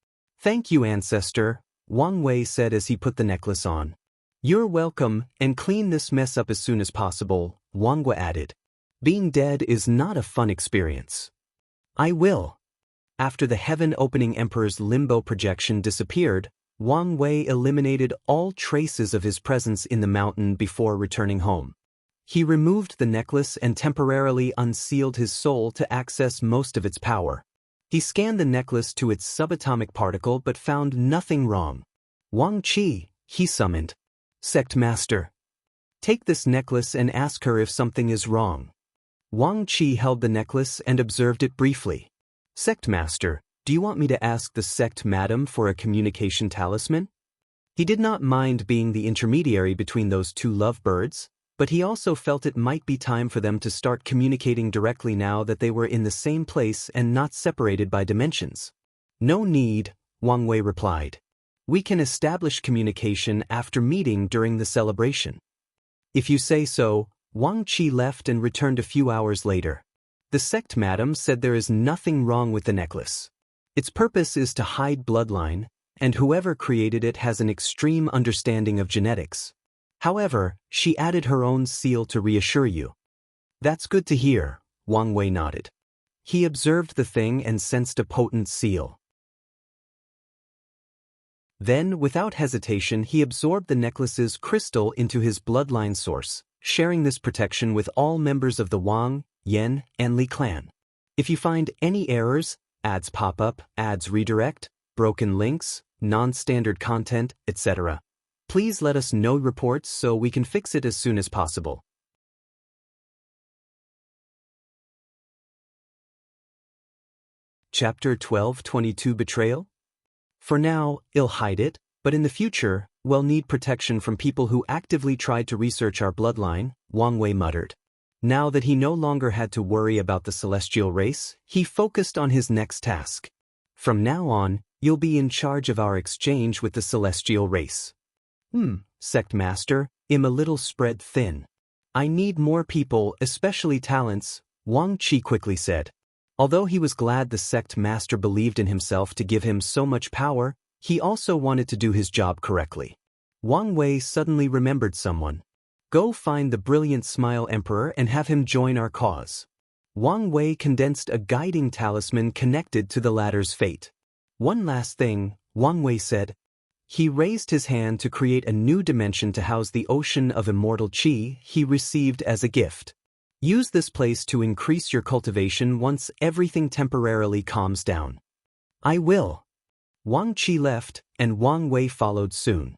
Thank you, ancestor, Wang Wei said as he put the necklace on. You're welcome, and clean this mess up as soon as possible, Wangguo added. Being dead is not a fun experience. I will. After the heaven-opening emperor's limbo projection disappeared, Wang Wei eliminated all traces of his presence in the mountain before returning home. He removed the necklace and temporarily unsealed his soul to access most of its power. He scanned the necklace to its subatomic particle but found nothing wrong. Wang Qi, he summoned. Sect Master. Take this necklace and ask her if something is wrong. Wang Qi held the necklace and observed it briefly. Sect Master, do you want me to ask the sect madam for a communication talisman? He did not mind being the intermediary between those two lovebirds, but he also felt it might be time for them to start communicating directly now that they were in the same place and not separated by dimensions. No need, Wang Wei replied. We can establish communication after meeting during the celebration. If you say so, Wang Qi left and returned a few hours later. The sect madam said there is nothing wrong with the necklace. Its purpose is to hide bloodline, and whoever created it has an extreme understanding of genetics. However, she added her own seal to reassure you. That's good to hear, Wang Wei nodded. He observed the thing and sensed a potent seal. Then, without hesitation, he absorbed the necklace's crystal into his bloodline source, sharing this protection with all members of the Wang, Yan, and Li clan. If you find any errors, Ads pop up, ads redirect, broken links, non-standard content, etc. Please let us know reports so we can fix it as soon as possible. Chapter 12:22 Betrayal? For now, I'll hide it, but in the future, we'll need protection from people who actively tried to research our bloodline, Wang Wei muttered. Now that he no longer had to worry about the celestial race, he focused on his next task. From now on, you'll be in charge of our exchange with the celestial race. Sect Master, I'm a little spread thin. I need more people, especially talents, Wang Qi quickly said. Although he was glad the sect master believed in himself to give him so much power, he also wanted to do his job correctly. Wang Wei suddenly remembered someone. Go find the brilliant Smile Emperor and have him join our cause. Wang Wei condensed a guiding talisman connected to the latter's fate. One last thing, Wang Wei said. He raised his hand to create a new dimension to house the ocean of immortal qi he received as a gift. Use this place to increase your cultivation once everything temporarily calms down. I will. Wang Qi left, and Wang Wei followed soon.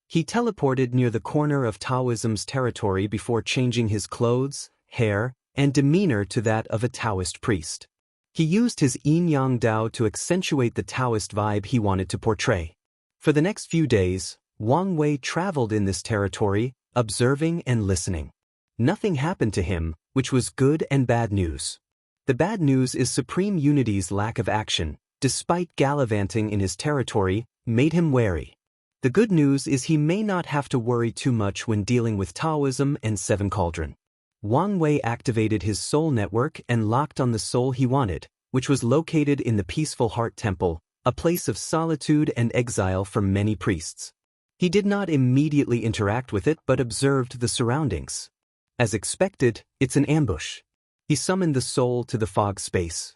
He teleported near the corner of Taoism's territory before changing his clothes, hair, and demeanor to that of a Taoist priest. He used his yin-yang Dao to accentuate the Taoist vibe he wanted to portray. For the next few days, Wang Wei traveled in this territory, observing and listening. Nothing happened to him, which was good and bad news. The bad news is Supreme Unity's lack of action, despite gallivanting in his territory, made him wary. The good news is he may not have to worry too much when dealing with Taoism and Seven Cauldron. Wang Wei activated his soul network and locked on the soul he wanted, which was located in the Peaceful Heart Temple, a place of solitude and exile for many priests. He did not immediately interact with it but observed the surroundings. As expected, it's an ambush. He summoned the soul to the fog space.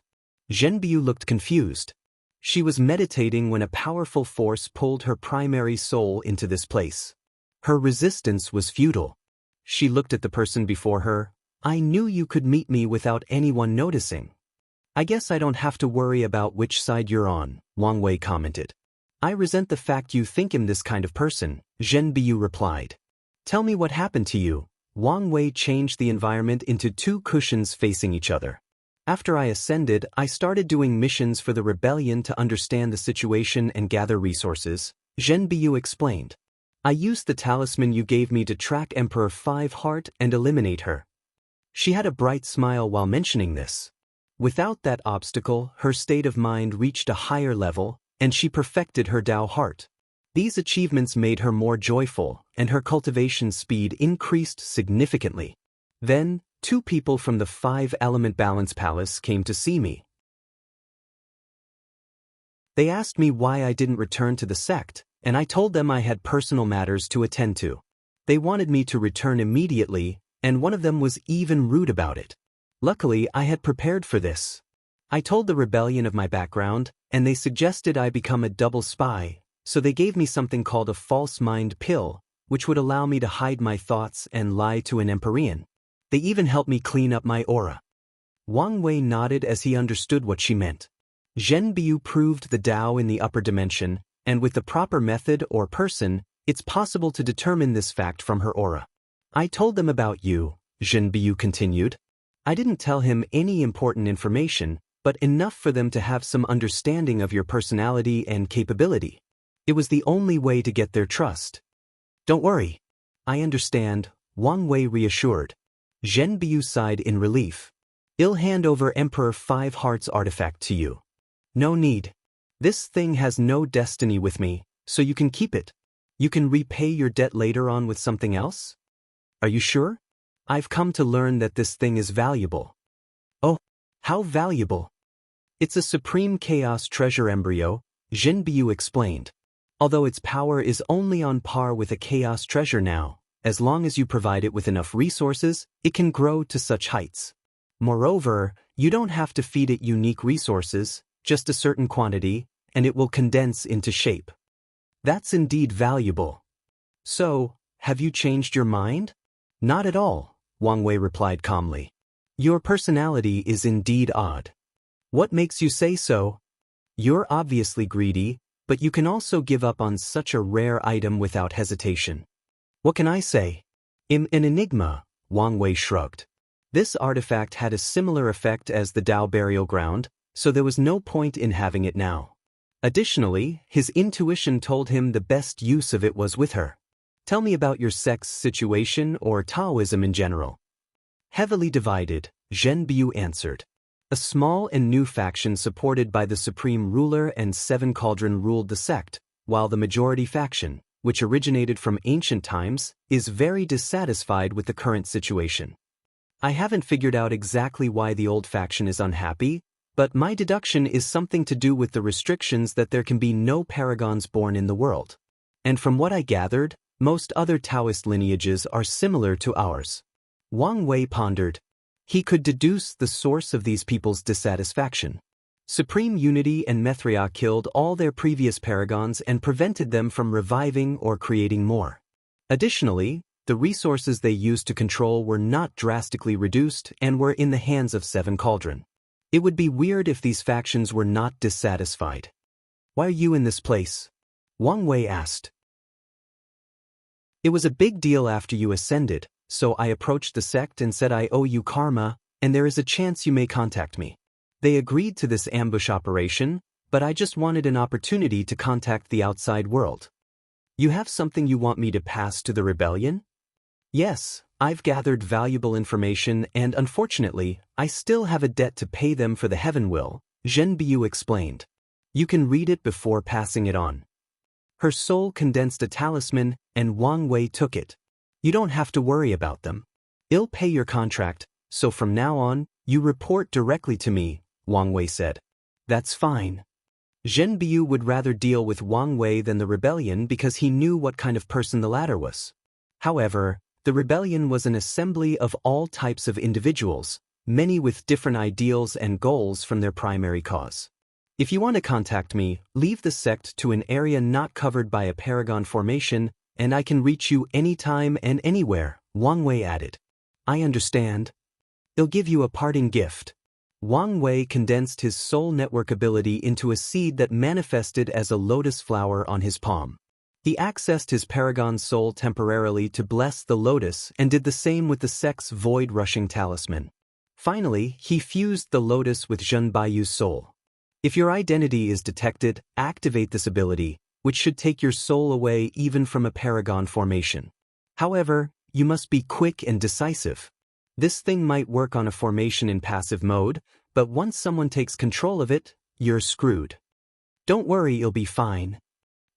Zhenbiu looked confused. She was meditating when a powerful force pulled her primary soul into this place. Her resistance was futile. She looked at the person before her. I knew you could meet me without anyone noticing. I guess I don't have to worry about which side you're on, Wang Wei commented. I resent the fact you think I'm this kind of person, Zhenbiu replied. Tell me what happened to you. Wang Wei changed the environment into two cushions facing each other. After I ascended, I started doing missions for the rebellion to understand the situation and gather resources, Zhenbiu explained. I used the talisman you gave me to track Emperor Five Heart and eliminate her. She had a bright smile while mentioning this. Without that obstacle, her state of mind reached a higher level, and she perfected her Tao heart. These achievements made her more joyful, and her cultivation speed increased significantly. Then, two people from the Five-Element Balance Palace came to see me. They asked me why I didn't return to the sect, and I told them I had personal matters to attend to. They wanted me to return immediately, and one of them was even rude about it. Luckily, I had prepared for this. I told the rebellion of my background, and they suggested I become a double spy, so they gave me something called a false mind pill, which would allow me to hide my thoughts and lie to an Empyrean. They even helped me clean up my aura. Wang Wei nodded as he understood what she meant. Zhenbiu proved the Tao in the upper dimension, and with the proper method or person, it's possible to determine this fact from her aura. I told them about you, Zhenbiu continued. I didn't tell him any important information, but enough for them to have some understanding of your personality and capability. It was the only way to get their trust. Don't worry. I understand, Wang Wei reassured. Zhenbiu sighed in relief. I'll hand over Emperor Five Hearts artifact to you. No need. This thing has no destiny with me, so you can keep it. You can repay your debt later on with something else? Are you sure? I've come to learn that this thing is valuable. Oh, how valuable? It's a supreme chaos treasure embryo, Zhenbiu explained. Although its power is only on par with a chaos treasure now, as long as you provide it with enough resources, it can grow to such heights. Moreover, you don't have to feed it unique resources, just a certain quantity, and it will condense into shape. That's indeed valuable. So, have you changed your mind? Not at all, Wang Wei replied calmly. Your personality is indeed odd. What makes you say so? You're obviously greedy, but you can also give up on such a rare item without hesitation. What can I say? An enigma, Wang Wei shrugged. This artifact had a similar effect as the Dao burial ground, so there was no point in having it now. Additionally, his intuition told him the best use of it was with her. Tell me about your sex situation or Taoism in general. Heavily divided, Zhen Biu answered. A small and new faction supported by the supreme ruler and seven cauldron ruled the sect, while the majority faction, which originated from ancient times, is very dissatisfied with the current situation. I haven't figured out exactly why the old faction is unhappy, but my deduction is something to do with the restrictions that there can be no paragons born in the world. And from what I gathered, most other Taoist lineages are similar to ours. Wang Wei pondered. He could deduce the source of these people's dissatisfaction. Supreme Unity and Mithria killed all their previous paragons and prevented them from reviving or creating more. Additionally, the resources they used to control were not drastically reduced and were in the hands of Seven Cauldron. It would be weird if these factions were not dissatisfied. Why are you in this place? Wang Wei asked. It was a big deal after you ascended, so I approached the sect and said I owe you karma, and there is a chance you may contact me. They agreed to this ambush operation, but I just wanted an opportunity to contact the outside world. You have something you want me to pass to the rebellion? Yes, I've gathered valuable information and unfortunately, I still have a debt to pay them for the Heaven Will, Zhen Biu explained. You can read it before passing it on. Her soul condensed a talisman and Wang Wei took it. You don't have to worry about them. I'll pay your contract, so from now on, you report directly to me, Wang Wei said. That's fine. Zhen Biu would rather deal with Wang Wei than the rebellion because he knew what kind of person the latter was. However, the rebellion was an assembly of all types of individuals, many with different ideals and goals from their primary cause. If you want to contact me, leave the sect to an area not covered by a paragon formation, and I can reach you anytime and anywhere, Wang Wei added. I understand. I'll give you a parting gift. Wang Wei condensed his soul network ability into a seed that manifested as a lotus flower on his palm. He accessed his paragon soul temporarily to bless the lotus and did the same with the sect's void-rushing talisman. Finally, he fused the lotus with Zhen Biu's soul. If your identity is detected, activate this ability, which should take your soul away even from a paragon formation. However, you must be quick and decisive. This thing might work on a formation in passive mode, but once someone takes control of it, you're screwed. Don't worry, you'll be fine.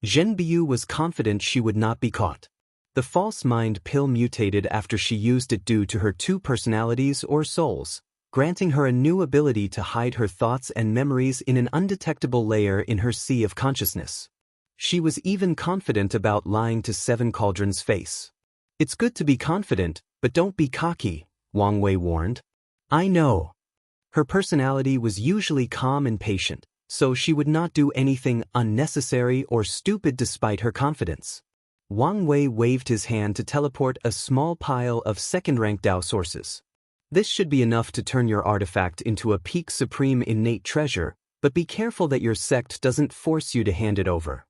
Zhen Biu was confident she would not be caught. The false mind pill mutated after she used it due to her two personalities or souls, granting her a new ability to hide her thoughts and memories in an undetectable layer in her sea of consciousness. She was even confident about lying to Seven Cauldron's face. It's good to be confident, but don't be cocky, Wang Wei warned. I know. Her personality was usually calm and patient, so she would not do anything unnecessary or stupid despite her confidence. Wang Wei waved his hand to teleport a small pile of second-rank Dao sources. This should be enough to turn your artifact into a peak supreme innate treasure, but be careful that your sect doesn't force you to hand it over.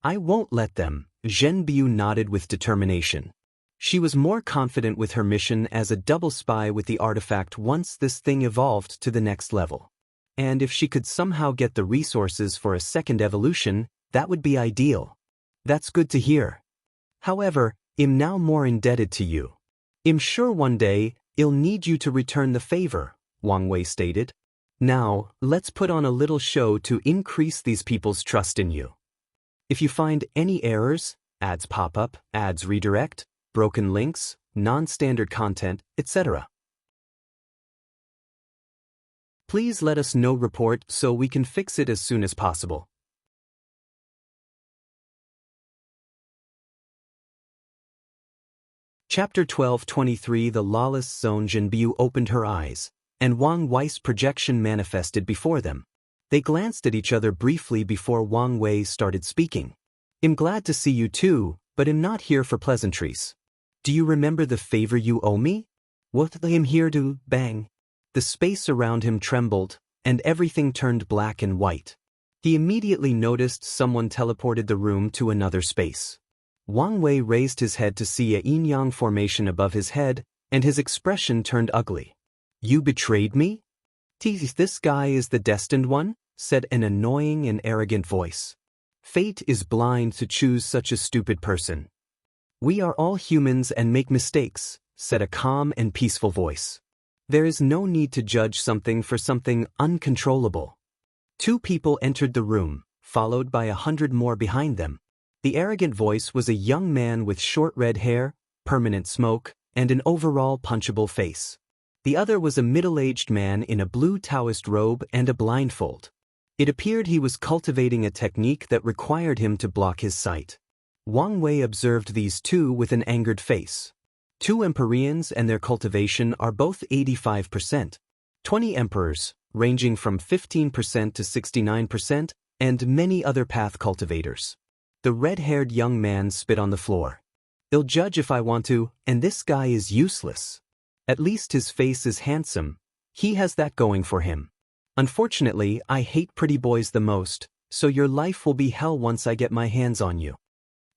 I won't let them, Zhen Biu nodded with determination. She was more confident with her mission as a double spy with the artifact once this thing evolved to the next level. And if she could somehow get the resources for a second evolution, that would be ideal. That's good to hear. However, I'm now more indebted to you. I'm sure one day, I'll need you to return the favor, Wang Wei stated. Now, let's put on a little show to increase these people's trust in you. If you find any errors, ads pop up, ads redirect, broken links, non-standard content, etc., please let us know report so we can fix it as soon as possible. Chapter 12:23 The Lawless Zone. Zhen Biu opened her eyes, and Wang Wei's projection manifested before them. They glanced at each other briefly before Wang Wei started speaking. I'm glad to see you too, but I'm not here for pleasantries. Do you remember the favor you owe me? What I'm here to, bang. The space around him trembled, and everything turned black and white. He immediately noticed someone teleported the room to another space. Wang Wei raised his head to see a yin-yang formation above his head, and his expression turned ugly. "You betrayed me? This guy is the destined one?" said an annoying and arrogant voice. "Fate is blind to choose such a stupid person." "We are all humans and make mistakes," said a calm and peaceful voice. "There is no need to judge something for something uncontrollable." 2 people entered the room, followed by 100 more behind them. The arrogant voice was a young man with short red hair, permanent smoke, and an overall punchable face. The other was a middle-aged man in a blue Taoist robe and a blindfold. It appeared he was cultivating a technique that required him to block his sight. Wang Wei observed these 2 with an angered face. 2 Empyreans and their cultivation are both 85%. 20 Emperors, ranging from 15% to 69%, and many other path cultivators. The red-haired young man spit on the floor. "I'll judge if I want to, and this guy is useless. At least his face is handsome. He has that going for him. Unfortunately, I hate pretty boys the most, so your life will be hell once I get my hands on you."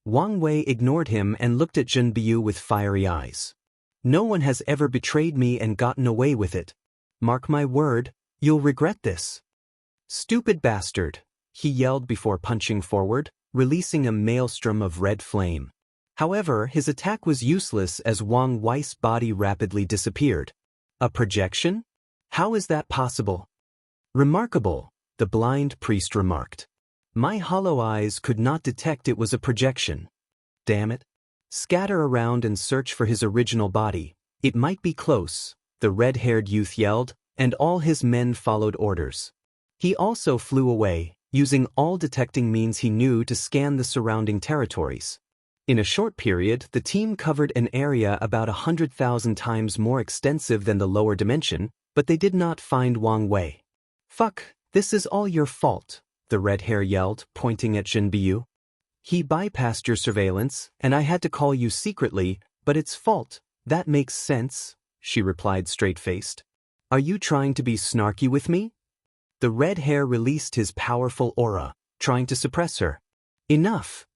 Wang Wei ignored him and looked at Zhen Biu with fiery eyes. "No one has ever betrayed me and gotten away with it. Mark my word, you'll regret this." "Stupid bastard," he yelled before punching forward, releasing a maelstrom of red flame. However, his attack was useless as Wang Wei's body rapidly disappeared. "A projection? How is that possible?" "Remarkable," the blind priest remarked. "My hollow eyes could not detect it was a projection. Damn it. Scatter around and search for his original body. It might be close," the red-haired youth yelled, and all his men followed orders. He also flew away, using all detecting means he knew to scan the surrounding territories. In a short period, the team covered an area about 100,000 times more extensive than the lower dimension, but they did not find Wang Wei. "Fuck, this is all your fault," the red hair yelled, pointing at Zhen Biu. "He bypassed your surveillance, and I had to call you secretly, but it's fault. That makes sense," she replied straight-faced. "Are you trying to be snarky with me?" The red hair released his powerful aura, trying to suppress her. "Enough."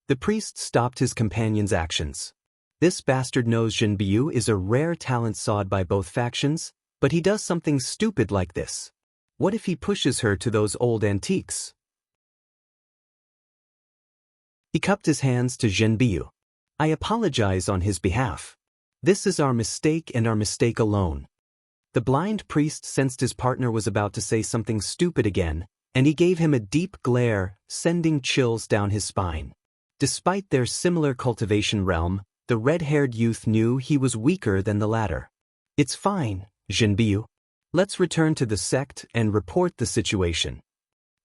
The priest stopped his companion's actions. "This bastard knows Zhen Biu is a rare talent sought by both factions, but he does something stupid like this. What if he pushes her to those old antiques?" He cupped his hands to Zhen Biu. "I apologize on his behalf. This is our mistake and our mistake alone." The blind priest sensed his partner was about to say something stupid again, and he gave him a deep glare, sending chills down his spine. Despite their similar cultivation realm, the red-haired youth knew he was weaker than the latter. "It's fine, Zhen Biu. Let's return to the sect and report the situation."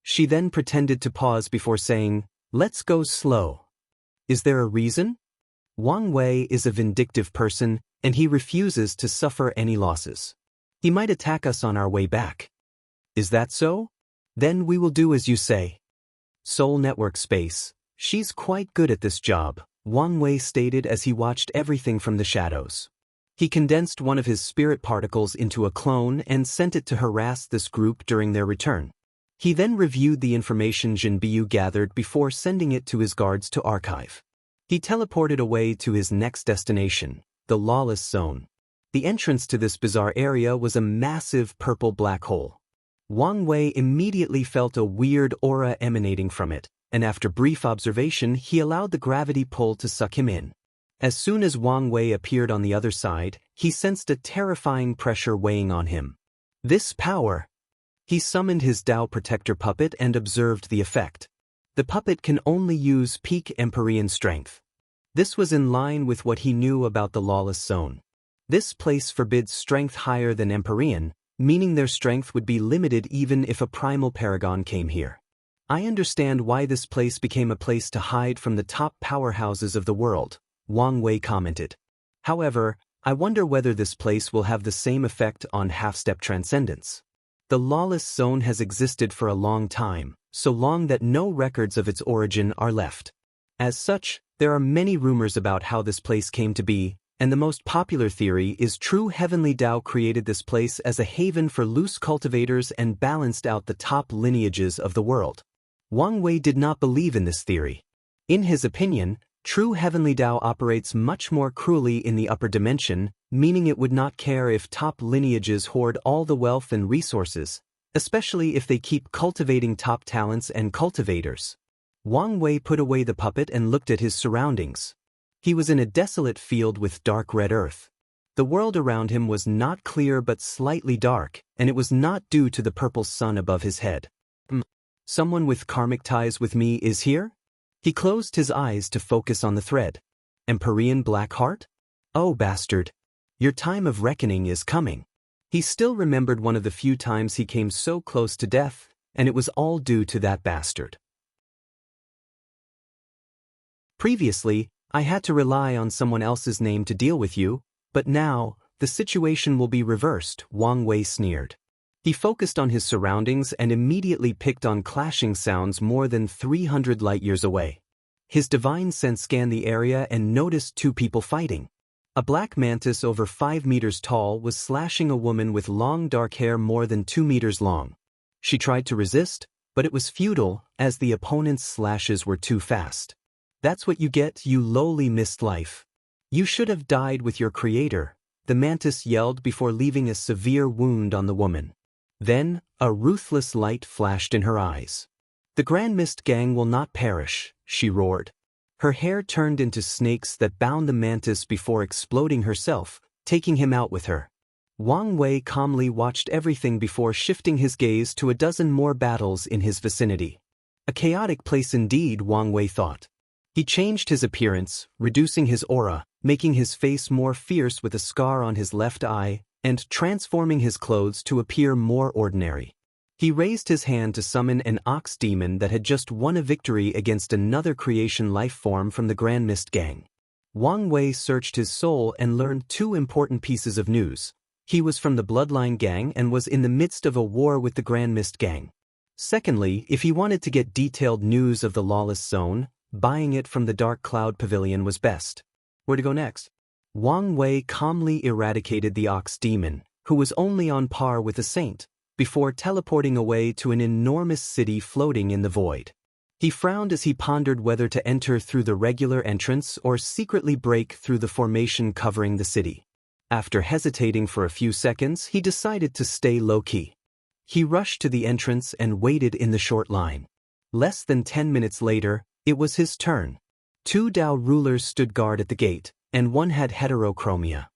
She then pretended to pause before saying, "Let's go slow." "Is there a reason?" Wang Wei is a vindictive person, and he refuses to suffer any losses. He might attack us on our way back. "Is that so? Then we will do as you say." "Soul Network Space. She's quite good at this job," Wang Wei stated as he watched everything from the shadows. He condensed one of his spirit particles into a clone and sent it to harass this group during their return. He then reviewed the information Zhen Biu gathered before sending it to his guards to archive. He teleported away to his next destination, the Lawless Zone. The entrance to this bizarre area was a massive purple black hole. Wang Wei immediately felt a weird aura emanating from it, and after brief observation he allowed the gravity pull to suck him in. As soon as Wang Wei appeared on the other side, he sensed a terrifying pressure weighing on him. This power! He summoned his Tao Protector puppet and observed the effect. The puppet can only use peak Empyrean strength. This was in line with what he knew about the Lawless Zone. This place forbids strength higher than Empyrean, meaning their strength would be limited even if a primal paragon came here. "I understand why this place became a place to hide from the top powerhouses of the world," Wang Wei commented. "However, I wonder whether this place will have the same effect on half-step transcendence. The Lawless Zone has existed for a long time, so long that no records of its origin are left. As such, there are many rumors about how this place came to be, and the most popular theory is true heavenly Tao created this place as a haven for loose cultivators and balanced out the top lineages of the world. Wang Wei did not believe in this theory. In his opinion, true heavenly Tao operates much more cruelly in the upper dimension, meaning it would not care if top lineages hoard all the wealth and resources, especially if they keep cultivating top talents and cultivators. Wang Wei put away the puppet and looked at his surroundings. He was in a desolate field with dark red earth. The world around him was not clear but slightly dark, and it was not due to the purple sun above his head. Someone with karmic ties with me is here? He closed his eyes to focus on the thread. Empyrean Black Heart? Oh, bastard. Your time of reckoning is coming. He still remembered one of the few times he came so close to death, and it was all due to that bastard. Previously, I had to rely on someone else's name to deal with you, but now, the situation will be reversed, Wang Wei sneered. He focused on his surroundings and immediately picked on clashing sounds more than 300 light-years away. His divine sense scanned the area and noticed two people fighting. A black mantis over 5 meters tall was slashing a woman with long dark hair more than 2 meters long. She tried to resist, but it was futile as the opponent's slashes were too fast. That's what you get, you lowly missed life. You should have died with your creator, the mantis yelled before leaving a severe wound on the woman. Then, a ruthless light flashed in her eyes. The Grand Mist Gang will not perish, she roared. Her hair turned into snakes that bound the mantis before exploding herself, taking him out with her. Wang Wei calmly watched everything before shifting his gaze to a dozen more battles in his vicinity. A chaotic place indeed, Wang Wei thought. He changed his appearance, reducing his aura, making his face more fierce with a scar on his left eye, and transforming his clothes to appear more ordinary. He raised his hand to summon an ox demon that had just won a victory against another creation life form from the Grand Mist Gang. Wang Wei searched his soul and learned two important pieces of news. He was from the Bloodline Gang and was in the midst of a war with the Grand Mist Gang. Secondly, if he wanted to get detailed news of the Lawless Zone, buying it from the Dark Cloud Pavilion was best. Where to go next? Wang Wei calmly eradicated the ox demon, who was only on par with a saint, before teleporting away to an enormous city floating in the void. He frowned as he pondered whether to enter through the regular entrance or secretly break through the formation covering the city. After hesitating for a few seconds, he decided to stay low-key. He rushed to the entrance and waited in the short line. Less than 10 minutes later, it was his turn. 2 Dao rulers stood guard at the gate, and one had heterochromia.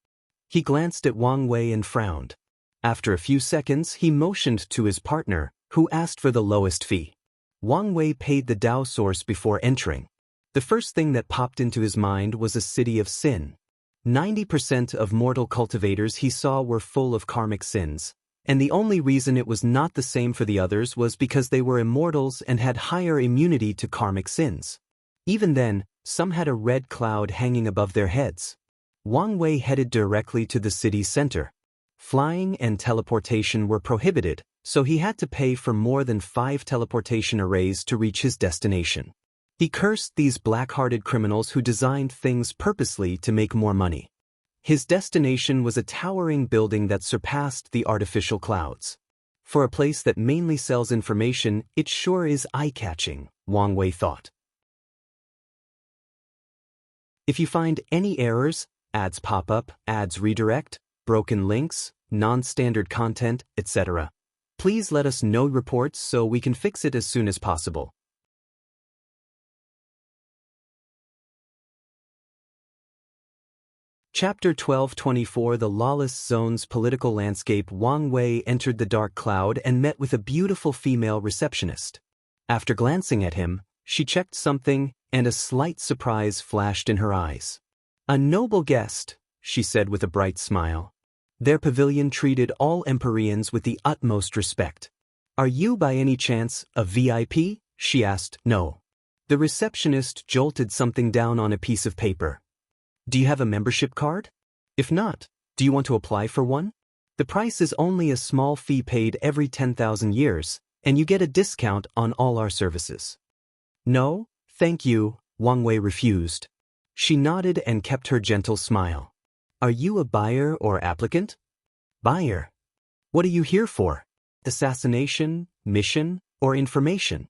He glanced at Wang Wei and frowned. After a few seconds, he motioned to his partner, who asked for the lowest fee. Wang Wei paid the Dao source before entering. The first thing that popped into his mind was a city of sin. 90% of mortal cultivators he saw were full of karmic sins, and the only reason it was not the same for the others was because they were immortals and had higher immunity to karmic sins. Even then, some had a red cloud hanging above their heads. Wang Wei headed directly to the city's center. Flying and teleportation were prohibited, so he had to pay for more than 5 teleportation arrays to reach his destination. He cursed these black-hearted criminals who designed things purposely to make more money. His destination was a towering building that surpassed the artificial clouds. For a place that mainly sells information, it sure is eye-catching, Wang Wei thought. If you find any errors, ads pop up, ads redirect, broken links, non-standard content, etc., please let us know reports so we can fix it as soon as possible. Chapter 1224 The Lawless Zone's Political Landscape. Wang Wei entered the dark cloud and met with a beautiful female receptionist. After glancing at him, she checked something, and a slight surprise flashed in her eyes. "A noble guest," she said with a bright smile. Their pavilion treated all Empyreans with the utmost respect. "Are you by any chance a VIP?" she asked. "No." The receptionist jolted something down on a piece of paper. "Do you have a membership card? If not, do you want to apply for one? The price is only a small fee paid every 10,000 years, and you get a discount on all our services." "No, thank you," Wang Wei refused. She nodded and kept her gentle smile. Are you a buyer or applicant? Buyer. What are you here for? Assassination, mission, or information?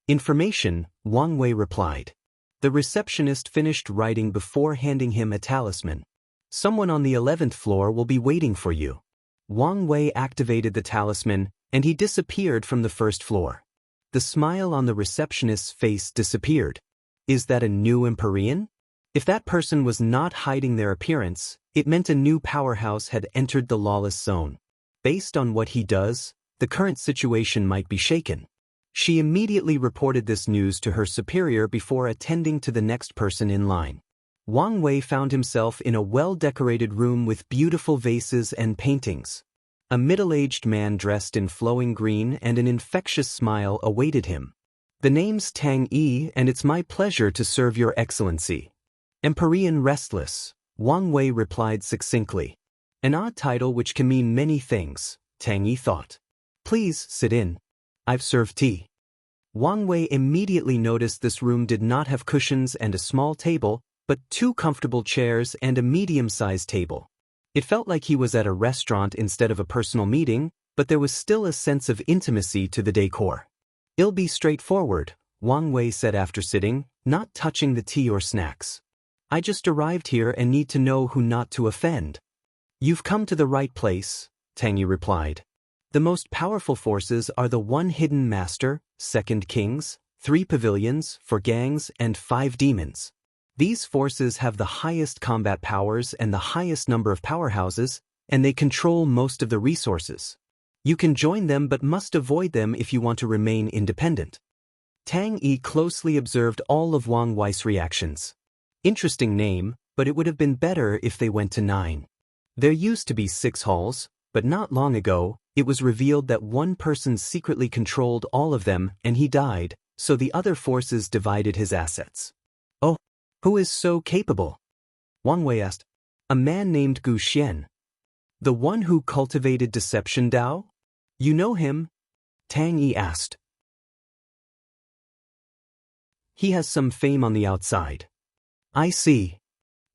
Information, Wang Wei replied. The receptionist finished writing before handing him a talisman. Someone on the 11th floor will be waiting for you. Wang Wei activated the talisman, and he disappeared from the first floor. The smile on the receptionist's face disappeared. Is that a new Empyrean? If that person was not hiding their appearance, it meant a new powerhouse had entered the lawless zone. Based on what he does, the current situation might be shaken. She immediately reported this news to her superior before attending to the next person in line. Wang Wei found himself in a well-decorated room with beautiful vases and paintings. A middle-aged man dressed in flowing green and an infectious smile awaited him. The name's Tang Yi, and it's my pleasure to serve your excellency. Empyrean Restless, Wang Wei replied succinctly. An odd title which can mean many things, Tang Yi thought. Please sit in. I've served tea. Wang Wei immediately noticed this room did not have cushions and a small table, but 2 comfortable chairs and a medium-sized table. It felt like he was at a restaurant instead of a personal meeting, but there was still a sense of intimacy to the decor. It'll be straightforward, Wang Wei said after sitting, not touching the tea or snacks. I just arrived here and need to know who not to offend. You've come to the right place, Tang Yi replied. The most powerful forces are the 1 hidden master, 2nd kings, 3 pavilions, 4 gangs, and 5 demons. These forces have the highest combat powers and the highest number of powerhouses, and they control most of the resources. You can join them but must avoid them if you want to remain independent. Tang Yi closely observed all of Wang Wei's reactions. Interesting name, but it would have been better if they went to 9. There used to be 6 halls, but not long ago, it was revealed that one person secretly controlled all of them and he died, so the other forces divided his assets. Oh, who is so capable? Wang Wei asked. A man named Gu Xian. The one who cultivated deception Dao? You know him? Tang Yi asked. He has some fame on the outside. I see.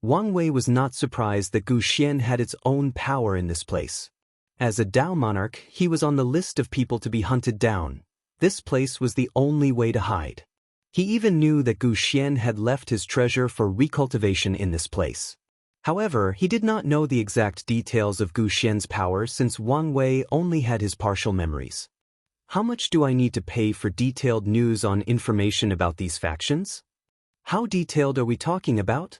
Wang Wei was not surprised that Gu Xian had its own power in this place. As a Dao monarch, he was on the list of people to be hunted down. This place was the only way to hide. He even knew that Gu Xian had left his treasure for recultivation in this place. However, he did not know the exact details of Gu Xian's power since Wang Wei only had his partial memories. How much do I need to pay for detailed news on information about these factions? How detailed are we talking about?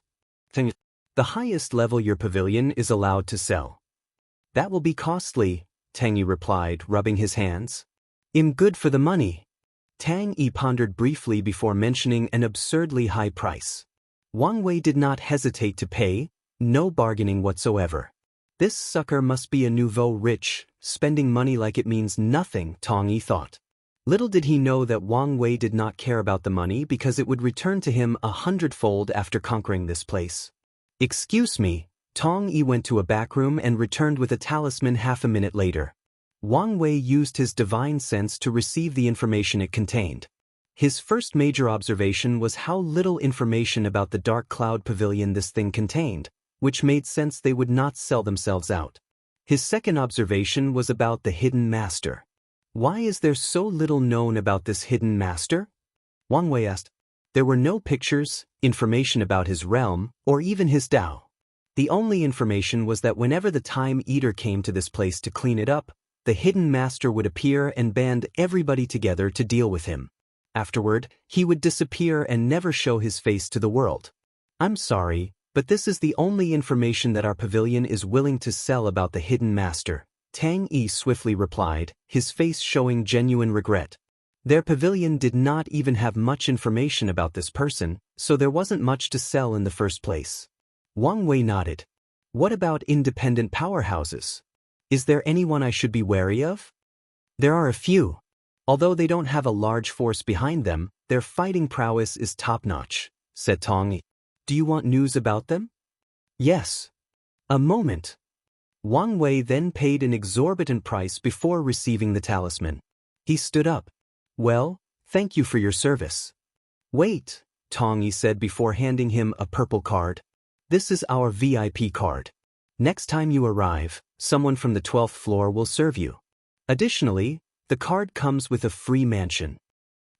The highest level your pavilion is allowed to sell. That will be costly, Tang Yi replied, rubbing his hands. I'm good for the money. Tang Yi pondered briefly before mentioning an absurdly high price. Wang Wei did not hesitate to pay, no bargaining whatsoever. This sucker must be a nouveau rich, spending money like it means nothing, Tang Yi thought. Little did he know that Wang Wei did not care about the money because it would return to him 100-fold after conquering this place. Excuse me, Tang Yi went to a back room and returned with a talisman half a minute later. Wang Wei used his divine sense to receive the information it contained. His first major observation was how little information about the Dark Cloud Pavilion this thing contained, which made sense they would not sell themselves out. His second observation was about the hidden master. Why is there so little known about this hidden master? Wang Wei asked. There were no pictures, information about his realm, or even his Dao. The only information was that whenever the Time Eater came to this place to clean it up, the hidden master would appear and band everybody together to deal with him. Afterward, he would disappear and never show his face to the world. I'm sorry, but this is the only information that our pavilion is willing to sell about the hidden master, Tang Yi swiftly replied, his face showing genuine regret. Their pavilion did not even have much information about this person, so there wasn't much to sell in the first place. Wang Wei nodded. What about independent powerhouses? Is there anyone I should be wary of? There are a few. Although they don't have a large force behind them, their fighting prowess is top-notch, said Tang Yi. Do you want news about them? Yes. A moment. Wang Wei then paid an exorbitant price before receiving the talisman. He stood up. Well, thank you for your service. Wait, Tang Yi said before handing him a purple card. This is our VIP card. Next time you arrive, someone from the 12th floor will serve you. Additionally, the card comes with a free mansion.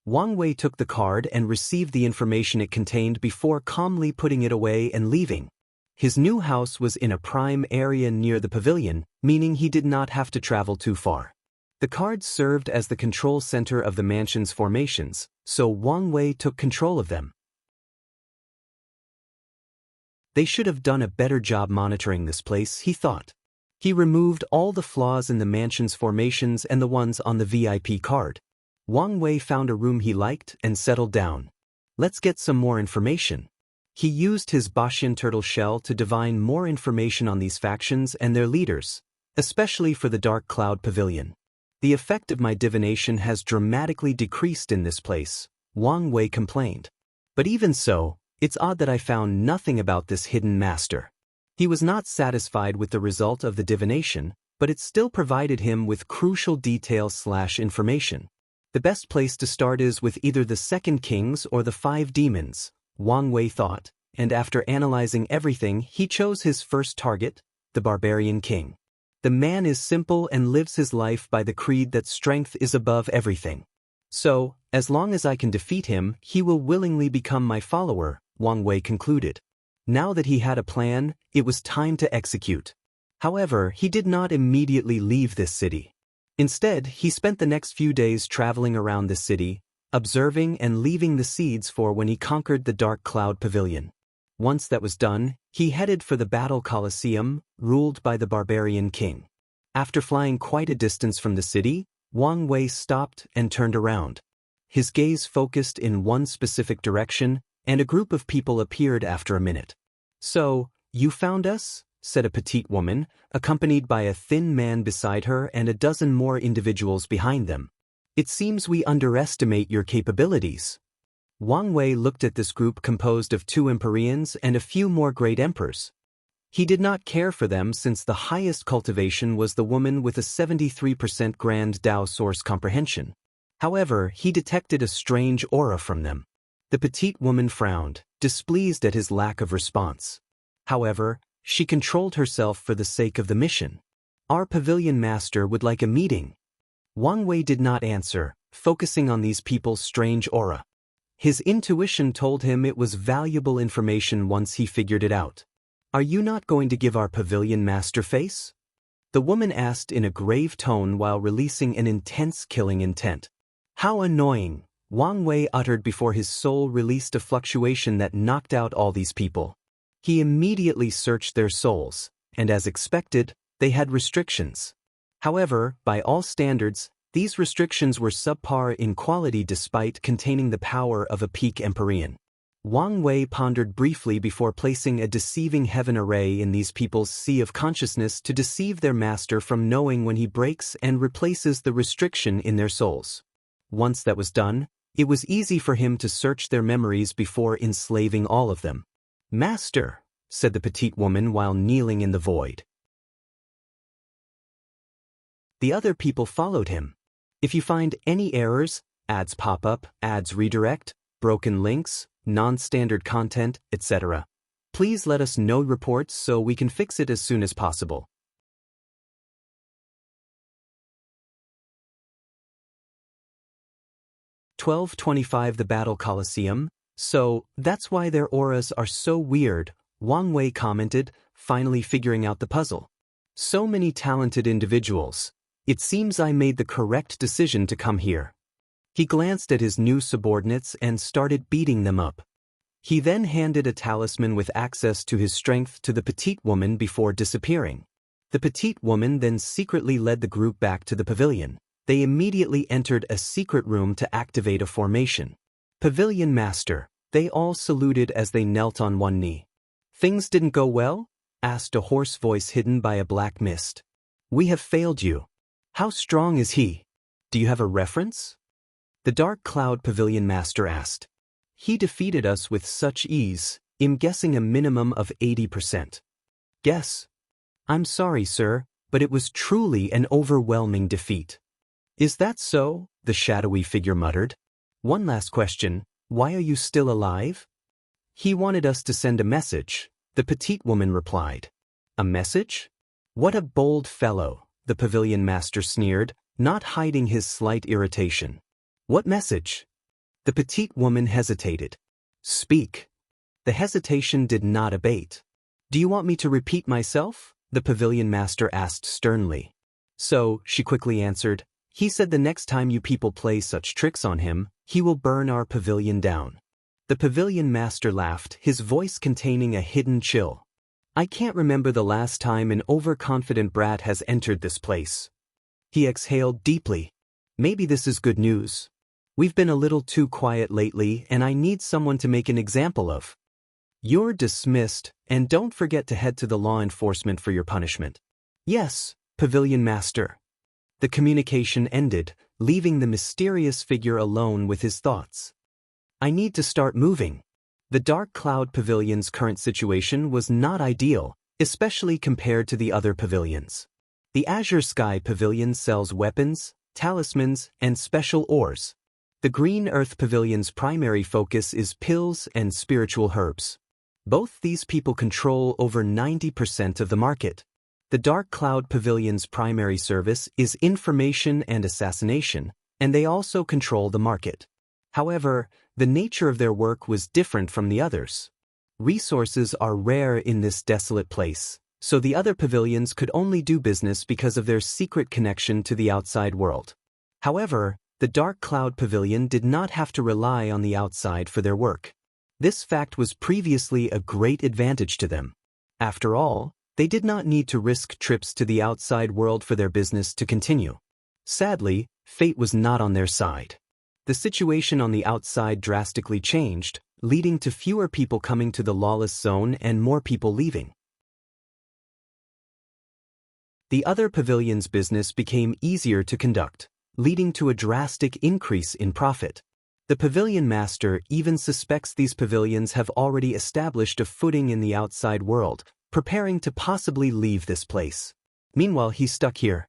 Wang Wei took the card and received the information it contained before calmly putting it away and leaving. His new house was in a prime area near the pavilion, meaning he did not have to travel too far. The card served as the control center of the mansion's formations, so Wang Wei took control of them. They should have done a better job monitoring this place, he thought. He removed all the flaws in the mansion's formations and the ones on the VIP card. Wang Wei found a room he liked and settled down. Let's get some more information. He used his Bashan turtle shell to divine more information on these factions and their leaders, especially for the Dark Cloud Pavilion. The effect of my divination has dramatically decreased in this place, Wang Wei complained. But even so, it's odd that I found nothing about this hidden master. He was not satisfied with the result of the divination, but it still provided him with crucial details/information. The best place to start is with either the Second Kings or the 5 Demons, Wang Wei thought, and after analyzing everything, he chose his first target, the Barbarian King. The man is simple and lives his life by the creed that strength is above everything. So, as long as I can defeat him, he will willingly become my follower, Wang Wei concluded. Now that he had a plan, it was time to execute. However, he did not immediately leave this city. Instead, he spent the next few days traveling around the city, observing and leaving the seeds for when he conquered the Dark Cloud Pavilion. Once that was done, he headed for the battle Colosseum, ruled by the Barbarian King. After flying quite a distance from the city, Wang Wei stopped and turned around. His gaze focused in one specific direction, and a group of people appeared after a minute. "So, you found us?" said a petite woman, accompanied by a thin man beside her and a dozen more individuals behind them. "It seems we underestimate your capabilities." Wang Wei looked at this group composed of 2 Empyreans and a few more great emperors. He did not care for them since the highest cultivation was the woman with a 73% Grand Dao source comprehension. However, he detected a strange aura from them. The petite woman frowned, displeased at his lack of response. However, she controlled herself for the sake of the mission. "Our pavilion master would like a meeting." Wang Wei did not answer, focusing on these people's strange aura. His intuition told him it was valuable information once he figured it out. "Are you not going to give our pavilion master face?" the woman asked in a grave tone while releasing an intense killing intent. "How annoying," Wang Wei uttered before his soul released a fluctuation that knocked out all these people. He immediately searched their souls, and as expected, they had restrictions. However, by all standards, these restrictions were subpar in quality despite containing the power of a peak Empyrean. Wang Wei pondered briefly before placing a deceiving heaven array in these people's sea of consciousness to deceive their master from knowing when he breaks and replaces the restriction in their souls. Once that was done, it was easy for him to search their memories before enslaving all of them. "Master," said the petite woman while kneeling in the void. The other people followed him. "If you find any errors, ads pop up, ads redirect, broken links, non-standard content, etc., please let us know reports so we can fix it as soon as possible." "1225 The Battle Colosseum, so that's why their auras are so weird," Wang Wei commented, finally figuring out the puzzle. "So many talented individuals. It seems I made the correct decision to come here." He glanced at his new subordinates and started beating them up. He then handed a talisman with access to his strength to the petite woman before disappearing. The petite woman then secretly led the group back to the pavilion. They immediately entered a secret room to activate a formation. "Pavilion Master," they all saluted as they knelt on one knee. "Things didn't go well?" asked a hoarse voice hidden by a black mist. "We have failed you." "How strong is he? Do you have a reference?" the Dark Cloud Pavilion Master asked. "He defeated us with such ease, I'm guessing a minimum of 80%. "Guess?" "I'm sorry, sir, but it was truly an overwhelming defeat." "Is that so?" the shadowy figure muttered. "One last question, why are you still alive?" "He wanted us to send a message," the petite woman replied. A message? What a bold fellow, the pavilion master sneered, not hiding his slight irritation. What message? The petite woman hesitated. Speak. The hesitation did not abate. Do you want me to repeat myself? The pavilion master asked sternly. So, she quickly answered, he said the next time you people play such tricks on him, he will burn our pavilion down. The pavilion master laughed, his voice containing a hidden chill. I can't remember the last time an overconfident brat has entered this place. He exhaled deeply. Maybe this is good news. We've been a little too quiet lately and I need someone to make an example of. You're dismissed, and don't forget to head to the law enforcement for your punishment. Yes, pavilion master. The communication ended, leaving the mysterious figure alone with his thoughts. I need to start moving. The Dark Cloud Pavilion's current situation was not ideal, especially compared to the other pavilions. The Azure Sky Pavilion sells weapons, talismans, and special ores. The Green Earth Pavilion's primary focus is pills and spiritual herbs. Both these people control over 90% of the market. The Dark Cloud Pavilion's primary service is information and assassination, and they also control the market. However, the nature of their work was different from the others. Resources are rare in this desolate place, so the other pavilions could only do business because of their secret connection to the outside world. However, the Dark Cloud Pavilion did not have to rely on the outside for their work. This fact was previously a great advantage to them. After all, they did not need to risk trips to the outside world for their business to continue. Sadly, fate was not on their side. The situation on the outside drastically changed, leading to fewer people coming to the Lawless zone and more people leaving. The other pavilion's business became easier to conduct, leading to a drastic increase in profit. The pavilion master even suspects these pavilions have already established a footing in the outside world, preparing to possibly leave this place. Meanwhile, he's stuck here.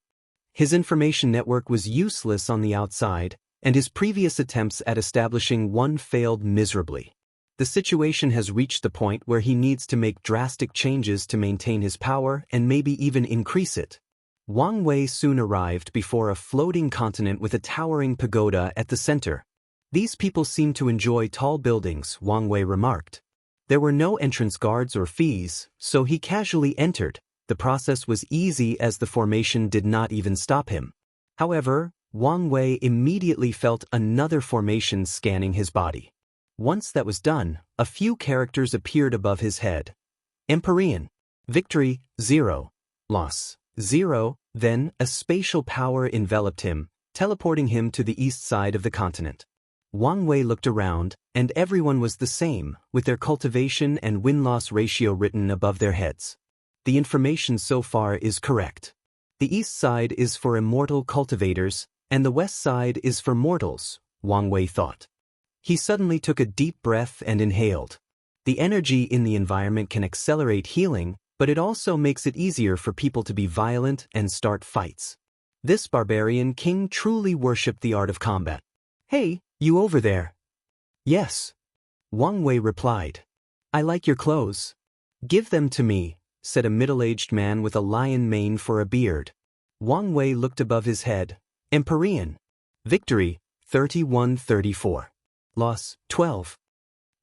His information network was useless on the outside, and his previous attempts at establishing one failed miserably. The situation has reached the point where he needs to make drastic changes to maintain his power and maybe even increase it. Wang Wei soon arrived before a floating continent with a towering pagoda at the center. These people seem to enjoy tall buildings, Wang Wei remarked. There were no entrance guards or fees, so he casually entered. The process was easy as the formation did not even stop him. However, Wang Wei immediately felt another formation scanning his body. Once that was done, a few characters appeared above his head. Barbarian. Victory, 0. Loss, 0. Then, a spatial power enveloped him, teleporting him to the east side of the continent. Wang Wei looked around, and everyone was the same, with their cultivation and win-loss ratio written above their heads. The information so far is correct. The east side is for immortal cultivators, and the west side is for mortals, Wang Wei thought. He suddenly took a deep breath and inhaled. The energy in the environment can accelerate healing, but it also makes it easier for people to be violent and start fights. This barbarian king truly worshipped the art of combat. Hey, you over there? Yes. Wang Wei replied. I like your clothes. Give them to me, said a middle-aged man with a lion mane for a beard. Wang Wei looked above his head. Barbarian. Victory, 31-34. Loss, 12.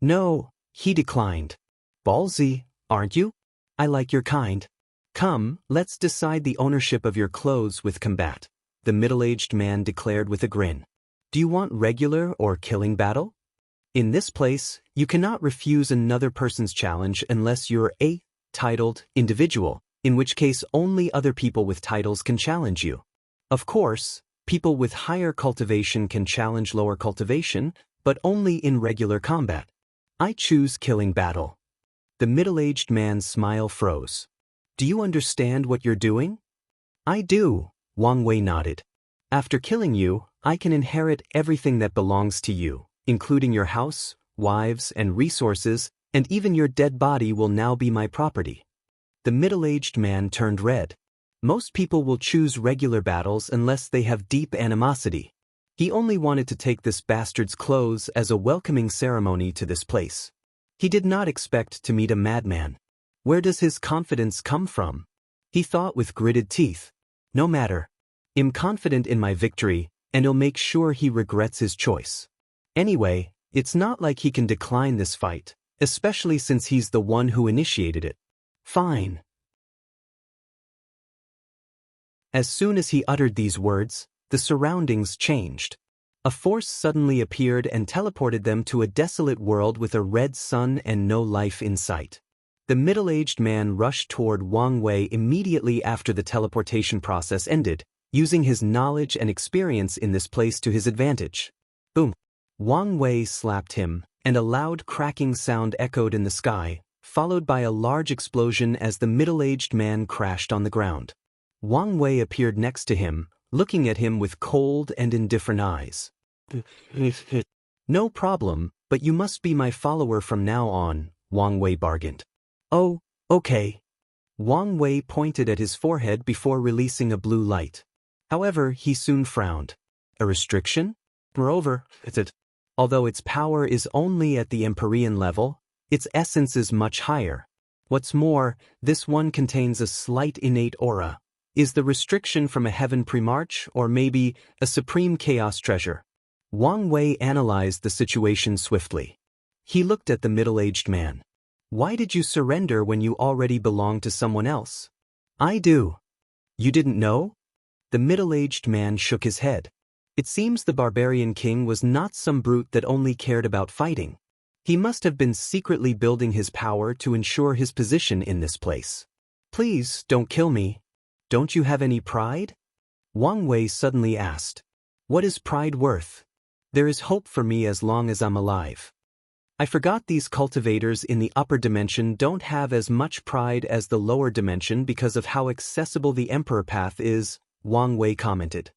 No, he declined. Ballsy, aren't you? I like your kind. Come, let's decide the ownership of your clothes with combat, the middle-aged man declared with a grin. Do you want regular or killing battle? In this place, you cannot refuse another person's challenge unless you're a titled individual, in which case only other people with titles can challenge you. Of course, people with higher cultivation can challenge lower cultivation, but only in regular combat. I choose killing battle. The middle-aged man's smile froze. Do you understand what you're doing? I do, Wang Wei nodded. After killing you, I can inherit everything that belongs to you, including your house, wives, and resources, and even your dead body will now be my property. The middle-aged man turned red. Most people will choose regular battles unless they have deep animosity. He only wanted to take this bastard's clothes as a welcoming ceremony to this place. He did not expect to meet a madman. Where does his confidence come from? He thought with gritted teeth. No matter. I'm confident in my victory, and he'll make sure he regrets his choice. Anyway, it's not like he can decline this fight, especially since he's the one who initiated it. Fine. As soon as he uttered these words, the surroundings changed. A force suddenly appeared and teleported them to a desolate world with a red sun and no life in sight. The middle-aged man rushed toward Wang Wei immediately after the teleportation process ended, using his knowledge and experience in this place to his advantage. Boom! Wang Wei slapped him, and a loud cracking sound echoed in the sky, followed by a large explosion as the middle-aged man crashed on the ground. Wang Wei appeared next to him, looking at him with cold and indifferent eyes. No problem, but you must be my follower from now on, Wang Wei bargained. Oh, okay. Wang Wei pointed at his forehead before releasing a blue light. However, he soon frowned. A restriction? Moreover, although its power is only at the Empyrean level, its essence is much higher. What's more, this one contains a slight innate aura. Is the restriction from a heaven premarch or maybe a supreme chaos treasure? Wang Wei analyzed the situation swiftly. He looked at the middle-aged man. Why did you surrender when you already belonged to someone else? I do. You didn't know? The middle-aged man shook his head. It seems the barbarian king was not some brute that only cared about fighting. He must have been secretly building his power to ensure his position in this place. Please, don't kill me. Don't you have any pride? Wang Wei suddenly asked. What is pride worth? There is hope for me as long as I'm alive. I forgot these cultivators in the upper dimension don't have as much pride as the lower dimension because of how accessible the Emperor Path is, Wang Wei commented.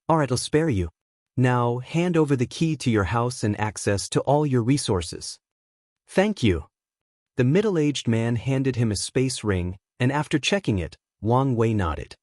Alright, I'll spare you. Now, hand over the key to your house and access to all your resources. Thank you. The middle-aged man handed him a space ring, and after checking it, Wang Wei nodded.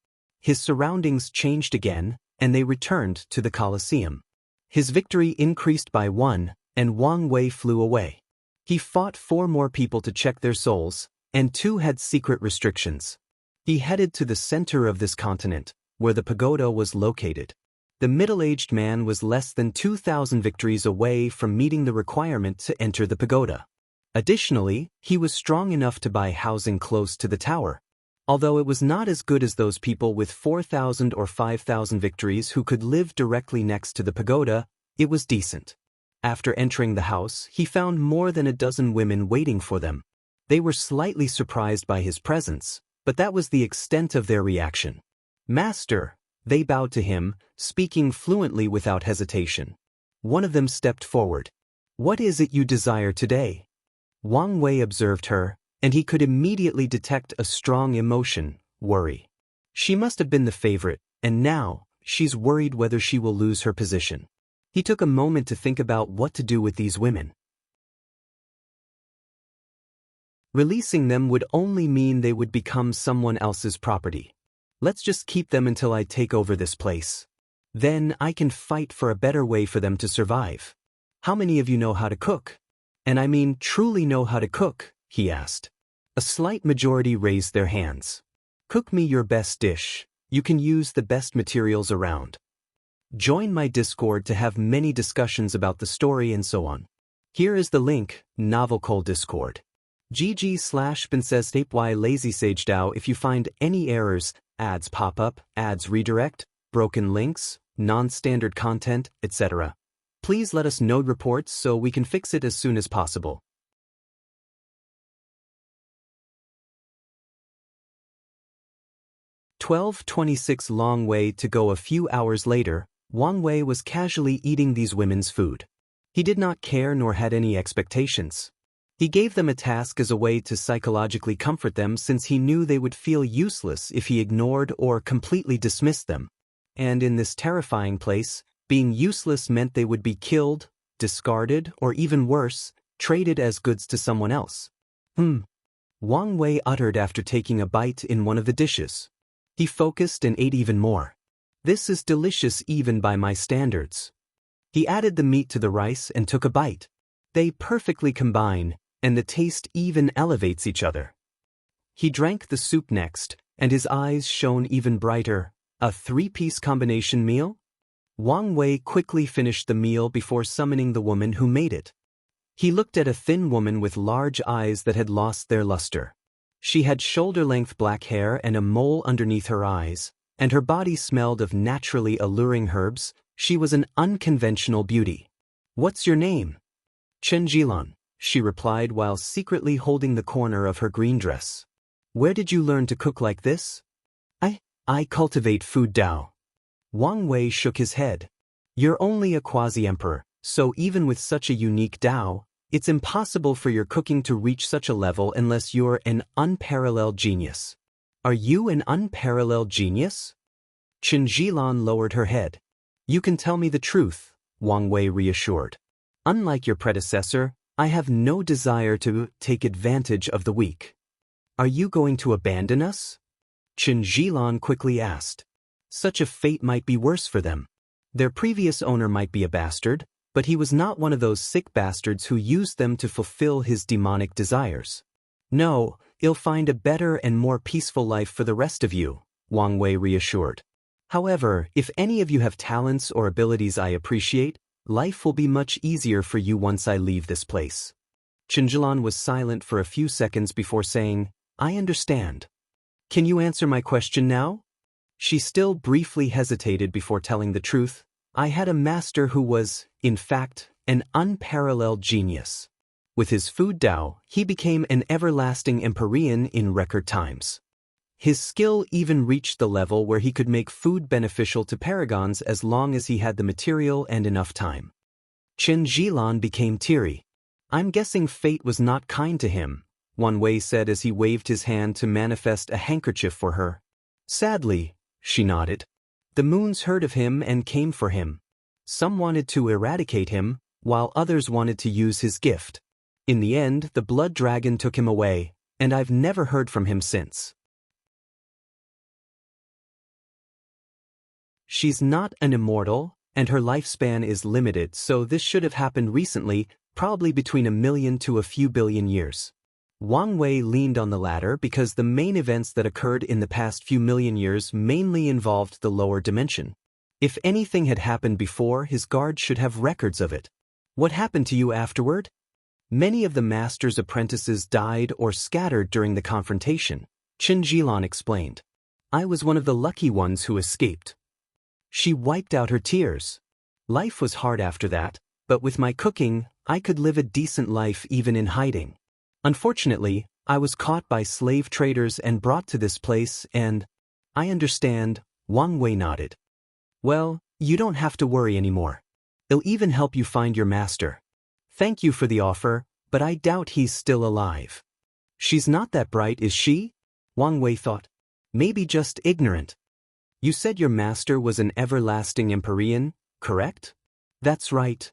His surroundings changed again, and they returned to the Colosseum. His victory increased by 1, and Wang Wei flew away. He fought 4 more people to check their souls, and 2 had secret restrictions. He headed to the center of this continent, where the pagoda was located. The middle-aged man was less than 2,000 victories away from meeting the requirement to enter the pagoda. Additionally, he was strong enough to buy housing close to the tower. Although it was not as good as those people with 4,000 or 5,000 victories who could live directly next to the pagoda, it was decent. After entering the house, he found more than a dozen women waiting for them. They were slightly surprised by his presence, but that was the extent of their reaction. Master, they bowed to him, speaking fluently without hesitation. One of them stepped forward. What is it you desire today? Wang Wei observed her, and he could immediately detect a strong emotion, worry. She must have been the favorite, and now, she's worried whether she will lose her position. He took a moment to think about what to do with these women. Releasing them would only mean they would become someone else's property. Let's just keep them until I take over this place. Then I can fight for a better way for them to survive. How many of you know how to cook? And I mean truly know how to cook, he asked. A slight majority raised their hands. Cook me your best dish. You can use the best materials around. Join my Discord to have many discussions about the story and so on. Here is the link, Novelcole Discord. GG/BinSaysTapeY LazySageDAO. If you find any errors, ads pop up, ads redirect, broken links, non-standard content, etc. Please let us know reports so we can fix it as soon as possible. 12:26 Long way to go. A few hours later, Wang Wei was casually eating these women's food. He did not care nor had any expectations. He gave them a task as a way to psychologically comfort them since he knew they would feel useless if he ignored or completely dismissed them. And in this terrifying place, being useless meant they would be killed, discarded, or even worse, traded as goods to someone else. Wang Wei uttered after taking a bite in one of the dishes. He focused and ate even more. This is delicious even by my standards. He added the meat to the rice and took a bite. They perfectly combine, and the taste even elevates each other. He drank the soup next, and his eyes shone even brighter. A three-piece combination meal? Wang Wei quickly finished the meal before summoning the woman who made it. He looked at a thin woman with large eyes that had lost their luster. She had shoulder-length black hair and a mole underneath her eyes, and her body smelled of naturally alluring herbs. She was an unconventional beauty. "What's your name?" "Chen Jilan," she replied while secretly holding the corner of her green dress. "Where did you learn to cook like this?" I cultivate food Dao." Wang Wei shook his head. "You're only a quasi-emperor, so even with such a unique Dao, it's impossible for your cooking to reach such a level unless you're an unparalleled genius." "Are you an unparalleled genius?" Chen Jilan lowered her head. "You can tell me the truth," Wang Wei reassured. "Unlike your predecessor, I have no desire to take advantage of the weak." "Are you going to abandon us?" Chen Jilan quickly asked. Such a fate might be worse for them. Their previous owner might be a bastard, but he was not one of those sick bastards who used them to fulfill his demonic desires. "No, you'll find a better and more peaceful life for the rest of you," Wang Wei reassured. "However, if any of you have talents or abilities I appreciate, life will be much easier for you once I leave this place." Chen Jilan was silent for a few seconds before saying, "I understand. Can you answer my question now?" She still briefly hesitated before telling the truth. "I had a master who was, in fact, an unparalleled genius. With his food Dao, he became an everlasting Empyrean in record times. His skill even reached the level where he could make food beneficial to paragons as long as he had the material and enough time." Chen Jilan became teary. "I'm guessing fate was not kind to him," Wan Wei said as he waved his hand to manifest a handkerchief for her. "Sadly," she nodded. "The moons heard of him and came for him. Some wanted to eradicate him, while others wanted to use his gift. In the end, the blood dragon took him away, and I've never heard from him since." She's not an immortal, and her lifespan is limited, so this should have happened recently, probably between 1,000,000 to a few billion years. Wang Wei leaned on the latter because the main events that occurred in the past few million years mainly involved the lower dimension. If anything had happened before, his guards should have records of it. "What happened to you afterward?" "Many of the master's apprentices died or scattered during the confrontation," Chen Jilan explained. "I was one of the lucky ones who escaped." She wiped out her tears. "Life was hard after that, but with my cooking, I could live a decent life even in hiding. Unfortunately, I was caught by slave traders and brought to this place and—" "I understand," Wang Wei nodded. "Well, you don't have to worry anymore. It'll even help you find your master. Thank you for the offer, but I doubt he's still alive." "She's not that bright, is she?" Wang Wei thought. "Maybe just ignorant." "You said your master was an everlasting Empyrean, correct?" "That's right."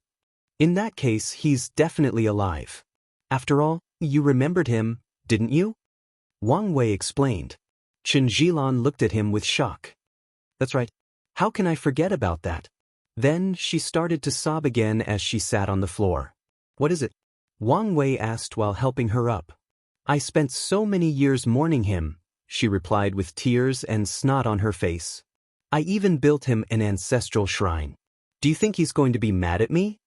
"In that case, he's definitely alive. After all, you remembered him, didn't you?" Wang Wei explained. Chen Jilan looked at him with shock. "That's right. How can I forget about that?" Then she started to sob again as she sat on the floor. "What is it?" Wang Wei asked while helping her up. "I spent so many years mourning him," she replied with tears and snot on her face. "I even built him an ancestral shrine. Do you think he's going to be mad at me?"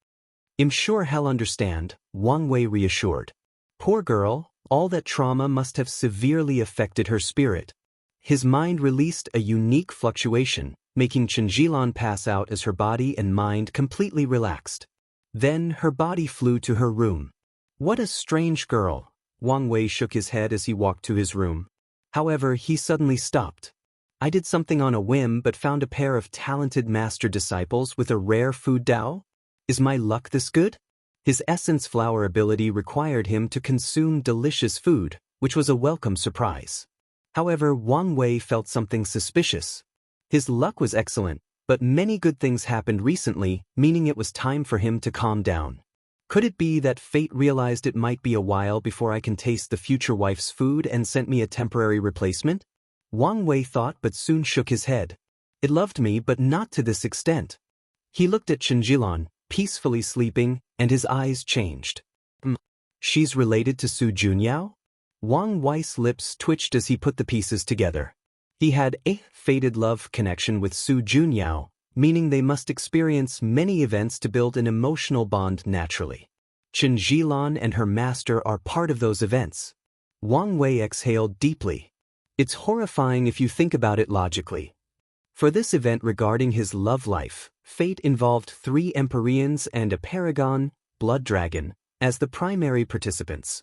"I'm sure he'll understand," Wang Wei reassured. "Poor girl, all that trauma must have severely affected her spirit." His mind released a unique fluctuation, making Chen Jilan pass out as her body and mind completely relaxed. Then her body flew to her room. "What a strange girl," Wang Wei shook his head as he walked to his room. However, he suddenly stopped. "I did something on a whim but found a pair of talented master disciples with a rare food Dao? Is my luck this good?" His essence flower ability required him to consume delicious food, which was a welcome surprise. However, Wang Wei felt something suspicious. His luck was excellent, but many good things happened recently, meaning it was time for him to calm down. Could it be that fate realized it might be a while before I can taste the future wife's food and sent me a temporary replacement? Wang Wei thought but soon shook his head. It loved me but not to this extent. He looked at Chen Jilan, peacefully sleeping, and his eyes changed. She's related to Su Junyao?" Wang Wei's lips twitched as he put the pieces together. He had a fated love connection with Su Junyao, meaning they must experience many events to build an emotional bond naturally. Chen Zhilan and her master are part of those events. Wang Wei exhaled deeply. It's horrifying if you think about it logically. For this event regarding his love life, fate involved 3 Empyreans and a Paragon, Blood Dragon, as the primary participants.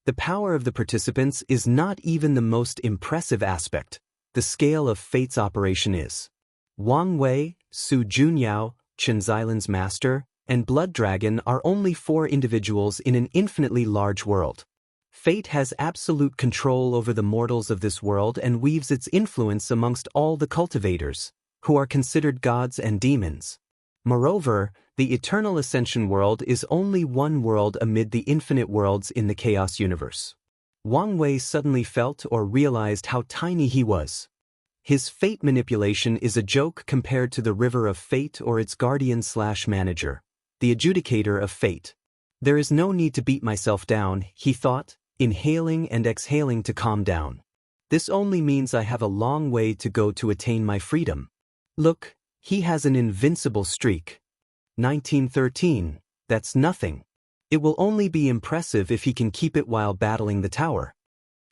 The power of the participants is not even the most impressive aspect. The scale of fate's operation is. Wang Wei, Su Junyao, Chen Zhilan's master, and Blood Dragon are only 4 individuals in an infinitely large world. Fate has absolute control over the mortals of this world and weaves its influence amongst all the cultivators, who are considered gods and demons. Moreover, the eternal ascension world is only one world amid the infinite worlds in the chaos universe. Wang Wei suddenly felt or realized how tiny he was. His fate manipulation is a joke compared to the river of fate or its guardian/manager, the adjudicator of fate. There is no need to beat myself down, he thought, inhaling and exhaling to calm down. This only means I have a long way to go to attain my freedom. Look, he has an invincible streak. 1913, that's nothing. It will only be impressive if he can keep it while battling the tower.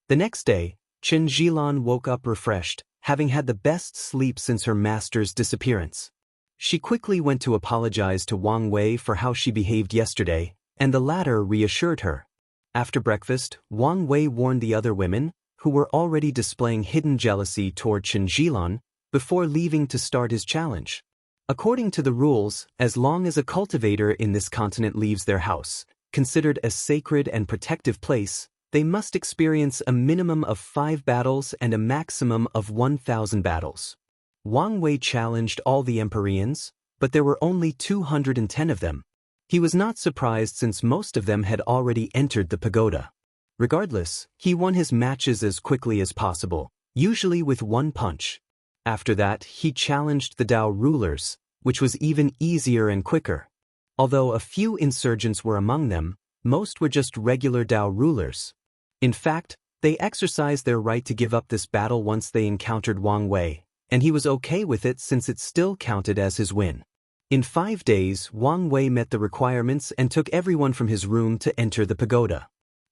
The next day, Chen Zhilan woke up refreshed, having had the best sleep since her master's disappearance. She quickly went to apologize to Wang Wei for how she behaved yesterday, and the latter reassured her. After breakfast, Wang Wei warned the other women, who were already displaying hidden jealousy toward Chen Zhilan, before leaving to start his challenge. According to the rules, as long as a cultivator in this continent leaves their house, considered a sacred and protective place, they must experience a minimum of 5 battles and a maximum of 1,000 battles. Wang Wei challenged all the Empyreans, but there were only 210 of them. He was not surprised since most of them had already entered the pagoda. Regardless, he won his matches as quickly as possible, usually with 1 punch. After that, he challenged the Dao rulers, which was even easier and quicker. Although a few insurgents were among them, most were just regular Dao rulers. In fact, they exercised their right to give up this battle once they encountered Wang Wei, and he was okay with it since it still counted as his win. In 5 days, Wang Wei met the requirements and took everyone from his room to enter the pagoda.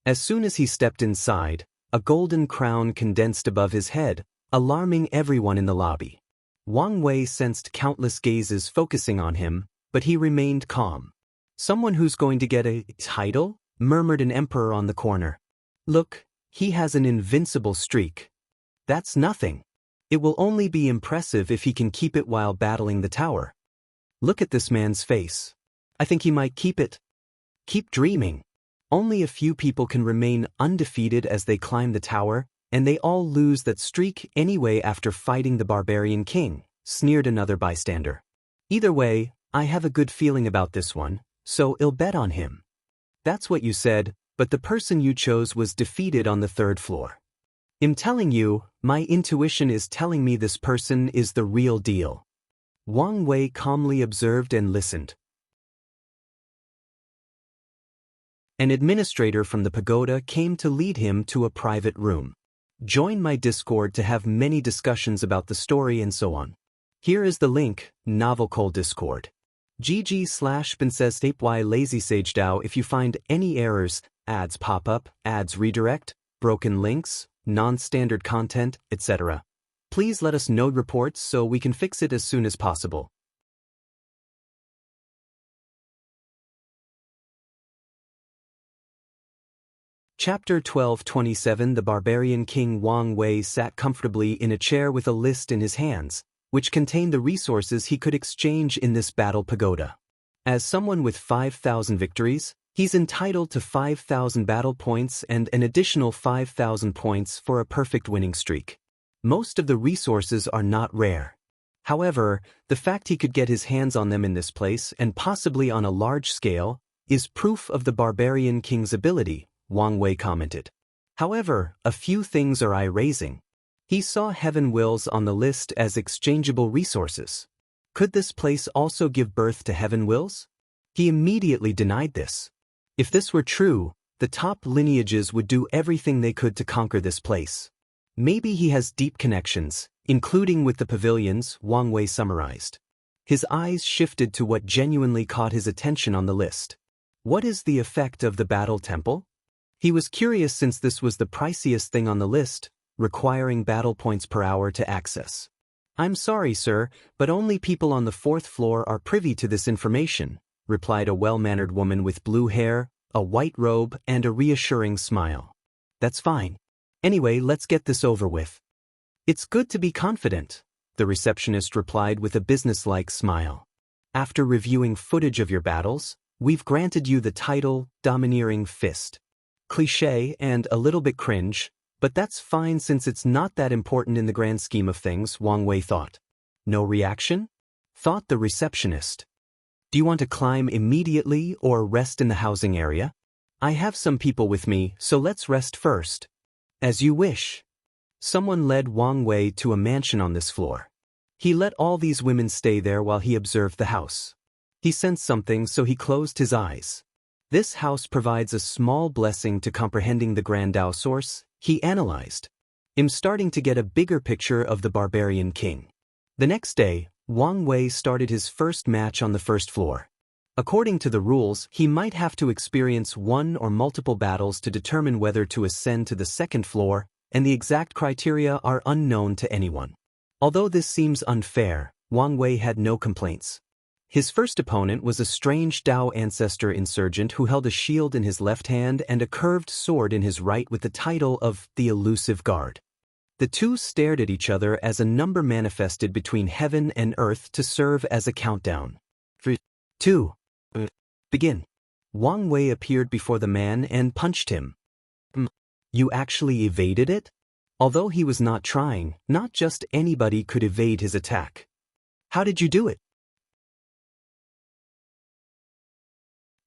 As soon as he stepped inside, a golden crown condensed above his head, alarming everyone in the lobby. Wang Wei sensed countless gazes focusing on him, but he remained calm. "Someone who's going to get a title?" murmured an emperor on the corner. "Look, he has an invincible streak. That's nothing. It will only be impressive if he can keep it while battling the tower. Look at this man's face. I think he might keep it." Keep dreaming. Only a few people can remain undefeated as they climb the tower, and they all lose that streak anyway after fighting the Barbarian king, sneered another bystander. "Either way, I have a good feeling about this one, so I'll bet on him." "That's what you said, but the person you chose was defeated on the 3rd floor. I'm telling you, my intuition is telling me this person is the real deal." Wang Wei calmly observed and listened. An administrator from the pagoda came to lead him to a private room. "Join my Discord to have many discussions about the story and so on. Here is the link, Novelcole Discord. GG/Princess Lazy Sage DAO. If you find any errors, ads pop up, ads redirect, broken links, non-standard content, etc. Please let us know reports so we can fix it as soon as possible. Chapter 1227. The Barbarian King Wang Wei sat comfortably in a chair with a list in his hands, which contained the resources he could exchange in this battle pagoda. As someone with 5,000 victories, he's entitled to 5,000 battle points and an additional 5,000 points for a perfect winning streak. Most of the resources are not rare. However, the fact he could get his hands on them in this place, and possibly on a large scale, is proof of the Barbarian King's ability, Wang Wei commented. However, a few things are eye-raising. He saw Heaven Wills on the list as exchangeable resources. Could this place also give birth to Heaven Wills? He immediately denied this. If this were true, the top lineages would do everything they could to conquer this place. Maybe he has deep connections, including with the pavilions, Wang Wei summarized. His eyes shifted to what genuinely caught his attention on the list. What is the effect of the battle temple? He was curious since this was the priciest thing on the list, requiring battle points per hour to access. I'm sorry, sir, but only people on the 4th floor are privy to this information, replied a well-mannered woman with blue hair, a white robe, and a reassuring smile. That's fine. Anyway, let's get this over with. It's good to be confident, the receptionist replied with a businesslike smile. After reviewing footage of your battles, we've granted you the title, Domineering Fist. Cliché and a little bit cringe, but that's fine since it's not that important in the grand scheme of things, Wang Wei thought. No reaction? Thought the receptionist. Do you want to climb immediately or rest in the housing area? I have some people with me, so let's rest first. As you wish. Someone led Wang Wei to a mansion on this floor. He let all these women stay there while he observed the house. He sensed something, so he closed his eyes. This house provides a small blessing to comprehending the Grand Tao source, he analyzed. I'm starting to get a bigger picture of the Barbarian King. The next day, Wang Wei started his first match on the 1st floor. According to the rules, he might have to experience one or multiple battles to determine whether to ascend to the 2nd floor, and the exact criteria are unknown to anyone. Although this seems unfair, Wang Wei had no complaints. His first opponent was a strange Dao ancestor insurgent who held a shield in his left hand and a curved sword in his right with the title of the Elusive Guard. The two stared at each other as a number manifested between heaven and earth to serve as a countdown. 3, 2, begin. Wang Wei appeared before the man and punched him. You actually evaded it? Although he was not trying, not just anybody could evade his attack. How did you do it?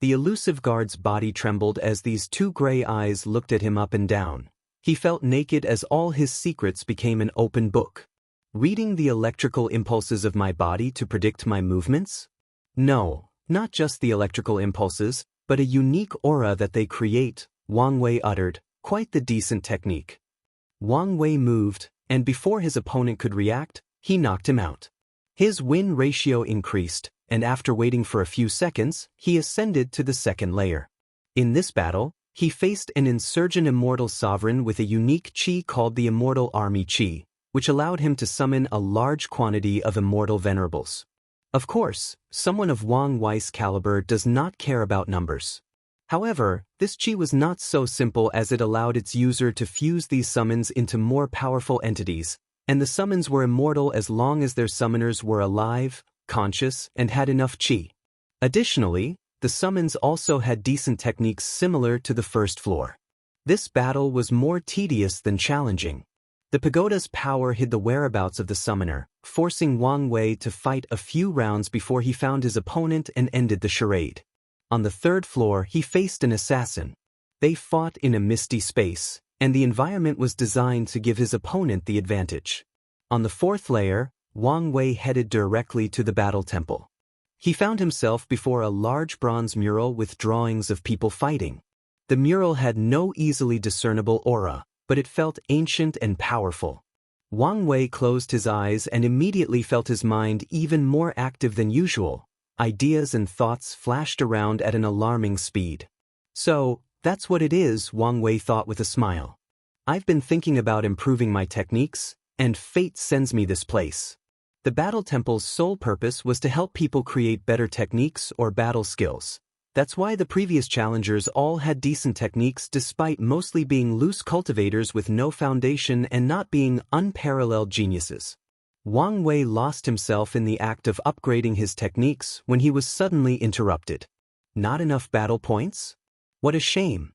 The elusive guard's body trembled as these two gray eyes looked at him up and down. He felt naked as all his secrets became an open book. Reading the electrical impulses of my body to predict my movements? No, not just the electrical impulses, but a unique aura that they create, Wang Wei uttered, quite the decent technique. Wang Wei moved, and before his opponent could react, he knocked him out. His win ratio increased, and after waiting for a few seconds, he ascended to the 2nd layer. In this battle, he faced an insurgent immortal sovereign with a unique chi called the Immortal Army Chi, which allowed him to summon a large quantity of immortal venerables. Of course, someone of Wang Wei's caliber does not care about numbers. However, this chi was not so simple as it allowed its user to fuse these summons into more powerful entities, and the summons were immortal as long as their summoners were alive, conscious, and had enough chi. Additionally, the summons also had decent techniques similar to the 1st floor. This battle was more tedious than challenging. The pagoda's power hid the whereabouts of the summoner, forcing Wang Wei to fight a few rounds before he found his opponent and ended the charade. On the 3rd floor, he faced an assassin. They fought in a misty space, and the environment was designed to give his opponent the advantage. On the 4th layer, Wang Wei headed directly to the battle temple. He found himself before a large bronze mural with drawings of people fighting. The mural had no easily discernible aura, but it felt ancient and powerful. Wang Wei closed his eyes and immediately felt his mind even more active than usual. Ideas and thoughts flashed around at an alarming speed. So, that's what it is, Wang Wei thought with a smile. I've been thinking about improving my techniques, and fate sends me this place. The Battle Temple's sole purpose was to help people create better techniques or battle skills. That's why the previous challengers all had decent techniques despite mostly being loose cultivators with no foundation and not being unparalleled geniuses. Wang Wei lost himself in the act of upgrading his techniques when he was suddenly interrupted. Not enough battle points? What a shame.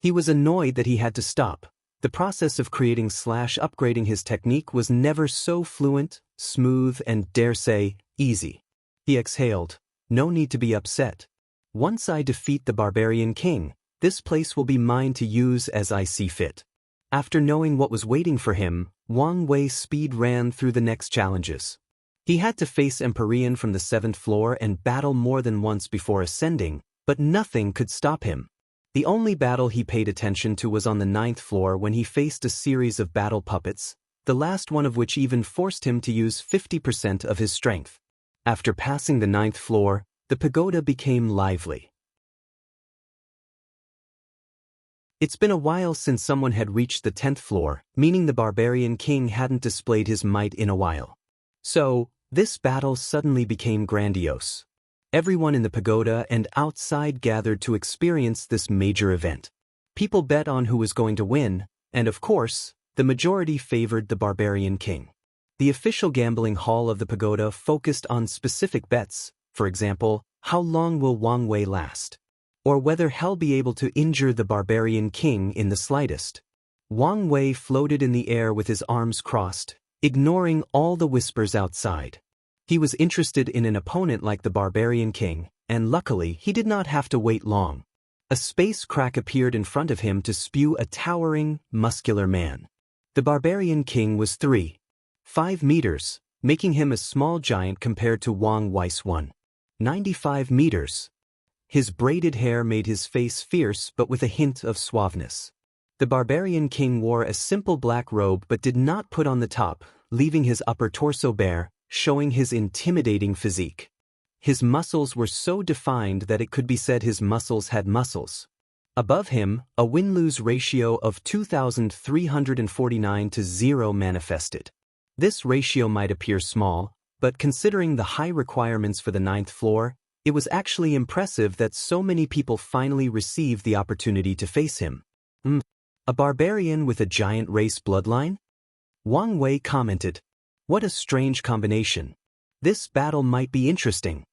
He was annoyed that he had to stop. The process of creating/upgrading his technique was never so fluent, smooth, and, dare say, easy. He exhaled. No need to be upset. Once I defeat the Barbarian King, this place will be mine to use as I see fit. After knowing what was waiting for him, Wang Wei speed ran through the next challenges. He had to face Empyrean from the 7th floor and battle more than once before ascending, But nothing could stop him. The only battle he paid attention to was on the 9th floor when he faced a series of battle puppets, the last one of which even forced him to use 50% of his strength. After passing the 9th floor, the pagoda became lively. It's been a while since someone had reached the 10th floor, meaning the Barbarian King hadn't displayed his might in a while. So, this battle suddenly became grandiose. Everyone in the pagoda and outside gathered to experience this major event. People bet on who was going to win, and of course, the majority favored the Barbarian King. The official gambling hall of the pagoda focused on specific bets, for example, how long will Wang Wei last? Or whether he'll be able to injure the Barbarian King in the slightest. Wang Wei floated in the air with his arms crossed, ignoring all the whispers outside. He was interested in an opponent like the Barbarian King, and luckily he did not have to wait long. A space crack appeared in front of him to spew a towering, muscular man. The Barbarian King was 3.5 meters, making him a small giant compared to Wang Wei's 1.95 meters. His braided hair made his face fierce but with a hint of suaveness. The Barbarian King wore a simple black robe but did not put on the top, leaving his upper torso bare, showing his intimidating physique. His muscles were so defined that it could be said his muscles had muscles. Above him, a win-lose ratio of 2,349 to 0 manifested. This ratio might appear small, but considering the high requirements for the 9th floor, it was actually impressive that so many people finally received the opportunity to face him. A barbarian with a giant race bloodline? Wang Wei commented. What a strange combination. This battle might be interesting.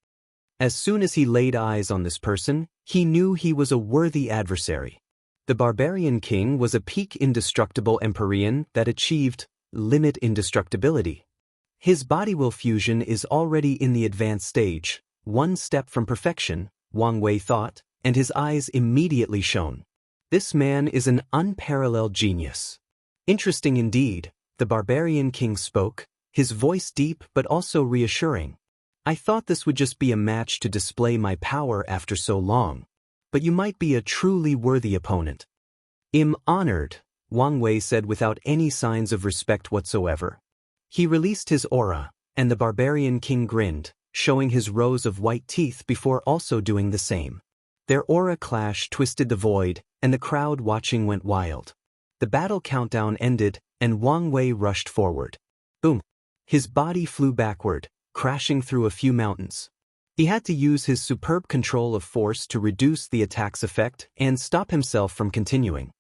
As soon as he laid eyes on this person, he knew he was a worthy adversary. The Barbarian King was a peak indestructible Empyrean that achieved limit indestructibility. His body will fusion is already in the advanced stage, one step from perfection, Wang Wei thought, and his eyes immediately shone. This man is an unparalleled genius. Interesting indeed, the Barbarian King spoke, his voice deep but also reassuring. I thought this would just be a match to display my power after so long. But you might be a truly worthy opponent. I'm honored, Wang Wei said without any signs of respect whatsoever. He released his aura, and the Barbarian King grinned, showing his rows of white teeth before also doing the same. Their aura clash twisted the void, and the crowd watching went wild. The battle countdown ended, and Wang Wei rushed forward. Boom! His body flew backward, crashing through a few mountains. He had to use his superb control of force to reduce the attack's effect and stop himself from continuing.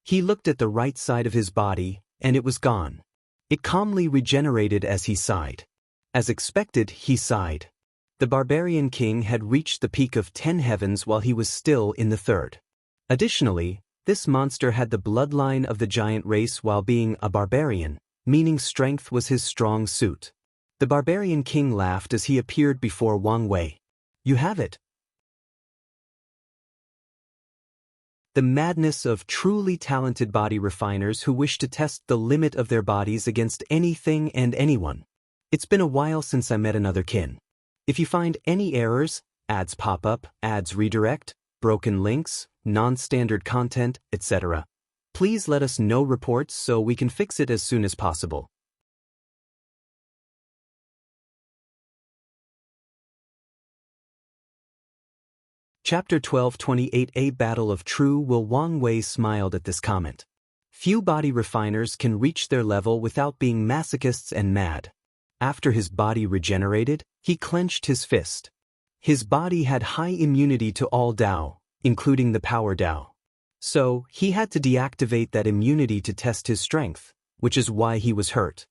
He looked at the right side of his body, and it was gone. It calmly regenerated as he sighed. As expected, he sighed. The Barbarian King had reached the peak of 10 heavens while he was still in the 3rd. Additionally, this monster had the bloodline of the giant race while being a barbarian, meaning strength was his strong suit. The Barbarian King laughed as he appeared before Wang Wei. You have it. The madness of truly talented body refiners who wish to test the limit of their bodies against anything and anyone. It's been a while since I met another kin. If you find any errors, ads pop up, ads redirect, broken links, non-standard content, etc., please let us know reports so we can fix it as soon as possible. Chapter 12:28 Battle of True Will. Wang Wei smiled at this comment. Few body refiners can reach their level without being masochists and mad. After his body regenerated, he clenched his fist. His body had high immunity to all Dao, including the power Dao. So, he had to deactivate that immunity to test his strength, which is why he was hurt.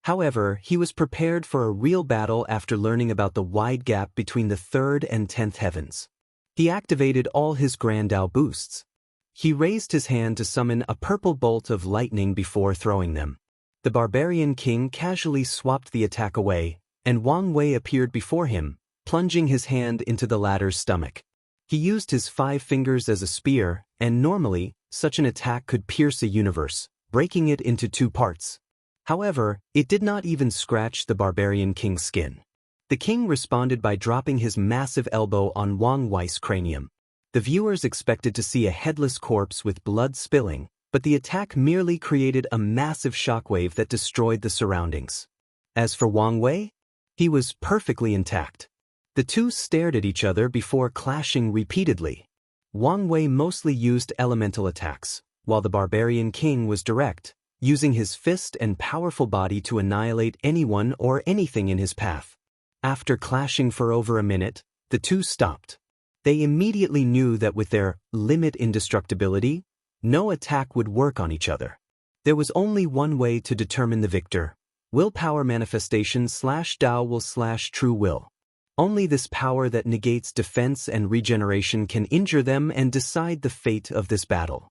However, he was prepared for a real battle after learning about the wide gap between the 3rd and 10th heavens. He activated all his Grand Dao boosts. He raised his hand to summon a purple bolt of lightning before throwing them. The Barbarian King casually swapped the attack away, and Wang Wei appeared before him, plunging his hand into the latter's stomach. He used his 5 fingers as a spear, and normally, such an attack could pierce a universe, breaking it into 2 parts. However, it did not even scratch the Barbarian King's skin. The king responded by dropping his massive elbow on Wang Wei's cranium. The viewers expected to see a headless corpse with blood spilling, but the attack merely created a massive shockwave that destroyed the surroundings. As for Wang Wei, he was perfectly intact. The two stared at each other before clashing repeatedly. Wang Wei mostly used elemental attacks, while the Barbarian King was direct, using his fist and powerful body to annihilate anyone or anything in his path. After clashing for over a minute, the two stopped. They immediately knew that with their limit indestructibility, no attack would work on each other. There was only one way to determine the victor: willpower manifestation /Dao will /true will. Only this power that negates defense and regeneration can injure them and decide the fate of this battle.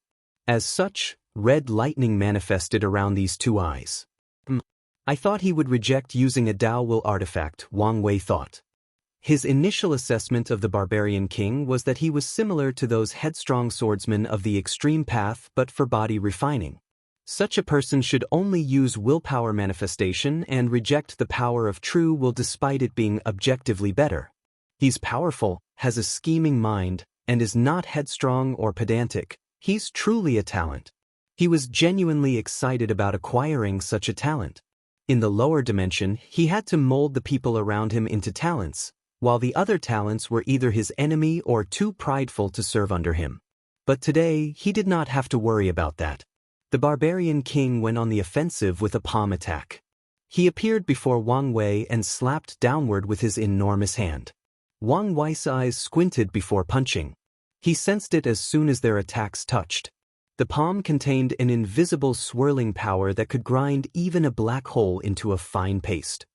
As such, red lightning manifested around these two eyes. I thought he would reject using a Dao will artifact, Wang Wei thought. His initial assessment of the Barbarian King was that he was similar to those headstrong swordsmen of the extreme path but for body refining. Such a person should only use willpower manifestation and reject the power of true will despite it being objectively better. He's powerful, has a scheming mind, and is not headstrong or pedantic. He's truly a talent. He was genuinely excited about acquiring such a talent. In the lower dimension, he had to mold the people around him into talents, while the other talents were either his enemy or too prideful to serve under him. But today, he did not have to worry about that. The Barbarian King went on the offensive with a palm attack. He appeared before Wang Wei and slapped downward with his enormous hand. Wang Wei's eyes squinted before punching. He sensed it as soon as their attacks touched. The palm contained an invisible swirling power that could grind even a black hole into a fine paste.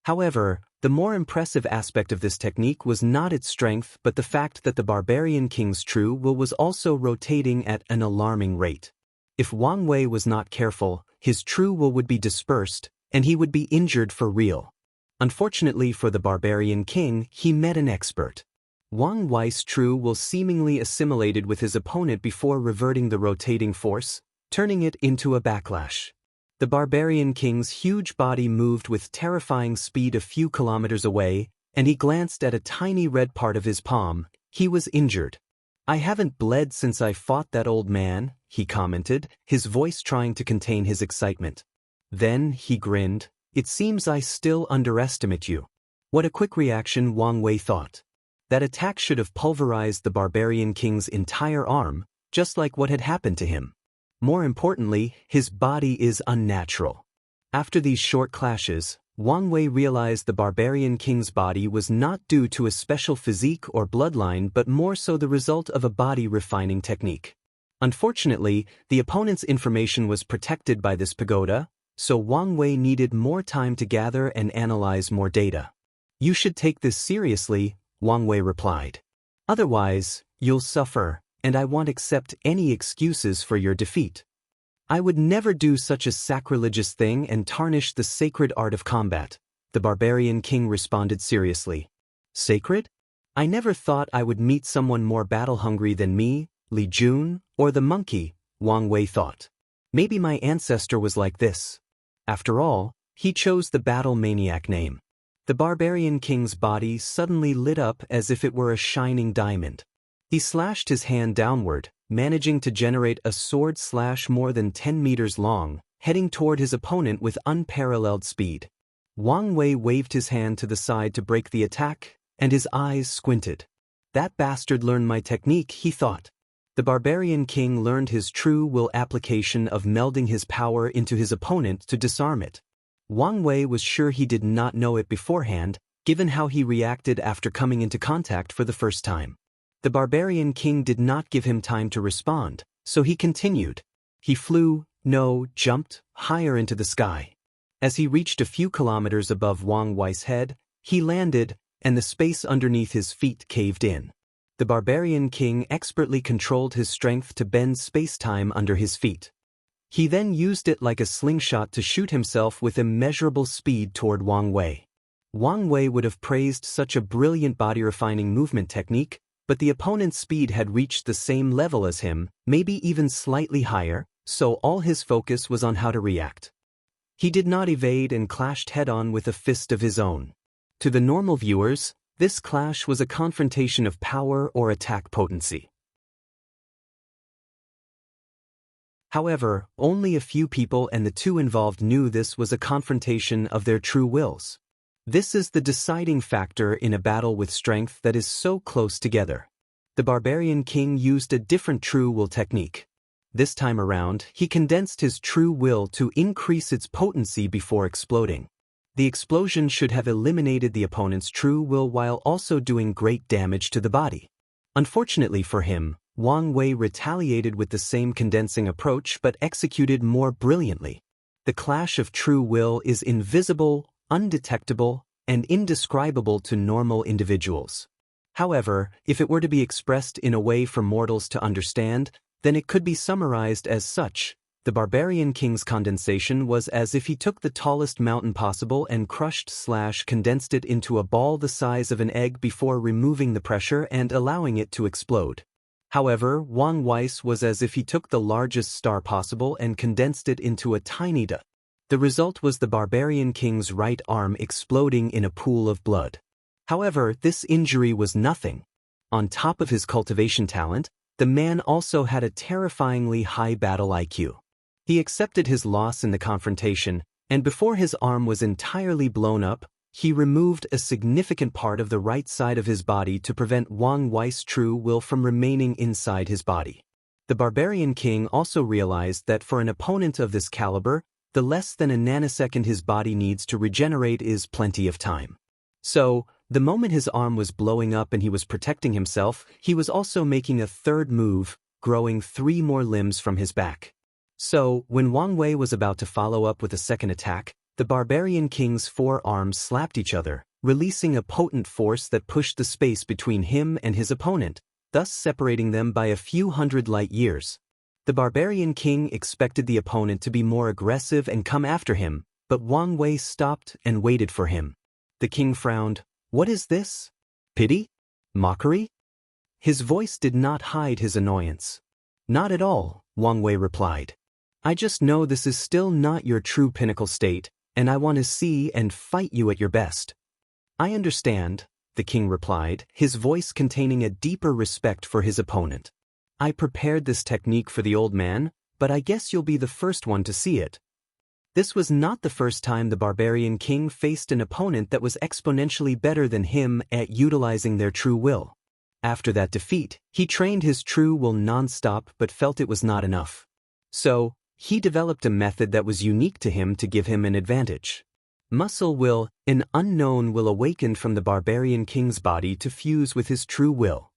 However, the more impressive aspect of this technique was not its strength but the fact that the Barbarian King's true will was also rotating at an alarming rate. If Wang Wei was not careful, his true will would be dispersed, and he would be injured for real. Unfortunately for the Barbarian King, he met an expert. Wang Wei's true will seemingly assimilated with his opponent before reverting the rotating force, turning it into a backlash. The Barbarian King's huge body moved with terrifying speed a few kilometers away, and he glanced at a tiny red part of his palm. He was injured. "I haven't bled since I fought that old man," he commented, his voice trying to contain his excitement. Then he grinned. "It seems I still underestimate you." What a quick reaction, Wang Wei thought. That attack should have pulverized the Barbarian King's entire arm, just like what had happened to him. More importantly, his body is unnatural. After these short clashes, Wang Wei realized the Barbarian King's body was not due to a special physique or bloodline but more so the result of a body refining technique. Unfortunately, the opponent's information was protected by this pagoda, so Wang Wei needed more time to gather and analyze more data. "You should take this seriously," Wang Wei replied. "Otherwise, you'll suffer, and I won't accept any excuses for your defeat. I would never do such a sacrilegious thing and tarnish the sacred art of combat," the Barbarian King responded seriously. "Sacred? I never thought I would meet someone more battle-hungry than me, Li Jun, or the MÖngke," Wang Wei thought. "Maybe my ancestor was like this." After all, he chose the battle maniac name. The Barbarian King's body suddenly lit up as if it were a shining diamond. He slashed his hand downward, managing to generate a sword slash more than 10 meters long, heading toward his opponent with unparalleled speed. Wang Wei waved his hand to the side to break the attack, and his eyes squinted. "That bastard learned my technique," he thought. The Barbarian King learned his true will application of melding his power into his opponent to disarm it. Wang Wei was sure he did not know it beforehand, given how he reacted after coming into contact for the first time. The Barbarian King did not give him time to respond, so he continued. He jumped higher into the sky. As he reached a few kilometers above Wang Wei's head, he landed, and the space underneath his feet caved in. The Barbarian King expertly controlled his strength to bend space-time under his feet. He then used it like a slingshot to shoot himself with immeasurable speed toward Wang Wei. Wang Wei would have praised such a brilliant body-refining movement technique, but the opponent's speed had reached the same level as him, maybe even slightly higher, so all his focus was on how to react. He did not evade and clashed head-on with a fist of his own. To the normal viewers, This clash was a confrontation of power or attack potency. However, only a few people and the two involved knew this was a confrontation of their true wills. This is the deciding factor in a battle with strength that is so close together. The Barbarian King used a different true will technique. This time around, he condensed his true will to increase its potency before exploding. The explosion should have eliminated the opponent's true will while also doing great damage to the body. Unfortunately for him, Wang Wei retaliated with the same condensing approach but executed more brilliantly. The clash of true will is invisible, undetectable, and indescribable to normal individuals. However, if it were to be expressed in a way for mortals to understand, then it could be summarized as such. The Barbarian King's condensation was as if he took the tallest mountain possible and crushed/condensed it into a ball the size of an egg before removing the pressure and allowing it to explode. However, Wang Wei's was as if he took the largest star possible and condensed it into a tiny dot. The result was the Barbarian King's right arm exploding in a pool of blood. However, this injury was nothing. On top of his cultivation talent, the man also had a terrifyingly high battle IQ. He accepted his loss in the confrontation, and before his arm was entirely blown up, he removed a significant part of the right side of his body to prevent Wang Wei's true will from remaining inside his body. The Barbarian King also realized that for an opponent of this caliber, the less than a nanosecond his body needs to regenerate is plenty of time. So, the moment his arm was blowing up and he was protecting himself, he was also making a third move, growing 3 more limbs from his back. So, when Wang Wei was about to follow up with a second attack, the Barbarian King's 4 arms slapped each other, releasing a potent force that pushed the space between him and his opponent, thus separating them by a few hundred light years. The Barbarian King expected the opponent to be more aggressive and come after him, but Wang Wei stopped and waited for him. The king frowned. "What is this? Pity? Mockery?" His voice did not hide his annoyance. "Not at all," Wang Wei replied. "I just know this is still not your true pinnacle state, and I want to see and fight you at your best." "I understand," the king replied, his voice containing a deeper respect for his opponent. "I prepared this technique for the old man, but I guess you'll be the first one to see it." This was not the first time the Barbarian King faced an opponent that was exponentially better than him at utilizing their true will. After that defeat, he trained his true will non-stop but felt it was not enough. So, he developed a method that was unique to him to give him an advantage. Muscle will, an unknown will awakened from the Barbarian King's body to fuse with his true will.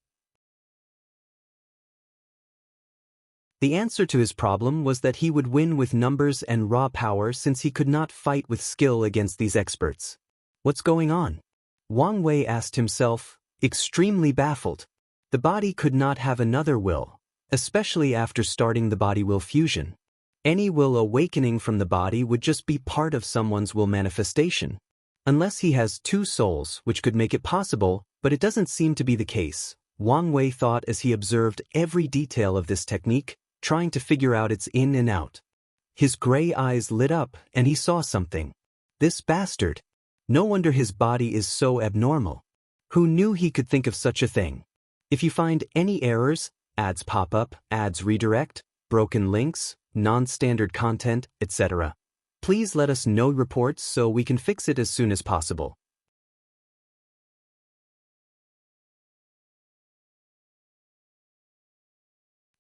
The answer to his problem was that he would win with numbers and raw power since he could not fight with skill against these experts. "What's going on?" Wang Wei asked himself, extremely baffled. The body could not have another will, especially after starting the body will fusion. Any will awakening from the body would just be part of someone's will manifestation. Unless he has 2 souls, which could make it possible, but it doesn't seem to be the case, Wang Wei thought as he observed every detail of this technique, trying to figure out its in and out. His gray eyes lit up and he saw something. This bastard. No wonder his body is so abnormal. Who knew he could think of such a thing? If you find any errors, ads pop up, ads redirect, broken links, non-standard content, etc., please let us know reports so we can fix it as soon as possible.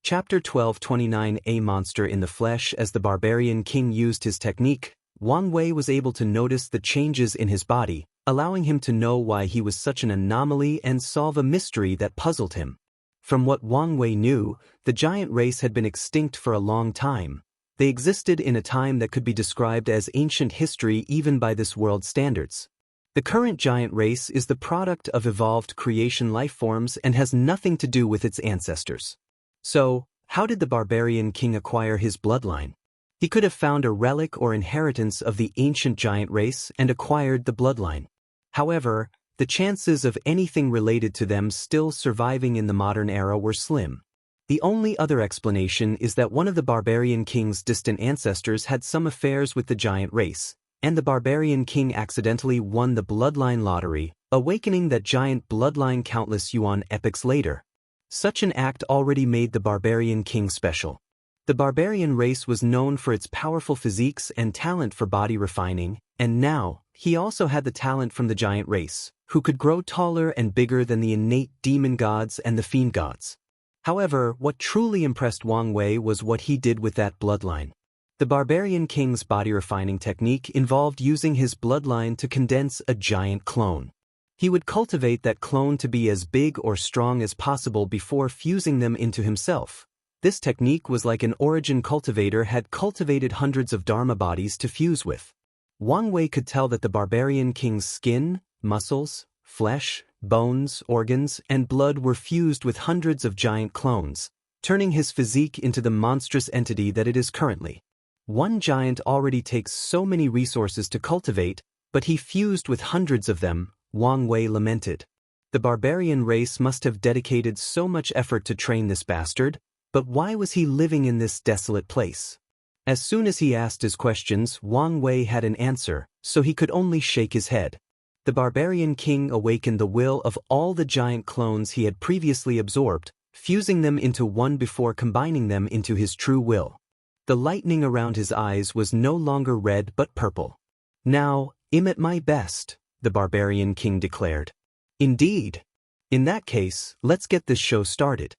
Chapter 12:29 A Monster in the Flesh. As the Barbarian King used his technique, Wang Wei was able to notice the changes in his body, allowing him to know why he was such an anomaly and solve a mystery that puzzled him. From what Wang Wei knew, the giant race had been extinct for a long time. They existed in a time that could be described as ancient history even by this world's standards. The current giant race is the product of evolved creation life forms and has nothing to do with its ancestors. So, how did the Barbarian King acquire his bloodline? He could have found a relic or inheritance of the ancient giant race and acquired the bloodline. However, the chances of anything related to them still surviving in the modern era were slim. The only other explanation is that one of the Barbarian King's distant ancestors had some affairs with the giant race, and the Barbarian King accidentally won the bloodline lottery, awakening that giant bloodline countless yuan epochs later. Such an act already made the Barbarian King special. The Barbarian race was known for its powerful physiques and talent for body refining, and now, he also had the talent from the giant race, who could grow taller and bigger than the innate demon gods and the fiend gods. However, what truly impressed Wang Wei was what he did with that bloodline. The Barbarian King's body refining technique involved using his bloodline to condense a giant clone. He would cultivate that clone to be as big or strong as possible before fusing them into himself. This technique was like an origin cultivator had cultivated hundreds of Dharma bodies to fuse with. Wang Wei could tell that the Barbarian King's skin, muscles, flesh, bones, organs, and blood were fused with hundreds of giant clones, turning his physique into the monstrous entity that it is currently. One giant already takes so many resources to cultivate, but he fused with hundreds of them, Wang Wei lamented. The barbarian race must have dedicated so much effort to train this bastard, but why was he living in this desolate place? As soon as he asked his questions, Wang Wei had an answer, so he could only shake his head. The Barbarian King awakened the will of all the giant clones he had previously absorbed, fusing them into one before combining them into his true will. The lightning around his eyes was no longer red but purple. "Now, I'm at my best," the Barbarian King declared. "Indeed. In that case, let's get this show started."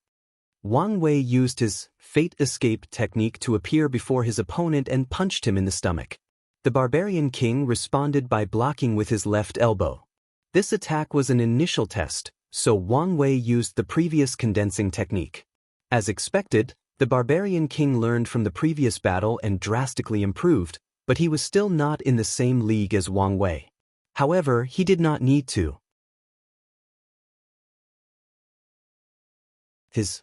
Wang Wei used his fate escape technique to appear before his opponent and punched him in the stomach. The Barbarian King responded by blocking with his left elbow. This attack was an initial test, so Wang Wei used the previous condensing technique. As expected, the Barbarian King learned from the previous battle and drastically improved, but he was still not in the same league as Wang Wei. However, he did not need to. His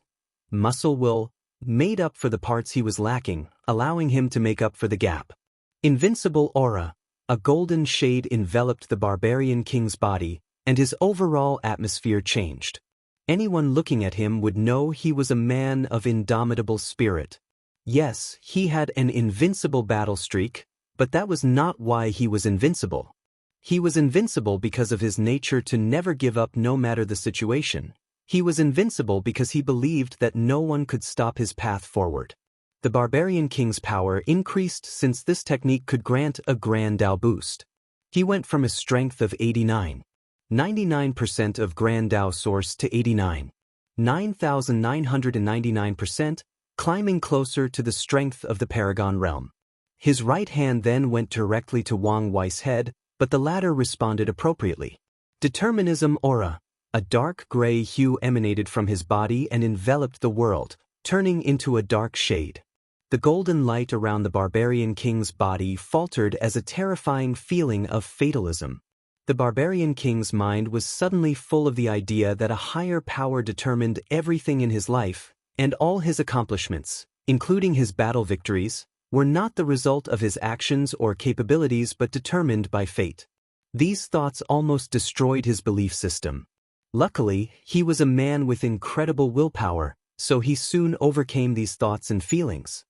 muscle will made up for the parts he was lacking, allowing him to make up for the gap. Invincible aura, a golden shade enveloped the Barbarian King's body, and his overall atmosphere changed. Anyone looking at him would know he was a man of indomitable spirit. Yes, he had an invincible battle streak, but that was not why he was invincible. He was invincible because of his nature to never give up no matter the situation. He was invincible because he believed that no one could stop his path forward. The Barbarian King's power increased since this technique could grant a Grand Dao boost. He went from a strength of 99% of Grand Dao source to 9,999%, climbing closer to the strength of the Paragon realm. His right hand then went directly to Wang Wei's head, but the latter responded appropriately. Determinism aura, a dark gray hue emanated from his body and enveloped the world, turning into a dark shade. The golden light around the Barbarian King's body faltered as a terrifying feeling of fatalism. The Barbarian King's mind was suddenly full of the idea that a higher power determined everything in his life, and all his accomplishments, including his battle victories, were not the result of his actions or capabilities but determined by fate. These thoughts almost destroyed his belief system. Luckily, he was a man with incredible willpower, so he soon overcame these thoughts and feelings.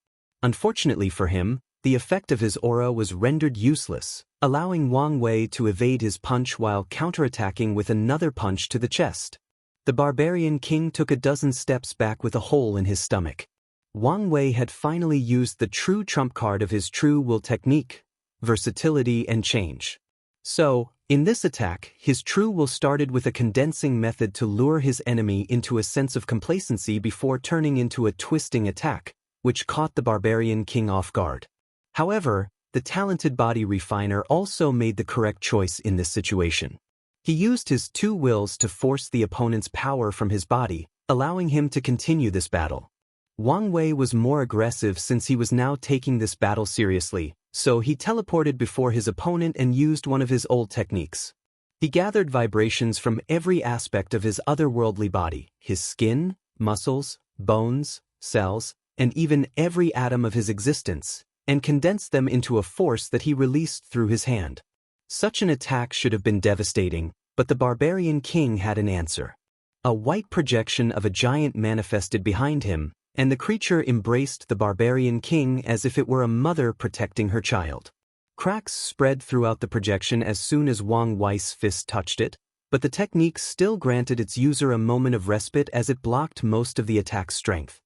Unfortunately for him, the effect of his aura was rendered useless, allowing Wang Wei to evade his punch while counterattacking with another punch to the chest. The Barbarian King took a dozen steps back with a hole in his stomach. Wang Wei had finally used the true trump card of his true will technique, versatility and change. So, in this attack, his true will started with a condensing method to lure his enemy into a sense of complacency before turning into a twisting attack, which caught the Barbarian King off guard. However, the talented body refiner also made the correct choice in this situation. He used his two wills to force the opponent's power from his body, allowing him to continue this battle. Wang Wei was more aggressive since he was now taking this battle seriously, so he teleported before his opponent and used one of his old techniques. He gathered vibrations from every aspect of his otherworldly body, his skin, muscles, bones, cells, and even every atom of his existence, and condensed them into a force that he released through his hand. Such an attack should have been devastating, but the Barbarian King had an answer. A white projection of a giant manifested behind him, and the creature embraced the Barbarian King as if it were a mother protecting her child. Cracks spread throughout the projection as soon as Wang Wei's fist touched it, but the technique still granted its user a moment of respite as it blocked most of the attack's strength.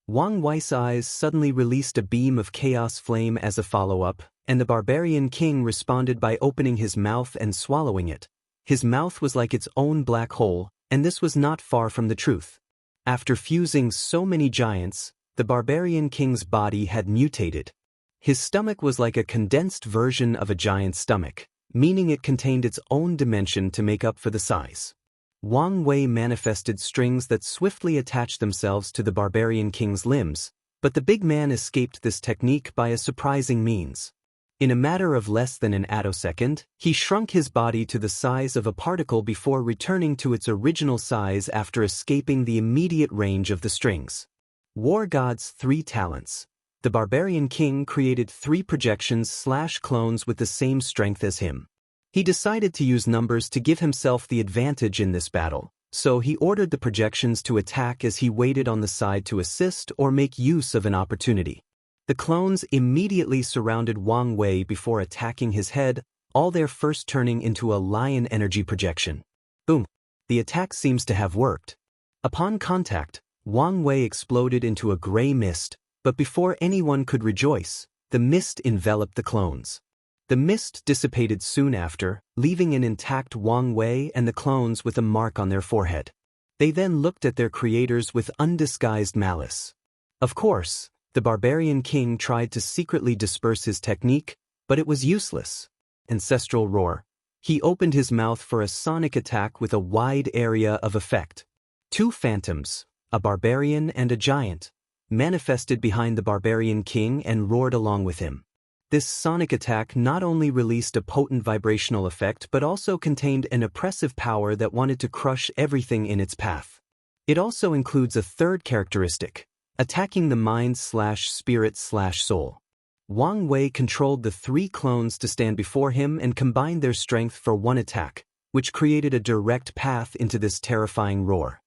Wang Wei's eyes suddenly released a beam of chaos flame as a follow-up, and the Barbarian King responded by opening his mouth and swallowing it. His mouth was like its own black hole, and this was not far from the truth. After fusing so many giants, the Barbarian King's body had mutated. His stomach was like a condensed version of a giant's stomach, meaning it contained its own dimension to make up for the size. Wang Wei manifested strings that swiftly attached themselves to the Barbarian King's limbs, but the big man escaped this technique by a surprising means. In a matter of less than an attosecond, he shrunk his body to the size of a particle before returning to its original size after escaping the immediate range of the strings. War God's 3 talents. The Barbarian King created 3 projections/clones with the same strength as him. He decided to use numbers to give himself the advantage in this battle, so he ordered the projections to attack as he waited on the side to assist or make use of an opportunity. The clones immediately surrounded Wang Wei before attacking his head, all their first turning into a lion energy projection. Boom! The attack seems to have worked. Upon contact, Wang Wei exploded into a gray mist, but before anyone could rejoice, the mist enveloped the clones. The mist dissipated soon after, leaving an intact Wang Wei and the clones with a mark on their forehead. They then looked at their creators with undisguised malice. Of course, the Barbarian King tried to secretly disperse his technique, but it was useless. Ancestral roar. He opened his mouth for a sonic attack with a wide area of effect. 2 phantoms, a barbarian and a giant, manifested behind the Barbarian King and roared along with him. This sonic attack not only released a potent vibrational effect but also contained an oppressive power that wanted to crush everything in its path. It also includes a third characteristic, attacking the mind/spirit/soul. Wang Wei controlled the 3 clones to stand before him and combined their strength for one attack, which created a direct path into this terrifying roar.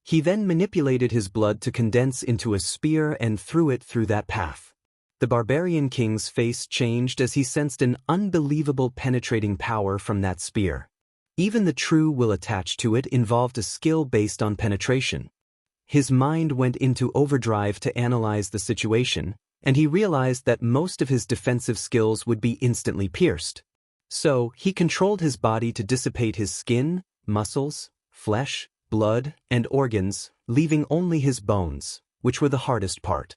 He then manipulated his blood to condense into a spear and threw it through that path. The Barbarian King's face changed as he sensed an unbelievable penetrating power from that spear. Even the true will attached to it involved a skill based on penetration. His mind went into overdrive to analyze the situation, and he realized that most of his defensive skills would be instantly pierced. So, he controlled his body to dissipate his skin, muscles, flesh, blood, and organs, leaving only his bones, which were the hardest part.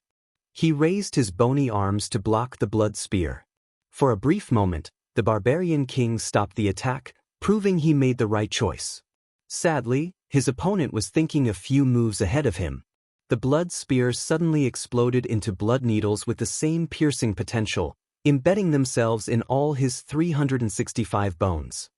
He raised his bony arms to block the blood spear. For a brief moment, the Barbarian King stopped the attack, proving he made the right choice. Sadly, his opponent was thinking a few moves ahead of him. The blood spear suddenly exploded into blood needles with the same piercing potential, embedding themselves in all his 365 bones.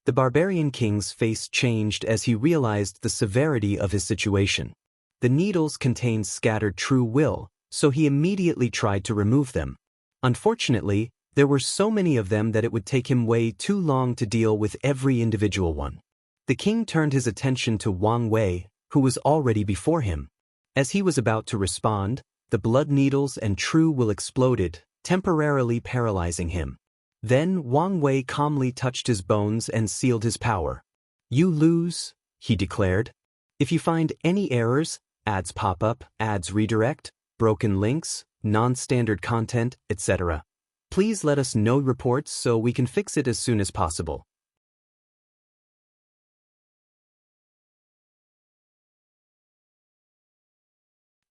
The Barbarian King's face changed as he realized the severity of his situation. The needles contained scattered true will, so he immediately tried to remove them. Unfortunately, there were so many of them that it would take him way too long to deal with every individual one. The king turned his attention to Wang Wei, who was already before him. As he was about to respond, the blood needles and true will exploded, temporarily paralyzing him. Then Wang Wei calmly touched his bones and sealed his power. "You lose," he declared. "If you find any errors, ads pop up, ads redirect, broken links, non-standard content, etc., please let us know reports so we can fix it as soon as possible."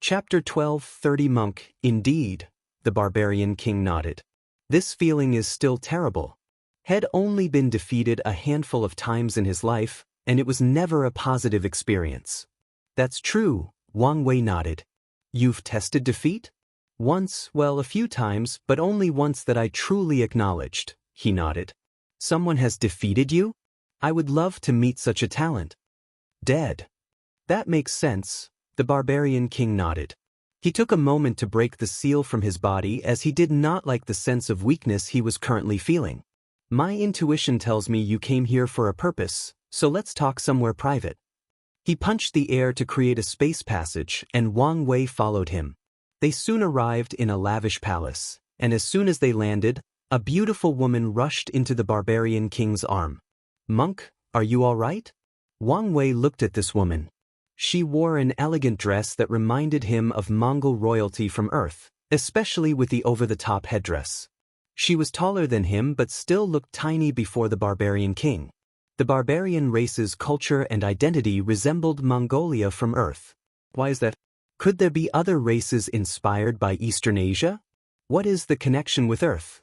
Chapter 12:30 MÖngke. Indeed, the Barbarian King nodded. This feeling is still terrible. Had only been defeated a handful of times in his life, and it was never a positive experience. "That's true," Wang Wei nodded. "You've tested defeat?" "Once, well, a few times, but only once that I truly acknowledged," he nodded. "Someone has defeated you? I would love to meet such a talent." "Dead." "That makes sense," the Barbarian King nodded. He took a moment to break the seal from his body as he did not like the sense of weakness he was currently feeling. "My intuition tells me you came here for a purpose, so let's talk somewhere private." He punched the air to create a space passage, and Wang Wei followed him. They soon arrived in a lavish palace, and as soon as they landed, a beautiful woman rushed into the barbarian king's arm. "Monk, are you all right?" Wang Wei looked at this woman. She wore an elegant dress that reminded him of Mongol royalty from Earth, especially with the over-the-top headdress. She was taller than him but still looked tiny before the barbarian king. The barbarian race's culture and identity resembled Mongolia from Earth. Why is that? Could there be other races inspired by Eastern Asia? What is the connection with Earth?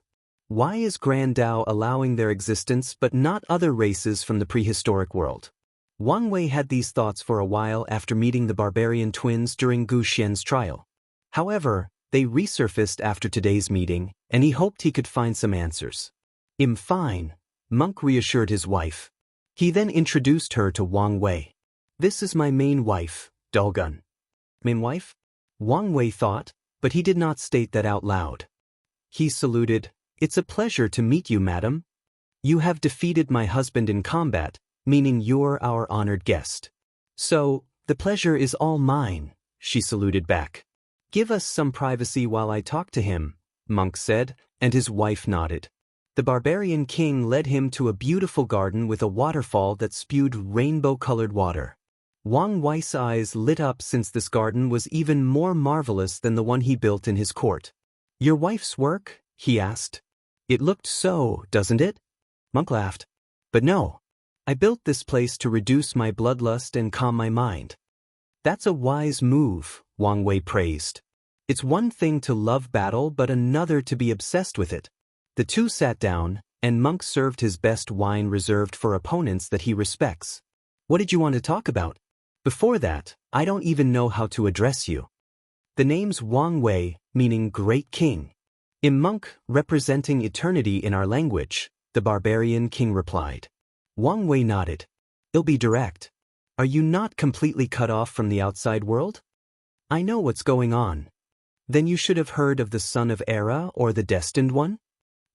Why is Grand Dao allowing their existence but not other races from the prehistoric world? Wang Wei had these thoughts for a while after meeting the barbarian twins during Gu Xian's trial. However, they resurfaced after today's meeting, and he hoped he could find some answers. "I'm fine," MÖngke reassured his wife. He then introduced her to Wang Wei. "This is my main wife, Dulgun." "Main wife?" Wang Wei thought, but he did not state that out loud. He saluted. "It's a pleasure to meet you, madam. You have defeated my husband in combat, meaning you're our honored guest." "So, the pleasure is all mine," she saluted back. "Give us some privacy while I talk to him," MÖngke said, and his wife nodded. The barbarian king led him to a beautiful garden with a waterfall that spewed rainbow-colored water. Wang Wei's eyes lit up since this garden was even more marvelous than the one he built in his court. "Your wife's work?" he asked. "It looked so, doesn't it?" MÖngke laughed. "But no. I built this place to reduce my bloodlust and calm my mind." "That's a wise move," Wang Wei praised. "It's one thing to love battle but another to be obsessed with it." The two sat down, and MÖngke served his best wine reserved for opponents that he respects. "What did you want to talk about?" "Before that, I don't even know how to address you." "The name's Wang Wei, meaning Great King. MÖngke, representing eternity in our language," the barbarian king replied. Wang Wei nodded. "It'll be direct. Are you not completely cut off from the outside world?" "I know what's going on." "Then you should have heard of the Son of Era or the Destined One?"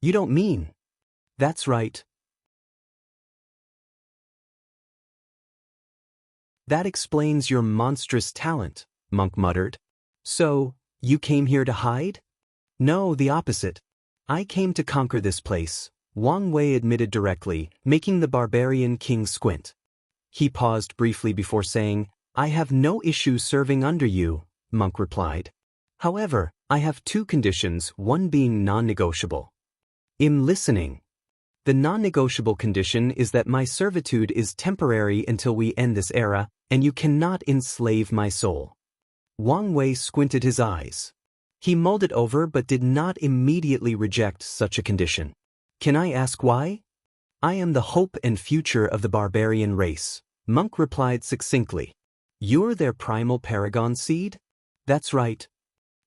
"You don't mean?" "That's right." "That explains your monstrous talent," MÖngke muttered. "So, you came here to hide?" "No, the opposite. I came to conquer this place," Wang Wei admitted directly, making the barbarian king squint. He paused briefly before saying, "I have no issue serving under you," MÖngke replied. "However, I have two conditions, one being non-negotiable." "I'm listening." "The non-negotiable condition is that my servitude is temporary until we end this era, and you cannot enslave my soul." Wang Wei squinted his eyes. He mulled it over but did not immediately reject such a condition. "Can I ask why?" "I am the hope and future of the barbarian race," MÖngke replied succinctly. "You're their primal paragon seed?" "That's right."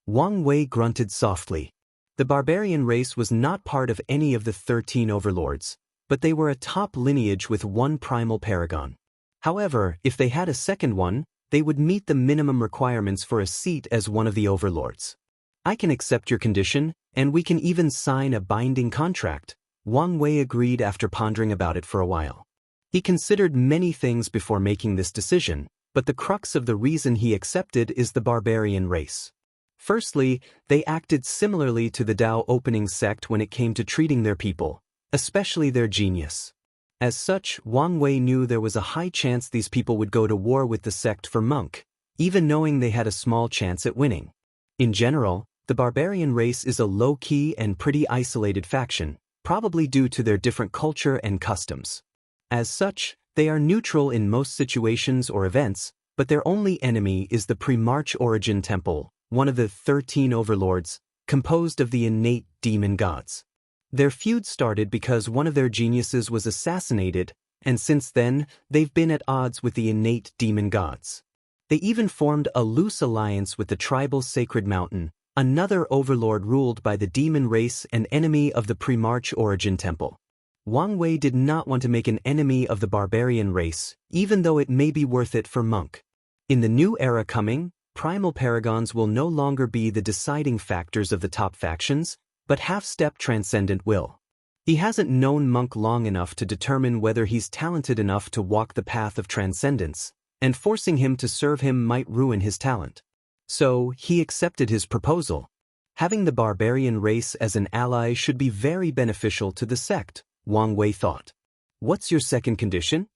Wang Wei grunted softly. The barbarian race was not part of any of the 13 overlords, but they were a top lineage with one primal paragon. However, if they had a second one, they would meet the minimum requirements for a seat as one of the overlords. "I can accept your condition, and we can even sign a binding contract," Wang Wei agreed after pondering about it for a while. He considered many things before making this decision, but the crux of the reason he accepted is the barbarian race. Firstly, they acted similarly to the Dao opening sect when it came to treating their people, especially their genius. As such, Wang Wei knew there was a high chance these people would go to war with the sect for MÖngke, even knowing they had a small chance at winning. In general, the barbarian race is a low-key and pretty isolated faction, probably due to their different culture and customs. As such, they are neutral in most situations or events, but their only enemy is the Pre-March Origin Temple, one of the 13 overlords, composed of the innate demon gods. Their feud started because one of their geniuses was assassinated, and since then, they've been at odds with the innate demon gods. They even formed a loose alliance with the tribal Sacred Mountain, another overlord ruled by the demon race and enemy of the Pre-March Origin Temple. Wang Wei did not want to make an enemy of the barbarian race, even though it may be worth it for MÖngke. In the new era coming, primal paragons will no longer be the deciding factors of the top factions, but half-step transcendent will. He hasn't known MÖngke long enough to determine whether he's talented enough to walk the path of transcendence, and forcing him to serve him might ruin his talent. So, he accepted his proposal. Having the barbarian race as an ally should be very beneficial to the sect, Wang Wei thought. What's your second condition?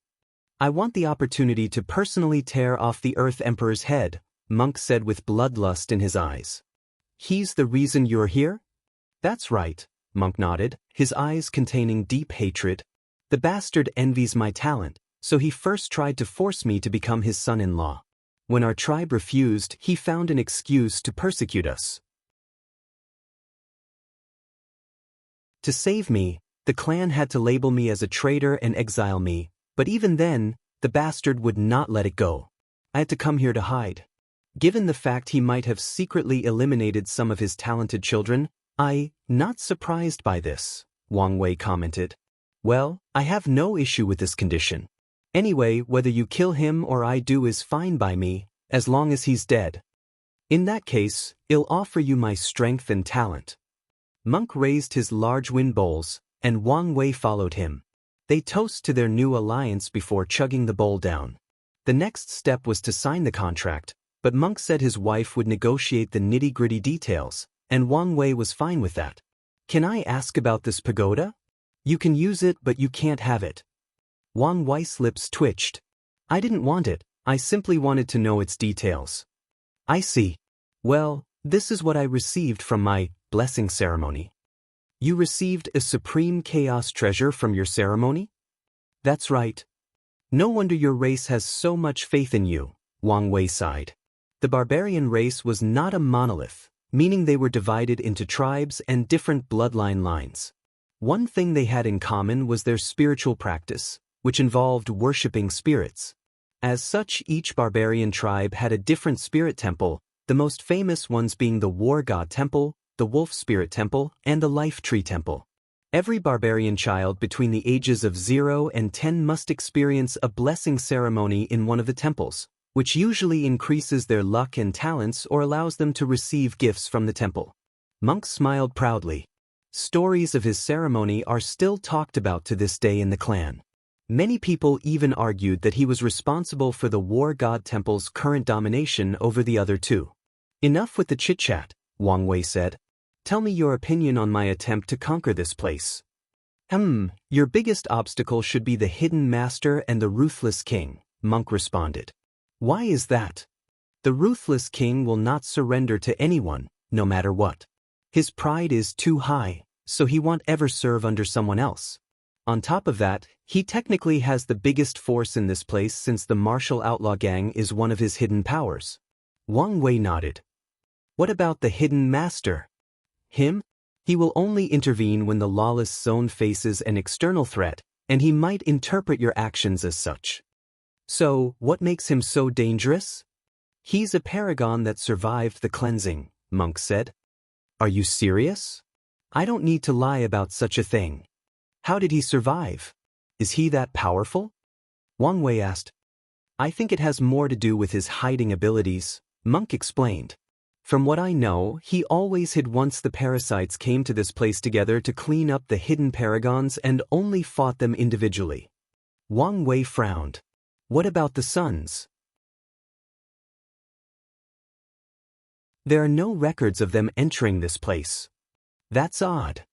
I want the opportunity to personally tear off the Earth Emperor's head, MÖngke said with bloodlust in his eyes. He's the reason you're here? That's right, MÖngke nodded, his eyes containing deep hatred. The bastard envies my talent, so he first tried to force me to become his son-in-law. When our tribe refused, he found an excuse to persecute us. To save me, the clan had to label me as a traitor and exile me, but even then, the bastard would not let it go. I had to come here to hide. Given the fact he might have secretly eliminated some of his talented children, not surprised by this, Wang Wei commented. Well, I have no issue with this condition. Anyway, whether you kill him or I do is fine by me, as long as he's dead. In that case, I'll offer you my strength and talent. MÖngke raised his large wind bowls, and Wang Wei followed him. They toast to their new alliance before chugging the bowl down. The next step was to sign the contract, but MÖngke said his wife would negotiate the nitty-gritty details, and Wang Wei was fine with that. Can I ask about this pagoda? You can use it, but you can't have it. Wang Wei's lips twitched. I didn't want it, I simply wanted to know its details. I see. Well, this is what I received from my blessing ceremony. You received a supreme chaos treasure from your ceremony? That's right. No wonder your race has so much faith in you, Wang Wei sighed. The barbarian race was not a monolith, meaning they were divided into tribes and different bloodline lines. One thing they had in common was their spiritual practice, which involved worshipping spirits. As such, each barbarian tribe had a different spirit temple, the most famous ones being the War God Temple, the Wolf Spirit Temple, and the Life Tree Temple. Every barbarian child between the ages of 0 and 10 must experience a blessing ceremony in one of the temples, which usually increases their luck and talents or allows them to receive gifts from the temple. MÖngke smiled proudly. Stories of his ceremony are still talked about to this day in the clan. Many people even argued that he was responsible for the War God Temple's current domination over the other two. Enough with the chit-chat, Wang Wei said. Tell me your opinion on my attempt to conquer this place. Your biggest obstacle should be the Hidden Master and the Ruthless King, MÖngke responded. Why is that? The Ruthless King will not surrender to anyone, no matter what. His pride is too high, so he won't ever serve under someone else. On top of that, he technically has the biggest force in this place since the martial outlaw gang is one of his hidden powers. Wang Wei nodded. What about the Hidden Master? Him? He will only intervene when the Lawless zone faces an external threat, and he might interpret your actions as such. So, what makes him so dangerous? He's a paragon that survived the cleansing, MÖngke said. Are you serious? I don't need to lie about such a thing. How did he survive? Is he that powerful? Wang Wei asked. I think it has more to do with his hiding abilities, MÖngke explained. From what I know, he always hid once the parasites came to this place together to clean up the hidden paragons and only fought them individually. Wang Wei frowned. What about the sons? There are no records of them entering this place. That's odd.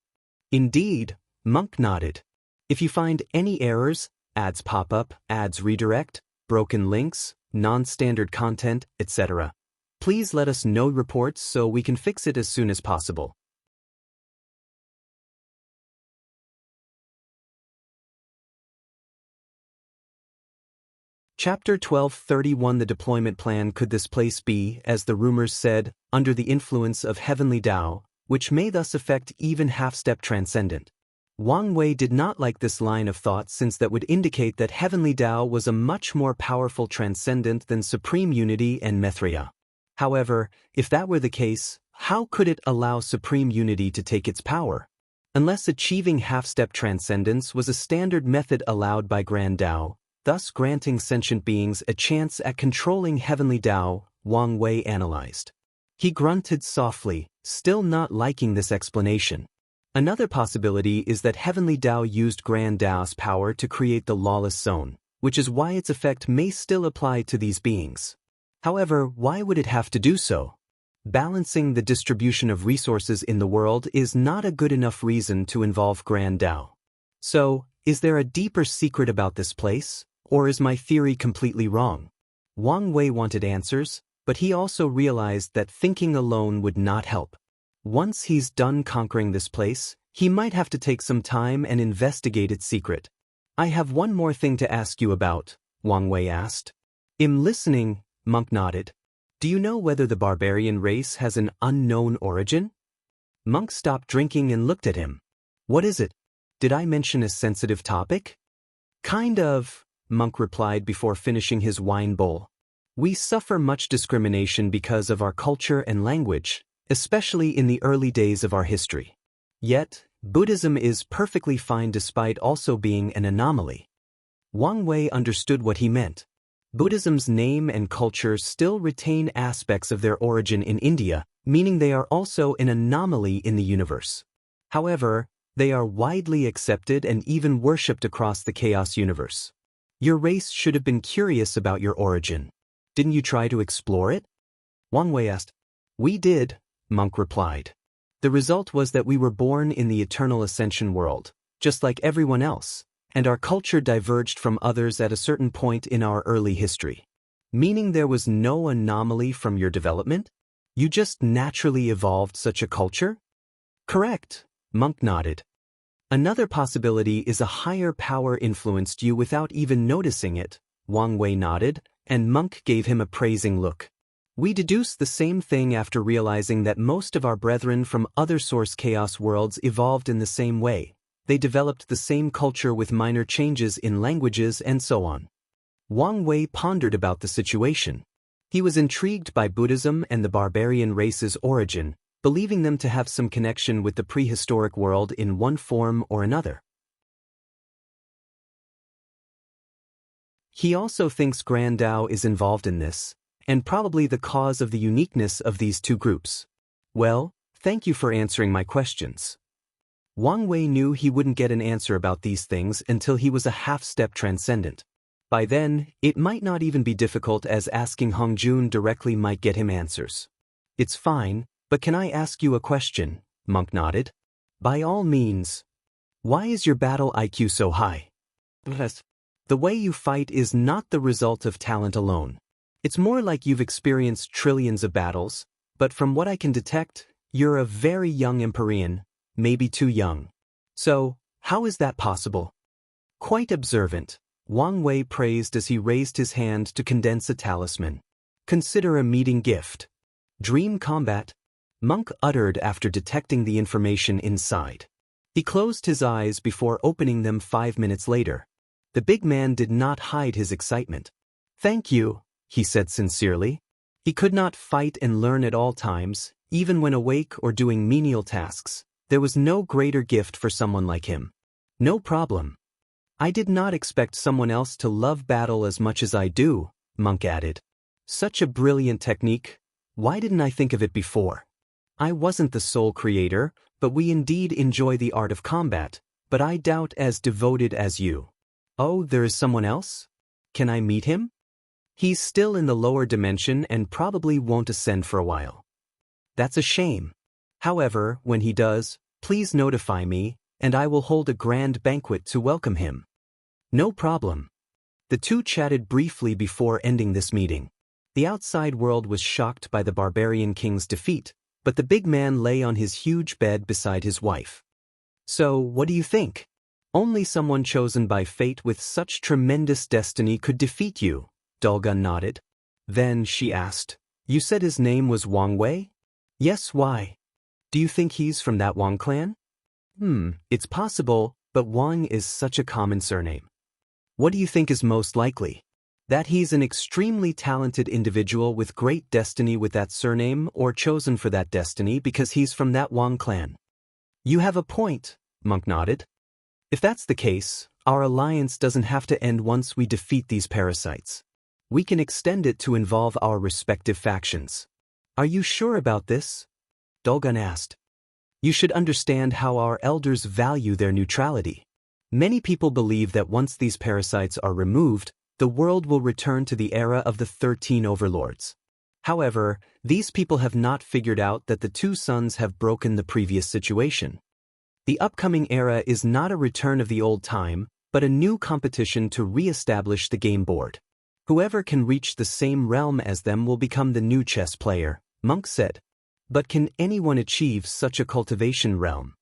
Indeed, MÖngke nodded. If you find any errors, ads pop up, ads redirect, broken links, non-standard content, etc., please let us know reports so we can fix it as soon as possible. Chapter 12:31 The deployment plan. Could this place be, as the rumors said, under the influence of heavenly Tao, which may thus affect even half-step transcendent? Wang Wei did not like this line of thought since that would indicate that heavenly Tao was a much more powerful transcendent than supreme unity and Mithria. However, if that were the case, how could it allow supreme unity to take its power? Unless achieving half-step transcendence was a standard method allowed by Grand Tao, thus granting sentient beings a chance at controlling heavenly Tao, Wang Wei analyzed. He grunted softly, still not liking this explanation. Another possibility is that heavenly Tao used Grand Tao's power to create the Lawless Zone, which is why its effect may still apply to these beings. However, why would it have to do so? Balancing the distribution of resources in the world is not a good enough reason to involve Grand Tao. So, is there a deeper secret about this place, or is my theory completely wrong? Wang Wei wanted answers, but he also realized that thinking alone would not help. Once he's done conquering this place, he might have to take some time and investigate its secret. I have one more thing to ask you about, Wang Wei asked. I'm listening, Monk nodded. Do you know whether the barbarian race has an unknown origin? Monk stopped drinking and looked at him. What is it? Did I mention a sensitive topic? Kind of, Monk replied before finishing his wine bowl. We suffer much discrimination because of our culture and language, especially in the early days of our history. Yet, Buddhism is perfectly fine despite also being an anomaly. Wang Wei understood what he meant. Buddhism's name and culture still retain aspects of their origin in India, meaning they are also an anomaly in the universe. However, they are widely accepted and even worshipped across the chaos universe. Your race should have been curious about your origin. Didn't you try to explore it? Wang Wei asked. We did, Monk replied. The result was that we were born in the eternal ascension world, just like everyone else, and our culture diverged from others at a certain point in our early history. Meaning there was no anomaly from your development? You just naturally evolved such a culture? Correct, Monk nodded. Another possibility is a higher power influenced you without even noticing it, Wang Wei nodded, and Monk gave him a praising look. We deduce the same thing after realizing that most of our brethren from other source chaos worlds evolved in the same way. They developed the same culture with minor changes in languages and so on. Wang Wei pondered about the situation. He was intrigued by Buddhism and the barbarian race's origin, believing them to have some connection with the prehistoric world in one form or another. He also thinks Grand Tao is involved in this, and probably the cause of the uniqueness of these two groups. Well, thank you for answering my questions. Wang Wei knew he wouldn't get an answer about these things until he was a half-step transcendent. By then, it might not even be difficult, as asking Hongjun directly might get him answers. It's fine, but can I ask you a question? Monk nodded. By all means. Why is your battle IQ so high? The way you fight is not the result of talent alone. It's more like you've experienced trillions of battles, but from what I can detect, you're a very young Empyrean, maybe too young. So, how is that possible? Quite observant, Wang Wei praised as he raised his hand to condense a talisman. Consider a meeting gift. Dream combat, Monk uttered after detecting the information inside. He closed his eyes before opening them 5 minutes later. The big man did not hide his excitement. Thank you, he said sincerely. He could not fight and learn at all times, even when awake or doing menial tasks. There was no greater gift for someone like him. No problem. I did not expect someone else to love battle as much as I do, Monk added. Such a brilliant technique. Why didn't I think of it before? I wasn't the sole creator, but we indeed enjoy the art of combat, but I doubt as devoted as you. Oh, there is someone else? Can I meet him? He's still in the lower dimension and probably won't ascend for a while. That's a shame. However, when he does, please notify me, and I will hold a grand banquet to welcome him. No problem. The two chatted briefly before ending this meeting. The outside world was shocked by the barbarian king's defeat, but the big man lay on his huge bed beside his wife. So, what do you think? Only someone chosen by fate with such tremendous destiny could defeat you, Dulgun nodded. Then she asked, you said his name was Wang Wei? Yes, why? Do you think he's from that Wang clan? It's possible, but Wang is such a common surname. What do you think is most likely? That he's an extremely talented individual with great destiny with that surname, or chosen for that destiny because he's from that Wang clan? You have a point, Monk nodded. If that's the case, our alliance doesn't have to end once we defeat these parasites. We can extend it to involve our respective factions. Are you sure about this? Dulgun asked. You should understand how our elders value their neutrality. Many people believe that once these parasites are removed, the world will return to the era of the 13 overlords. However, these people have not figured out that the two suns have broken the previous situation. The upcoming era is not a return of the old time, but a new competition to re-establish the game board. Whoever can reach the same realm as them will become the new chess player, MÖngke said. But can anyone achieve such a cultivation realm?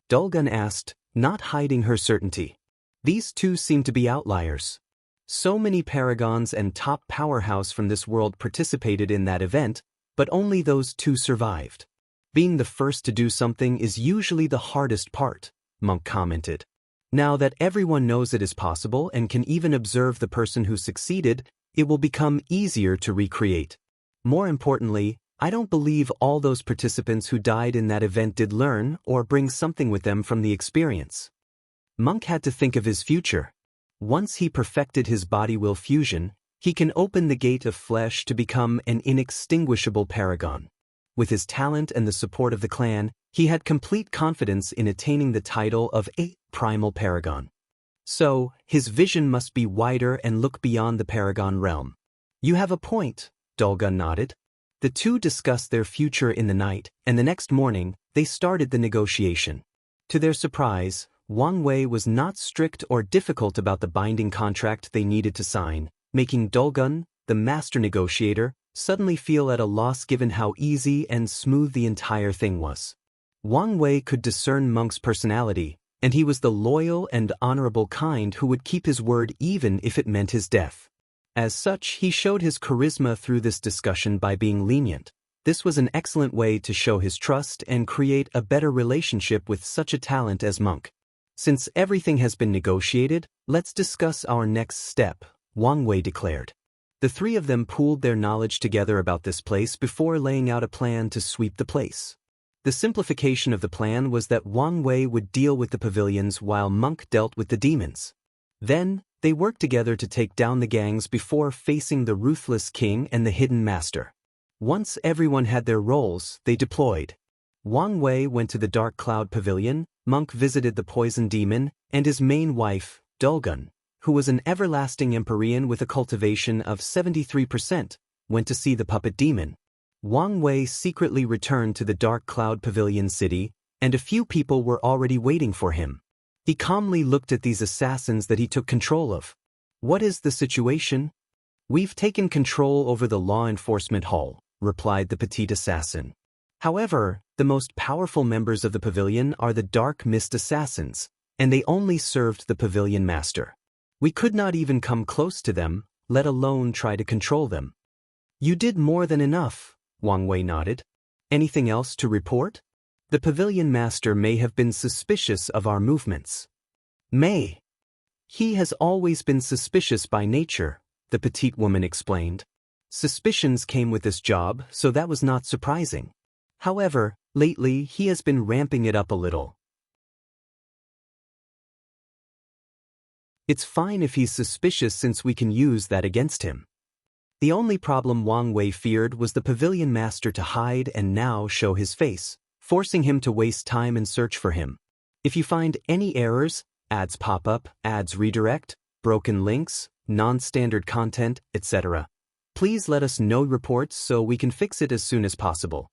Dulgun asked, not hiding her certainty. These two seem to be outliers. So many paragons and top powerhouse from this world participated in that event, but only those two survived. Being the first to do something is usually the hardest part, MÖngke commented. Now that everyone knows it is possible and can even observe the person who succeeded, it will become easier to recreate. More importantly, I don't believe all those participants who died in that event did learn or bring something with them from the experience. MÖngke had to think of his future. Once he perfected his body-will fusion, he can open the gate of flesh to become an inextinguishable paragon. With his talent and the support of the clan, he had complete confidence in attaining the title of a primal paragon. So, his vision must be wider and look beyond the paragon realm. You have a point, Dulgun nodded. The two discussed their future in the night, and the next morning, they started the negotiation. To their surprise, Wang Wei was not strict or difficult about the binding contract they needed to sign, making Dulgun, the master negotiator, suddenly feel at a loss given how easy and smooth the entire thing was. Wang Wei could discern MÖngke's personality, and he was the loyal and honorable kind who would keep his word even if it meant his death. As such, he showed his charisma through this discussion by being lenient. This was an excellent way to show his trust and create a better relationship with such a talent as MÖngke. Since everything has been negotiated, let's discuss our next step, Wang Wei declared. The three of them pooled their knowledge together about this place before laying out a plan to sweep the place. The simplification of the plan was that Wang Wei would deal with the pavilions while MÖngke dealt with the demons. Then, they worked together to take down the gangs before facing the ruthless king and the hidden master. Once everyone had their roles, they deployed. Wang Wei went to the Dark Cloud Pavilion, MÖngke visited the Poison Demon, and his main wife, Dulgun, who was an everlasting Empyrean with a cultivation of 73%, went to see the Puppet Demon. Wang Wei secretly returned to the Dark Cloud Pavilion city, and a few people were already waiting for him. He calmly looked at these assassins that he took control of. What is the situation? We've taken control over the law enforcement hall, replied the petite assassin. However, the most powerful members of the pavilion are the Dark Mist assassins, and they only served the pavilion master. We could not even come close to them, let alone try to control them. You did more than enough, Wang Wei nodded. Anything else to report? The pavilion master may have been suspicious of our movements. May. He has always been suspicious by nature, the petite woman explained. Suspicions came with this job, so that was not surprising. However, lately he has been ramping it up a little. It's fine if he's suspicious since we can use that against him. The only problem Wang Wei feared was the pavilion master to hide and now show his face, forcing him to waste time and search for him. If you find any errors, ads pop up, ads redirect, broken links, non-standard content, etc., please let us know reports so we can fix it as soon as possible.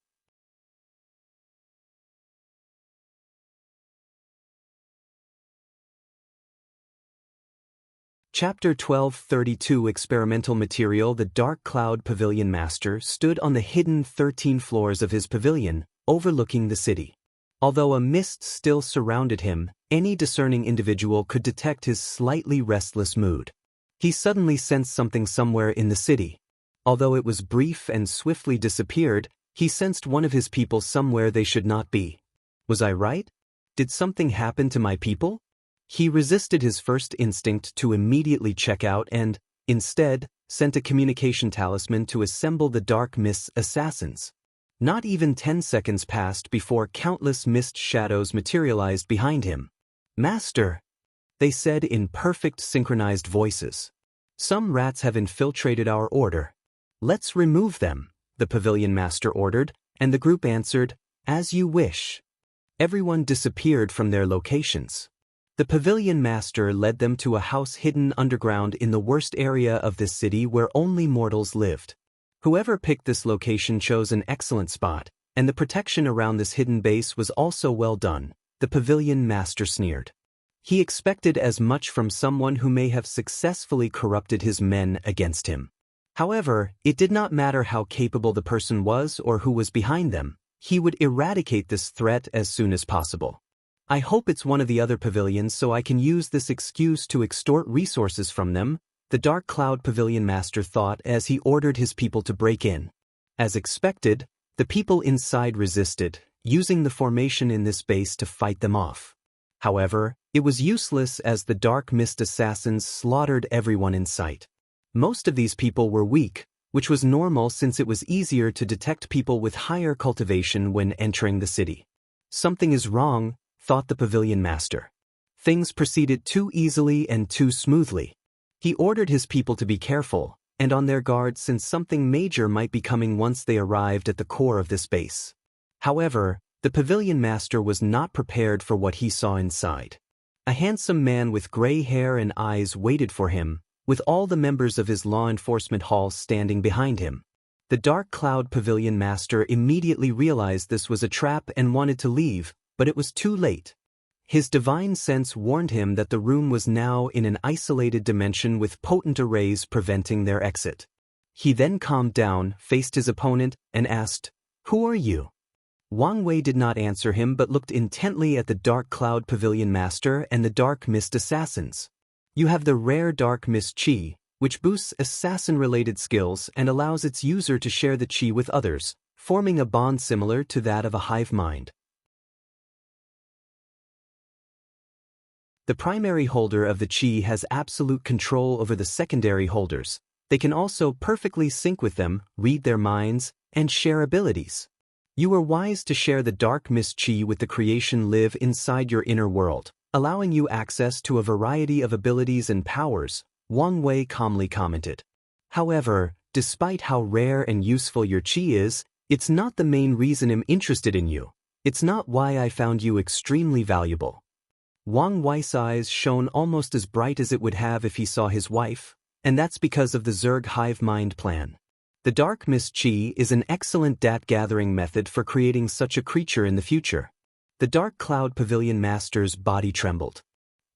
Chapter 1232 Experimental Material. The Dark Cloud Pavilion Master stood on the hidden 13 floors of his pavilion, overlooking the city. Although a mist still surrounded him, any discerning individual could detect his slightly restless mood. He suddenly sensed something somewhere in the city. Although it was brief and swiftly disappeared, he sensed one of his people somewhere they should not be. Was I right? Did something happen to my people? He resisted his first instinct to immediately check out and, instead, sent a communication talisman to assemble the Dark Mist assassins. Not even 10 seconds passed before countless mist shadows materialized behind him. Master, they said in perfect synchronized voices. Some rats have infiltrated our order. Let's remove them, the pavilion master ordered, and the group answered, as you wish. Everyone disappeared from their locations. The pavilion master led them to a house hidden underground in the worst area of this city where only mortals lived. Whoever picked this location chose an excellent spot, and the protection around this hidden base was also well done, the pavilion master sneered. He expected as much from someone who may have successfully corrupted his men against him. However, it did not matter how capable the person was or who was behind them, he would eradicate this threat as soon as possible. I hope it's one of the other pavilions so I can use this excuse to extort resources from them, the Dark Cloud Pavilion Master thought as he ordered his people to break in. As expected, the people inside resisted, using the formation in this base to fight them off. However, it was useless as the Dark Mist assassins slaughtered everyone in sight. Most of these people were weak, which was normal since it was easier to detect people with higher cultivation when entering the city. Something is wrong, thought the Pavilion Master. Things proceeded too easily and too smoothly. He ordered his people to be careful, and on their guard since something major might be coming once they arrived at the core of this base. However, the Pavilion Master was not prepared for what he saw inside. A handsome man with gray hair and eyes waited for him, with all the members of his law enforcement hall standing behind him. The Dark Cloud Pavilion Master immediately realized this was a trap and wanted to leave, but it was too late. His divine sense warned him that the room was now in an isolated dimension with potent arrays preventing their exit. He then calmed down, faced his opponent, and asked, "Who are you?" Wang Wei did not answer him but looked intently at the Dark Cloud Pavilion Master and the Dark Mist assassins. You have the rare Dark Mist Chi, which boosts assassin-related skills and allows its user to share the Chi with others, forming a bond similar to that of a hive mind. The primary holder of the Chi has absolute control over the secondary holders. They can also perfectly sync with them, read their minds, and share abilities. You are wise to share the Dark Mist Chi with the creation live inside your inner world, allowing you access to a variety of abilities and powers, Wang Wei calmly commented. However, despite how rare and useful your Chi is, it's not the main reason I'm interested in you. It's not why I found you extremely valuable. Wang Wei's eyes shone almost as bright as it would have if he saw his wife, and that's because of the Zerg hive mind plan. The Dark Mist Chi is an excellent data-gathering method for creating such a creature in the future. The Dark Cloud Pavilion Master's body trembled.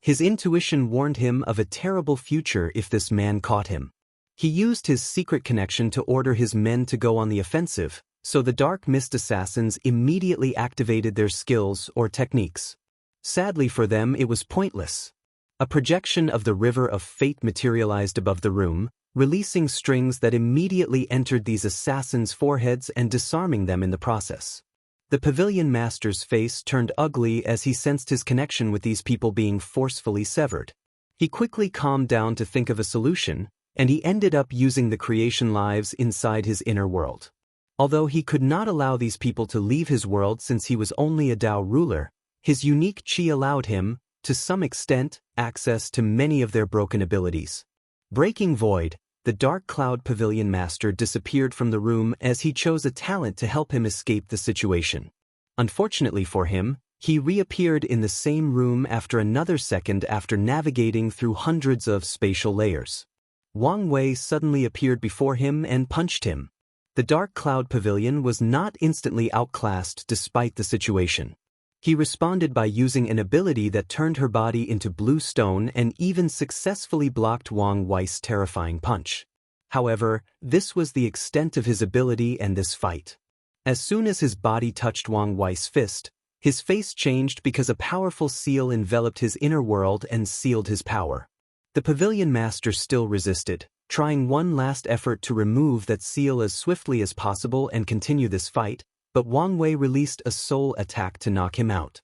His intuition warned him of a terrible future if this man caught him. He used his secret connection to order his men to go on the offensive, so the Dark Mist assassins immediately activated their skills or techniques. Sadly for them, it was pointless. A projection of the River of Fate materialized above the room, releasing strings that immediately entered these assassins' foreheads and disarming them in the process. The Pavilion Master's face turned ugly as he sensed his connection with these people being forcefully severed. He quickly calmed down to think of a solution, and he ended up using the creation lives inside his inner world. Although he could not allow these people to leave his world since he was only a Dao ruler, his unique Chi allowed him, to some extent, access to many of their broken abilities. Breaking Void, the Dark Cloud Pavilion Master disappeared from the room as he chose a talent to help him escape the situation. Unfortunately for him, he reappeared in the same room after another second after navigating through hundreds of spatial layers. Wang Wei suddenly appeared before him and punched him. The Dark Cloud Pavilion was not instantly outclassed despite the situation. He responded by using an ability that turned her body into blue stone and even successfully blocked Wang Wei's terrifying punch. However, this was the extent of his ability and this fight. As soon as his body touched Wang Wei's fist, his face changed because a powerful seal enveloped his inner world and sealed his power. The Pavilion Master still resisted, trying one last effort to remove that seal as swiftly as possible and continue this fight, but Wang Wei released a soul attack to knock him out.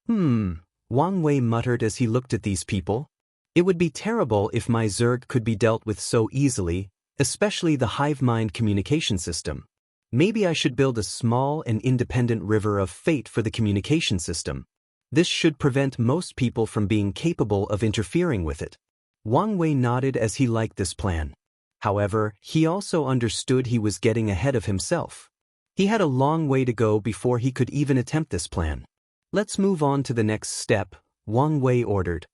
Wang Wei muttered as he looked at these people. It would be terrible if my Zerg could be dealt with so easily, especially the hive mind communication system. Maybe I should build a small and independent river of fate for the communication system. This should prevent most people from being capable of interfering with it. Wang Wei nodded as he liked this plan. However, he also understood he was getting ahead of himself. He had a long way to go before he could even attempt this plan. Let's move on to the next step, Wang Wei ordered.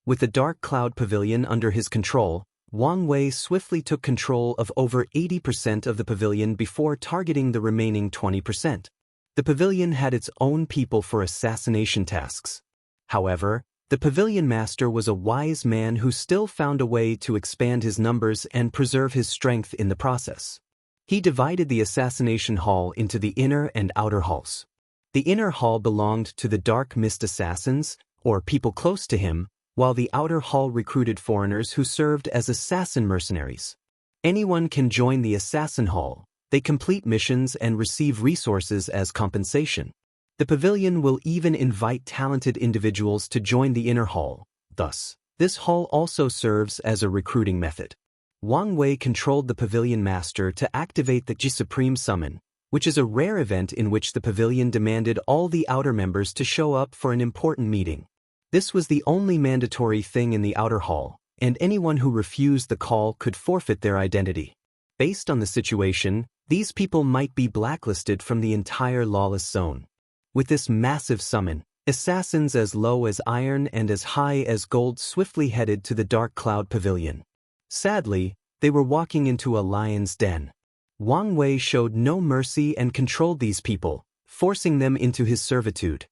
With the dark cloud pavilion under his control, Wang Wei swiftly took control of over 80% of the pavilion before targeting the remaining 20%. The pavilion had its own people for assassination tasks. However, the pavilion master was a wise man who still found a way to expand his numbers and preserve his strength in the process. He divided the assassination hall into the inner and outer halls. The inner hall belonged to the dark mist assassins, or people close to him, while the outer hall recruited foreigners who served as assassin mercenaries. Anyone can join the assassin hall. They complete missions and receive resources as compensation. The pavilion will even invite talented individuals to join the inner hall. Thus, this hall also serves as a recruiting method. Wang Wei controlled the pavilion master to activate the Ji Supreme Summon, which is a rare event in which the pavilion demanded all the outer members to show up for an important meeting. This was the only mandatory thing in the outer hall, and anyone who refused the call could forfeit their identity. Based on the situation, these people might be blacklisted from the entire Lawless zone. With this massive summon, assassins as low as iron and as high as gold swiftly headed to the Dark Cloud Pavilion. Sadly, they were walking into a lion's den. Wang Wei showed no mercy and controlled these people, forcing them into his servitude.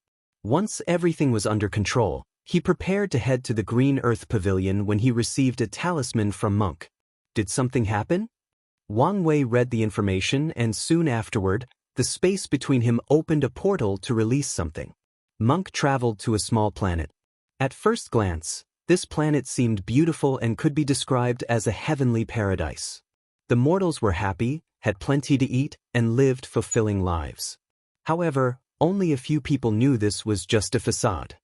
Once everything was under control, he prepared to head to the Green Earth Pavilion when he received a talisman from MÖngke. Did something happen? Wang Wei read the information and soon afterward, the space between him opened a portal to release something. MÖngke traveled to a small planet. At first glance, this planet seemed beautiful and could be described as a heavenly paradise. The mortals were happy, had plenty to eat, and lived fulfilling lives. However, only a few people knew this was just a facade.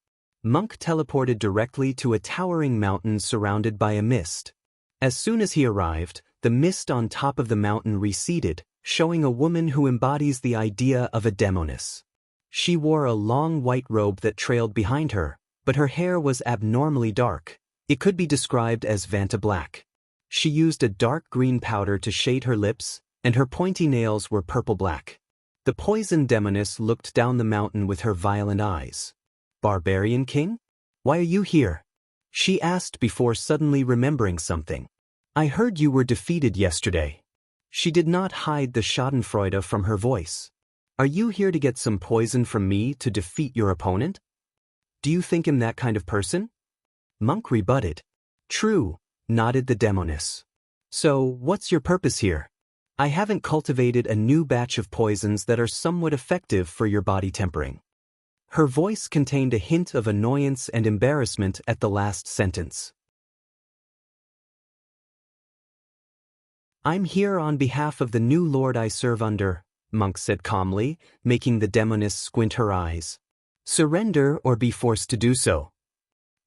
MÖngke teleported directly to a towering mountain surrounded by a mist. As soon as he arrived, the mist on top of the mountain receded, showing a woman who embodies the idea of a demoness. She wore a long white robe that trailed behind her, but her hair was abnormally dark. It could be described as Vanta black. She used a dark green powder to shade her lips, and her pointy nails were purple-black. The poison demoness looked down the mountain with her violent eyes. "Barbarian King? Why are you here?" she asked before suddenly remembering something. "I heard you were defeated yesterday." She did not hide the schadenfreude from her voice. "Are you here to get some poison from me to defeat your opponent? Do you think him that kind of person?" MÖngke rebutted. "True," nodded the demoness. "So, what's your purpose here?" "I haven't cultivated a new batch of poisons that are somewhat effective for your body tempering." Her voice contained a hint of annoyance and embarrassment at the last sentence. "I'm here on behalf of the new lord I serve under," MÖngke said calmly, making the demoness squint her eyes. "Surrender or be forced to do so.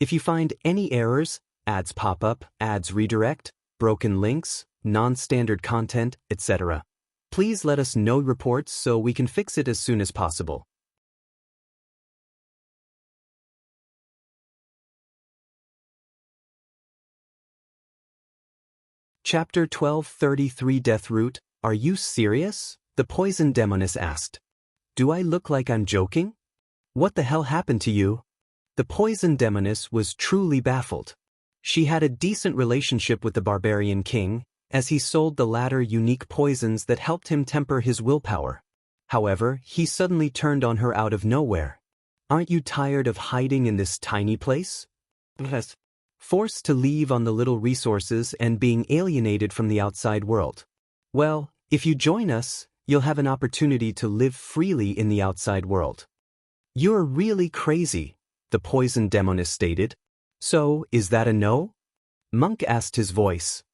If you find any errors, ads pop up, ads redirect, broken links, non-standard content, etc., please let us know reports so we can fix it as soon as possible." Chapter 1233 Death Root. "Are you serious?" the poison demoness asked. "Do I look like I'm joking? What the hell happened to you?" The poison demoness was truly baffled. She had a decent relationship with the Barbarian King, as he sold the latter unique poisons that helped him temper his willpower. However, he suddenly turned on her out of nowhere. "Aren't you tired of hiding in this tiny place? Forced to leave on the little resources and being alienated from the outside world? Well, if you join us, you'll have an opportunity to live freely in the outside world." "You're really crazy," the poison demoness stated. "So, is that a no?" MÖngke asked his voice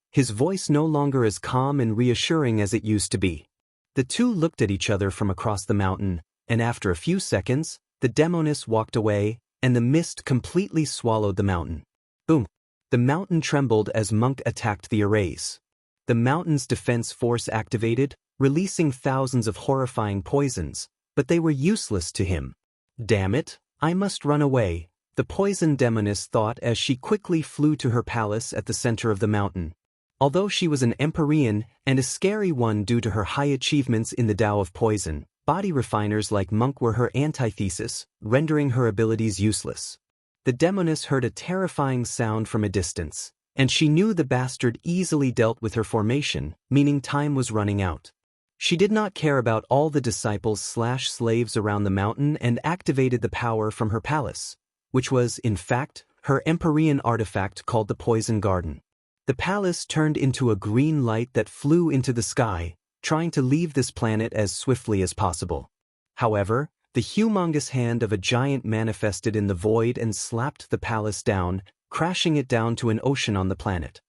no longer as calm and reassuring as it used to be. The two looked at each other from across the mountain, and after a few seconds, the demoness walked away, and the mist completely swallowed the mountain. Boom! The mountain trembled as MÖngke attacked the arrays. The mountain's defense force activated, releasing thousands of horrifying poisons, but they were useless to him. "Damn it, I must run away," the poison demoness thought as she quickly flew to her palace at the center of the mountain. Although she was an Empyrean and a scary one due to her high achievements in the Tao of Poison, body refiners like MÖngke were her antithesis, rendering her abilities useless. The demoness heard a terrifying sound from a distance, and she knew the bastard easily dealt with her formation, meaning time was running out. She did not care about all the disciples/slaves around the mountain and activated the power from her palace, which was, in fact, her Empyrean artifact called the Poison Garden. The palace turned into a green light that flew into the sky, trying to leave this planet as swiftly as possible. However, the humongous hand of a giant manifested in the void and slapped the palace down, crashing it down to an ocean on the planet.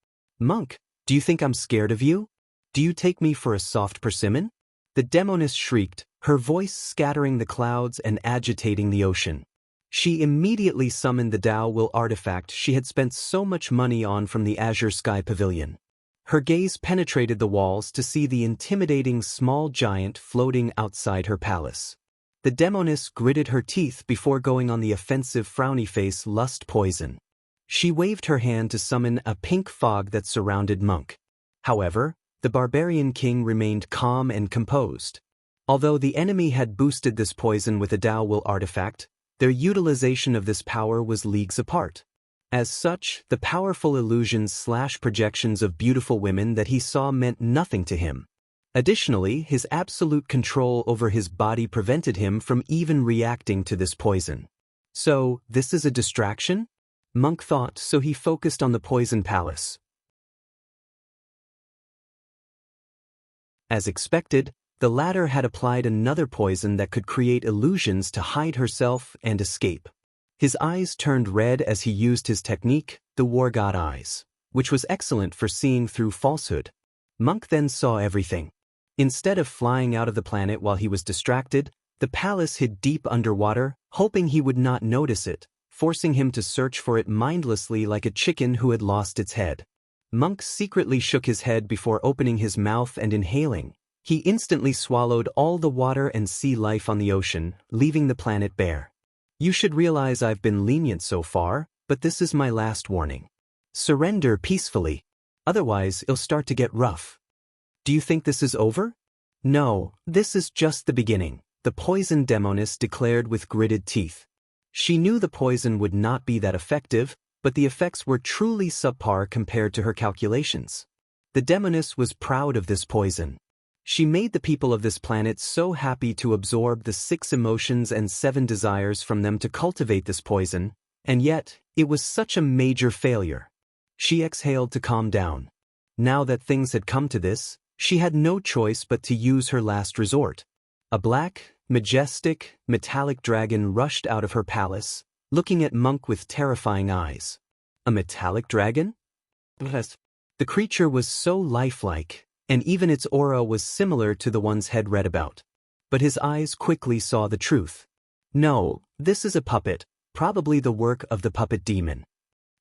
"MÖngke, do you think I'm scared of you? Do you take me for a soft persimmon?" The demoness shrieked, her voice scattering the clouds and agitating the ocean. She immediately summoned the Tao Will artifact she had spent so much money on from the Azure Sky Pavilion. Her gaze penetrated the walls to see the intimidating small giant floating outside her palace. The demoness gritted her teeth before going on the offensive frowny face Lust Poison. She waved her hand to summon a pink fog that surrounded MÖngke. However, the Barbarian King remained calm and composed. Although the enemy had boosted this poison with a Tao Will artifact, their utilization of this power was leagues apart. As such, the powerful illusions/projections of beautiful women that he saw meant nothing to him. Additionally, his absolute control over his body prevented him from even reacting to this poison. So, this is a distraction? MÖngke thought, so he focused on the Poison Palace. As expected, the latter had applied another poison that could create illusions to hide herself and escape. His eyes turned red as he used his technique, the War God Eyes, which was excellent for seeing through falsehood. MÖngke then saw everything. Instead of flying out of the planet while he was distracted, the palace hid deep underwater, hoping he would not notice it, forcing him to search for it mindlessly like a chicken who had lost its head. MÖngke secretly shook his head before opening his mouth and inhaling. He instantly swallowed all the water and sea life on the ocean, leaving the planet bare. "You should realize I've been lenient so far, but this is my last warning. Surrender peacefully. Otherwise, it'll start to get rough." "Do you think this is over?" "No, this is just the beginning," the poison demoness declared with gritted teeth. She knew the poison would not be that effective, but the effects were truly subpar compared to her calculations. The demoness was proud of this poison. She made the people of this planet so happy to absorb the 6 emotions and 7 desires from them to cultivate this poison, and yet, it was such a major failure. She exhaled to calm down. Now that things had come to this, she had no choice but to use her last resort. A black, majestic, metallic dragon rushed out of her palace, looking at MÖngke with terrifying eyes. A metallic dragon? The creature was so lifelike, and even its aura was similar to the ones Head read about. But his eyes quickly saw the truth. "No, this is a puppet, probably the work of the puppet demon."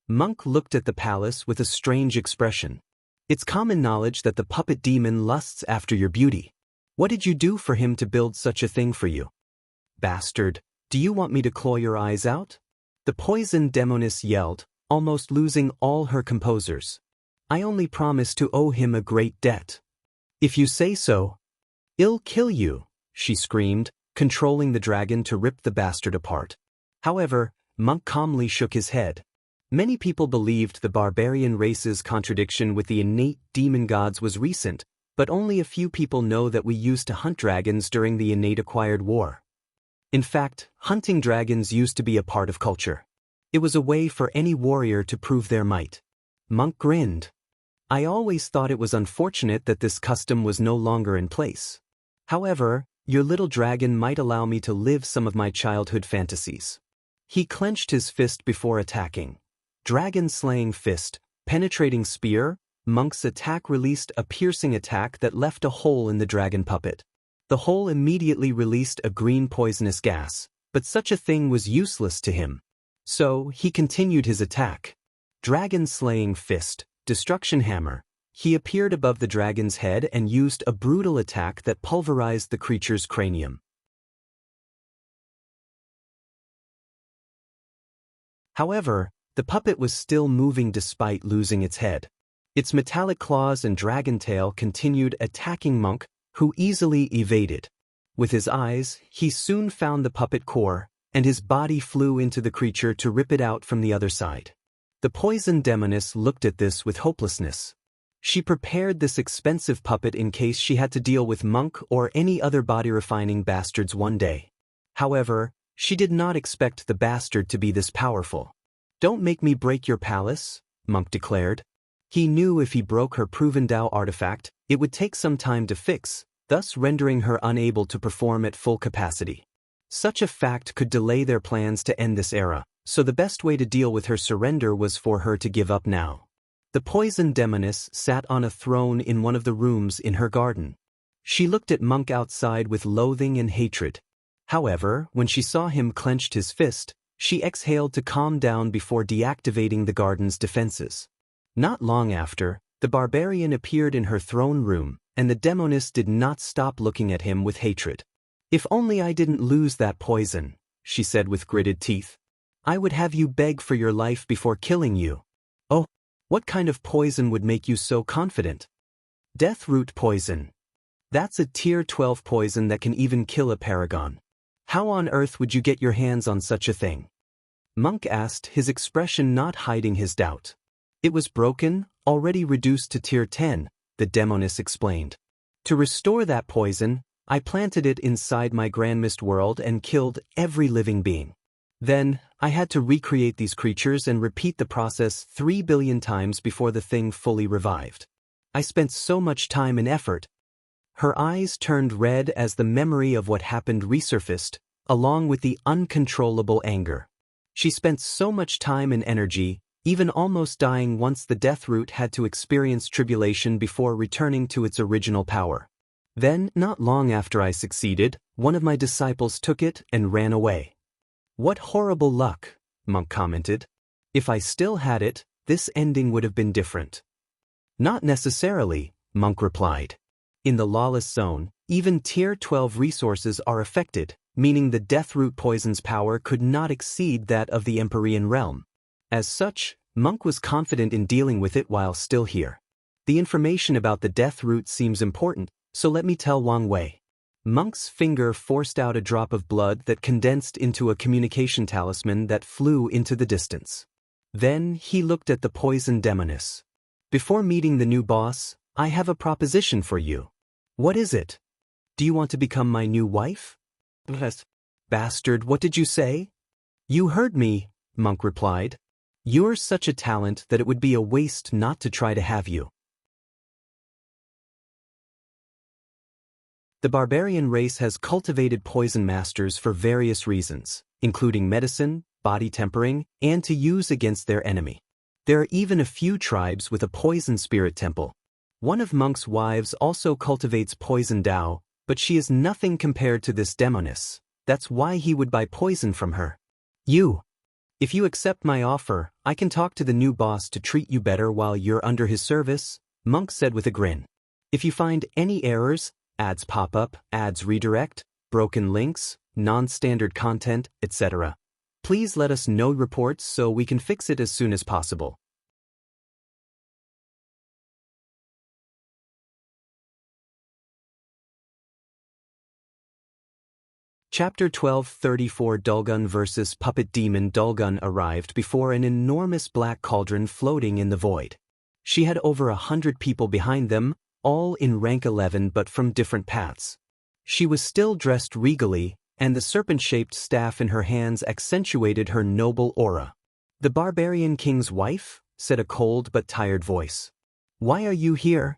MÖngke looked at the palace with a strange expression. "It's common knowledge that the puppet demon lusts after your beauty. What did you do for him to build such a thing for you?" "Bastard, do you want me to claw your eyes out?" The poison demoness yelled, almost losing all her composers. "I only promise to owe him a great debt." "If you say so, I'll kill you," she screamed, controlling the dragon to rip the bastard apart. However, MÖngke calmly shook his head. Many people believed the barbarian race's contradiction with the innate demon gods was recent, but only a few people know that we used to hunt dragons during the innate acquired war. In fact, hunting dragons used to be a part of culture. It was a way for any warrior to prove their might. MÖngke grinned. "I always thought it was unfortunate that this custom was no longer in place. However, your little dragon might allow me to live some of my childhood fantasies." He clenched his fist before attacking. Dragon-slaying fist, penetrating spear, MÖngke's attack released a piercing attack that left a hole in the dragon puppet. The hole immediately released a green poisonous gas, but such a thing was useless to him. So, he continued his attack. Dragon-slaying fist, destruction hammer. He appeared above the dragon's head and used a brutal attack that pulverized the creature's cranium. However, the puppet was still moving despite losing its head. Its metallic claws and dragon tail continued attacking MÖngke, who easily evaded. With his eyes, he soon found the puppet core, and his body flew into the creature to rip it out from the other side. The poison demoness looked at this with hopelessness. She prepared this expensive puppet in case she had to deal with MÖngke or any other body-refining bastards one day. However, she did not expect the bastard to be this powerful. "Don't make me break your palace," MÖngke declared. He knew if he broke her proven Dao artifact, it would take some time to fix, thus rendering her unable to perform at full capacity. Such a fact could delay their plans to end this era, so the best way to deal with her surrender was for her to give up now. The poison demoness sat on a throne in one of the rooms in her garden. She looked at MÖngke outside with loathing and hatred. However, when she saw him clenched his fist, she exhaled to calm down before deactivating the garden's defenses. Not long after, the barbarian appeared in her throne room, and the demoness did not stop looking at him with hatred. "If only I didn't lose that poison," she said with gritted teeth. "I would have you beg for your life before killing you." "Oh, what kind of poison would make you so confident?" "Death root poison. That's a tier 12 poison that can even kill a paragon. How on earth would you get your hands on such a thing?" MÖngke asked, his expression not hiding his doubt. "It was broken, already reduced to tier 10, the demoness explained. To restore that poison, I planted it inside my Grandmist world and killed every living being. Then, I had to recreate these creatures and repeat the process 3 billion times before the thing fully revived. I spent so much time and effort." Her eyes turned red as the memory of what happened resurfaced, along with the uncontrollable anger. She spent so much time and energy, even almost dying once the death root had to experience tribulation before returning to its original power. Then, not long after I succeeded, one of my disciples took it and ran away. "What horrible luck," MÖngke commented. "If I still had it, this ending would have been different." "Not necessarily," MÖngke replied. "In the Lawless zone, even tier 12 resources are affected, meaning the deathroot poison's power could not exceed that of the Empyrean realm. As such, MÖngke was confident in dealing with it while still here. The information about the deathroot seems important, so let me tell Wang Wei." MÖngke's finger forced out a drop of blood that condensed into a communication talisman that flew into the distance. Then he looked at the poison demoness. "Before meeting the new boss, I have a proposition for you." "What is it?" "Do you want to become my new wife?" "Bastard, what did you say?" "You heard me," MÖngke replied. "You're such a talent that it would be a waste not to try to have you." The barbarian race has cultivated poison masters for various reasons, including medicine, body tempering, and to use against their enemy. There are even a few tribes with a poison spirit temple. One of MÖngke's wives also cultivates poison Dao, but she is nothing compared to this demoness. That's why he would buy poison from her. If you accept my offer, I can talk to the new boss to treat you better while you're under his service," MÖngke said with a grin. "If you find any errors, ads pop up, ads redirect, broken links, non-standard content, etc., please let us know reports so we can fix it as soon as possible." Chapter 1234 Dulgun vs. Puppet Demon. Dulgun arrived before an enormous black cauldron floating in the void. She had over 100 people behind them, all in rank 11 but from different paths. She was still dressed regally, and the serpent-shaped staff in her hands accentuated her noble aura. "The Barbarian King's wife?" said a cold but tired voice. "Why are you here?"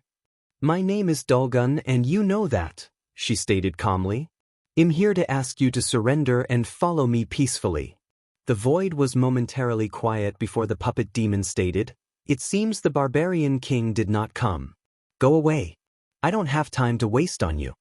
"My name is Dulgun and you know that," she stated calmly. "I'm here to ask you to surrender and follow me peacefully." The void was momentarily quiet before the puppet demon stated, "It seems the Barbarian King did not come. Go away. I don't have time to waste on you."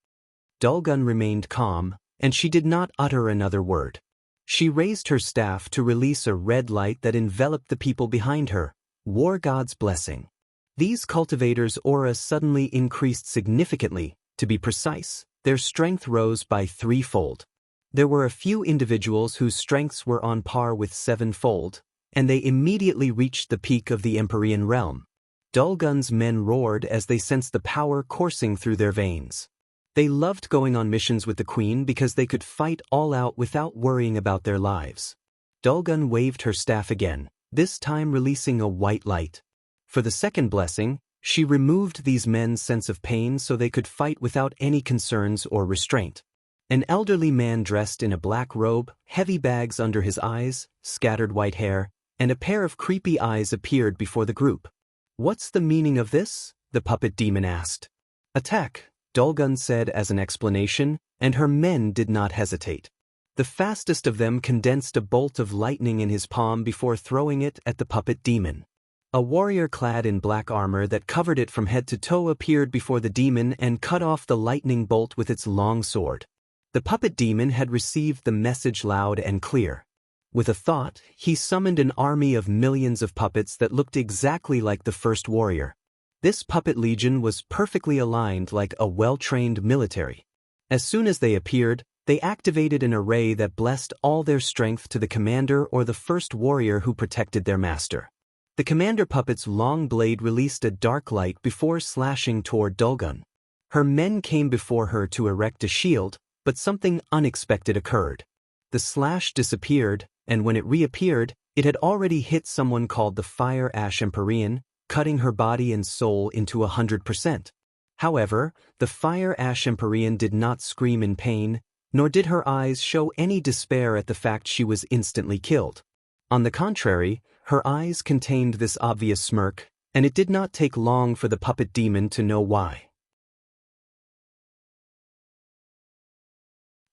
Dulgun remained calm, and she did not utter another word. She raised her staff to release a red light that enveloped the people behind her, War God's blessing. These cultivators' auras suddenly increased significantly. To be precise, their strength rose by 3-fold. There were a few individuals whose strengths were on par with 7-fold, and they immediately reached the peak of the Empyrean realm. Dulgun's men roared as they sensed the power coursing through their veins. They loved going on missions with the queen because they could fight all out without worrying about their lives. Dulgun waved her staff again, this time releasing a white light. For the second blessing, she removed these men's sense of pain so they could fight without any concerns or restraint. An elderly man dressed in a black robe, heavy bags under his eyes, scattered white hair, and a pair of creepy eyes appeared before the group. "What's the meaning of this?" the puppet demon asked. "Attack," Dulgun said as an explanation, and her men did not hesitate. The fastest of them condensed a bolt of lightning in his palm before throwing it at the puppet demon. A warrior clad in black armor that covered it from head to toe appeared before the demon and cut off the lightning bolt with its long sword. The puppet demon had received the message loud and clear. With a thought, he summoned an army of millions of puppets that looked exactly like the first warrior. This puppet legion was perfectly aligned like a well-trained military. As soon as they appeared, they activated an array that blessed all their strength to the commander or the first warrior who protected their master. The commander puppet's long blade released a dark light before slashing toward Dulgun. Her men came before her to erect a shield, but something unexpected occurred. The slash disappeared, and when it reappeared, it had already hit someone called the Fire Ash Empyrean, cutting her body and soul into 100%. However, the Fire Ash Empyrean did not scream in pain, nor did her eyes show any despair at the fact she was instantly killed. On the contrary, her eyes contained this obvious smirk, and it did not take long for the puppet demon to know why.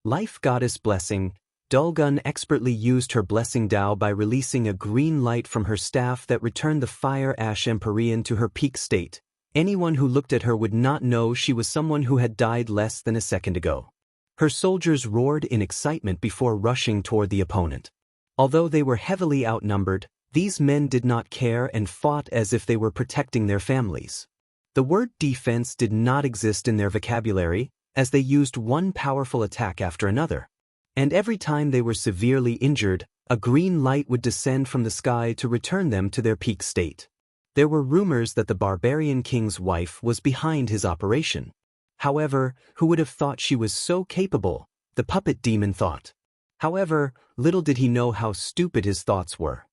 Life Goddess Blessing. Dulgun expertly used her blessing Tao by releasing a green light from her staff that returned the Fire Ash Empyrean to her peak state. Anyone who looked at her would not know she was someone who had died less than a second ago. Her soldiers roared in excitement before rushing toward the opponent. Although they were heavily outnumbered, these men did not care and fought as if they were protecting their families. The word defense did not exist in their vocabulary, as they used one powerful attack after another. And every time they were severely injured, a green light would descend from the sky to return them to their peak state. There were rumors that the Barbarian king's wife was behind his operation. However, who would have thought she was so capable? The puppet demon thought. However, little did he know how stupid his thoughts were.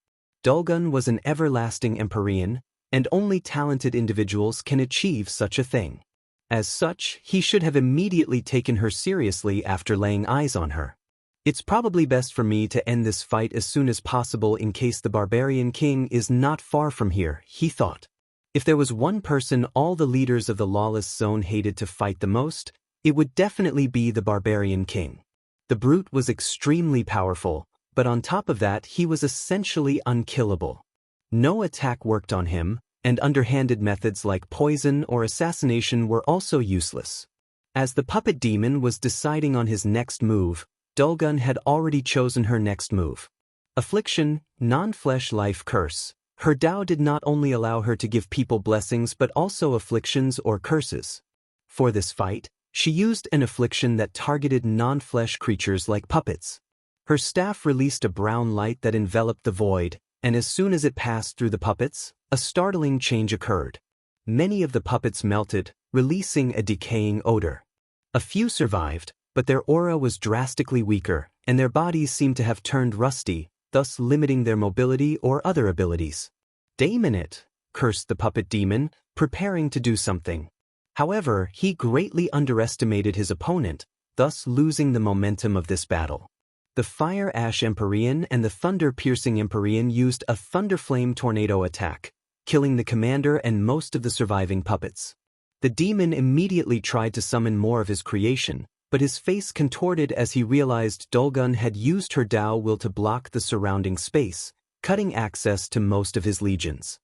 Dulgun was an everlasting Empyrean, and only talented individuals can achieve such a thing. As such, he should have immediately taken her seriously after laying eyes on her. It's probably best for me to end this fight as soon as possible in case the Barbarian King is not far from here, he thought. If there was one person all the leaders of the Lawless Zone hated to fight the most, it would definitely be the Barbarian King. The brute was extremely powerful, but on top of that he was essentially unkillable. No attack worked on him, and underhanded methods like poison or assassination were also useless. As the puppet demon was deciding on his next move, Dulgun had already chosen her next move. Affliction, non-flesh life curse. Her Tao did not only allow her to give people blessings but also afflictions or curses. For this fight, she used an affliction that targeted non-flesh creatures like puppets. Her staff released a brown light that enveloped the void, and as soon as it passed through the puppets, a startling change occurred. Many of the puppets melted, releasing a decaying odor. A few survived, but their aura was drastically weaker, and their bodies seemed to have turned rusty, thus limiting their mobility or other abilities. "Damn it," cursed the puppet demon, preparing to do something. However, he greatly underestimated his opponent, thus losing the momentum of this battle. The Fire Ash Empyrean and the Thunder-Piercing Empyrean used a Thunderflame Tornado attack, killing the commander and most of the surviving puppets. The demon immediately tried to summon more of his creation, but his face contorted as he realized Dulgun had used her Tao will to block the surrounding space, cutting access to most of his legions.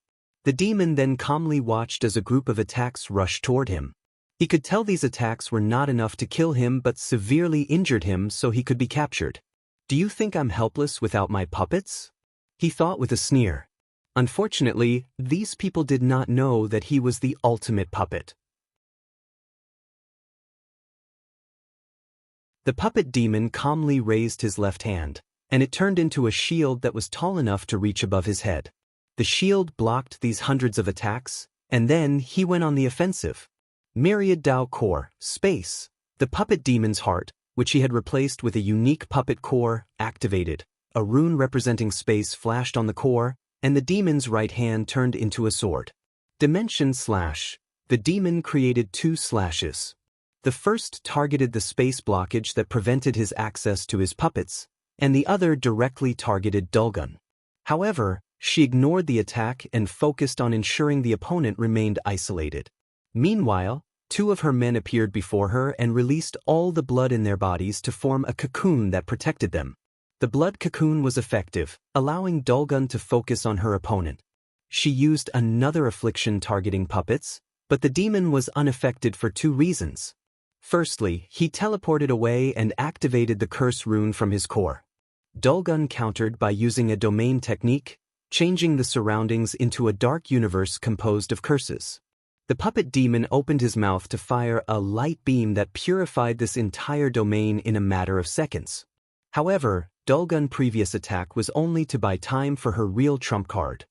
The demon then calmly watched as a group of attacks rushed toward him. He could tell these attacks were not enough to kill him but severely injured him so he could be captured. "Do you think I'm helpless without my puppets?" he thought with a sneer. Unfortunately, these people did not know that he was the ultimate puppet. The puppet demon calmly raised his left hand, and it turned into a shield that was tall enough to reach above his head. The shield blocked these hundreds of attacks, And then he went on the offensive. Myriad Dao Core, Space. The puppet demon's heart, which he had replaced with a unique puppet core, activated. A rune representing space flashed on the core, and the demon's right hand turned into a sword. Dimension Slash. The demon created 2 slashes. The first targeted the space blockage that prevented his access to his puppets, and the other directly targeted Dulgun. However, she ignored the attack and focused on ensuring the opponent remained isolated. Meanwhile, 2 of her men appeared before her and released all the blood in their bodies to form a cocoon that protected them. The blood cocoon was effective, allowing Dulgun to focus on her opponent. She used another affliction targeting puppets, but the demon was unaffected for 2 reasons. Firstly, he teleported away and activated the curse rune from his core. Dulgun countered by using a domain technique, changing the surroundings into a dark universe composed of curses. The puppet demon opened his mouth to fire a light beam that purified this entire domain in a matter of seconds. However, Dulgun's previous attack was only to buy time for her real trump card.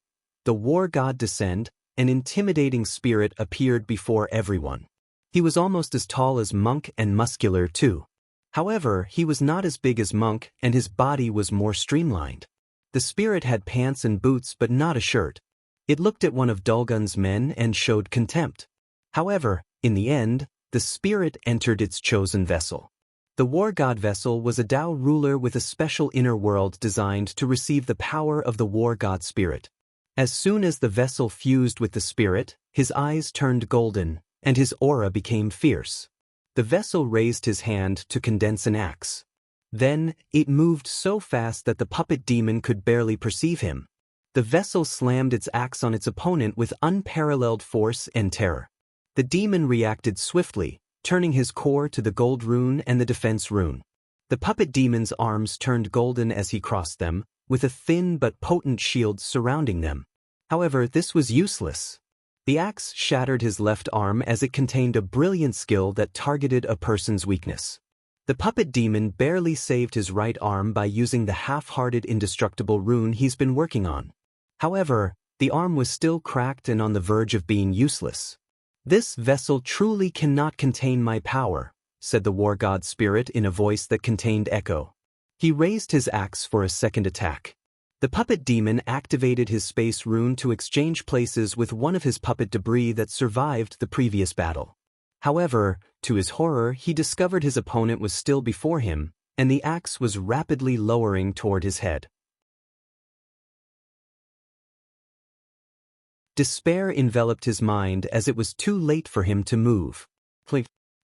The war god descend, an intimidating spirit appeared before everyone. He was almost as tall as MÖngke and muscular too. However, he was not as big as MÖngke and his body was more streamlined. The spirit had pants and boots but not a shirt. It looked at one of Dulgun's men and showed contempt. However, in the end, the spirit entered its chosen vessel. The war god vessel was a Dao ruler with a special inner world designed to receive the power of the war god spirit. As soon as the vessel fused with the spirit, his eyes turned golden, and his aura became fierce. The vessel raised his hand to condense an axe. Then, it moved so fast that the puppet demon could barely perceive him. The vessel slammed its axe on its opponent with unparalleled force and terror. The demon reacted swiftly, turning his core to the gold rune and the defense rune. The puppet demon's arms turned golden as he crossed them, with a thin but potent shield surrounding them. However, this was useless. The axe shattered his left arm as it contained a brilliant skill that targeted a person's weakness. The puppet demon barely saved his right arm by using the half-hearted indestructible rune he's been working on. However, the arm was still cracked and on the verge of being useless. "This vessel truly cannot contain my power," said the war god spirit in a voice that contained echo. He raised his axe for a second attack. The puppet demon activated his space rune to exchange places with one of his puppet debris that survived the previous battle. However, to his horror, he discovered his opponent was still before him, and the axe was rapidly lowering toward his head. Despair enveloped his mind as it was too late for him to move.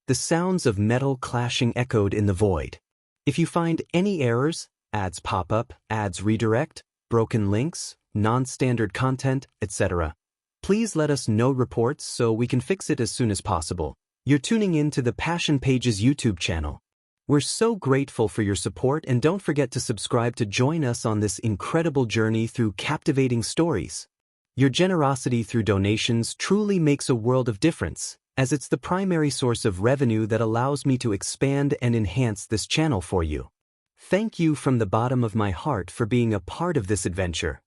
The sounds of metal clashing echoed in the void. If you find any errors, ads pop up, ads redirect, broken links, non-standard content, etc., please let us know reports so we can fix it as soon as possible. You're tuning in to the Passion Pages YouTube channel. We're so grateful for your support and don't forget to subscribe to join us on this incredible journey through captivating stories. Your generosity through donations truly makes a world of difference, as it's the primary source of revenue that allows me to expand and enhance this channel for you. Thank you from the bottom of my heart for being a part of this adventure.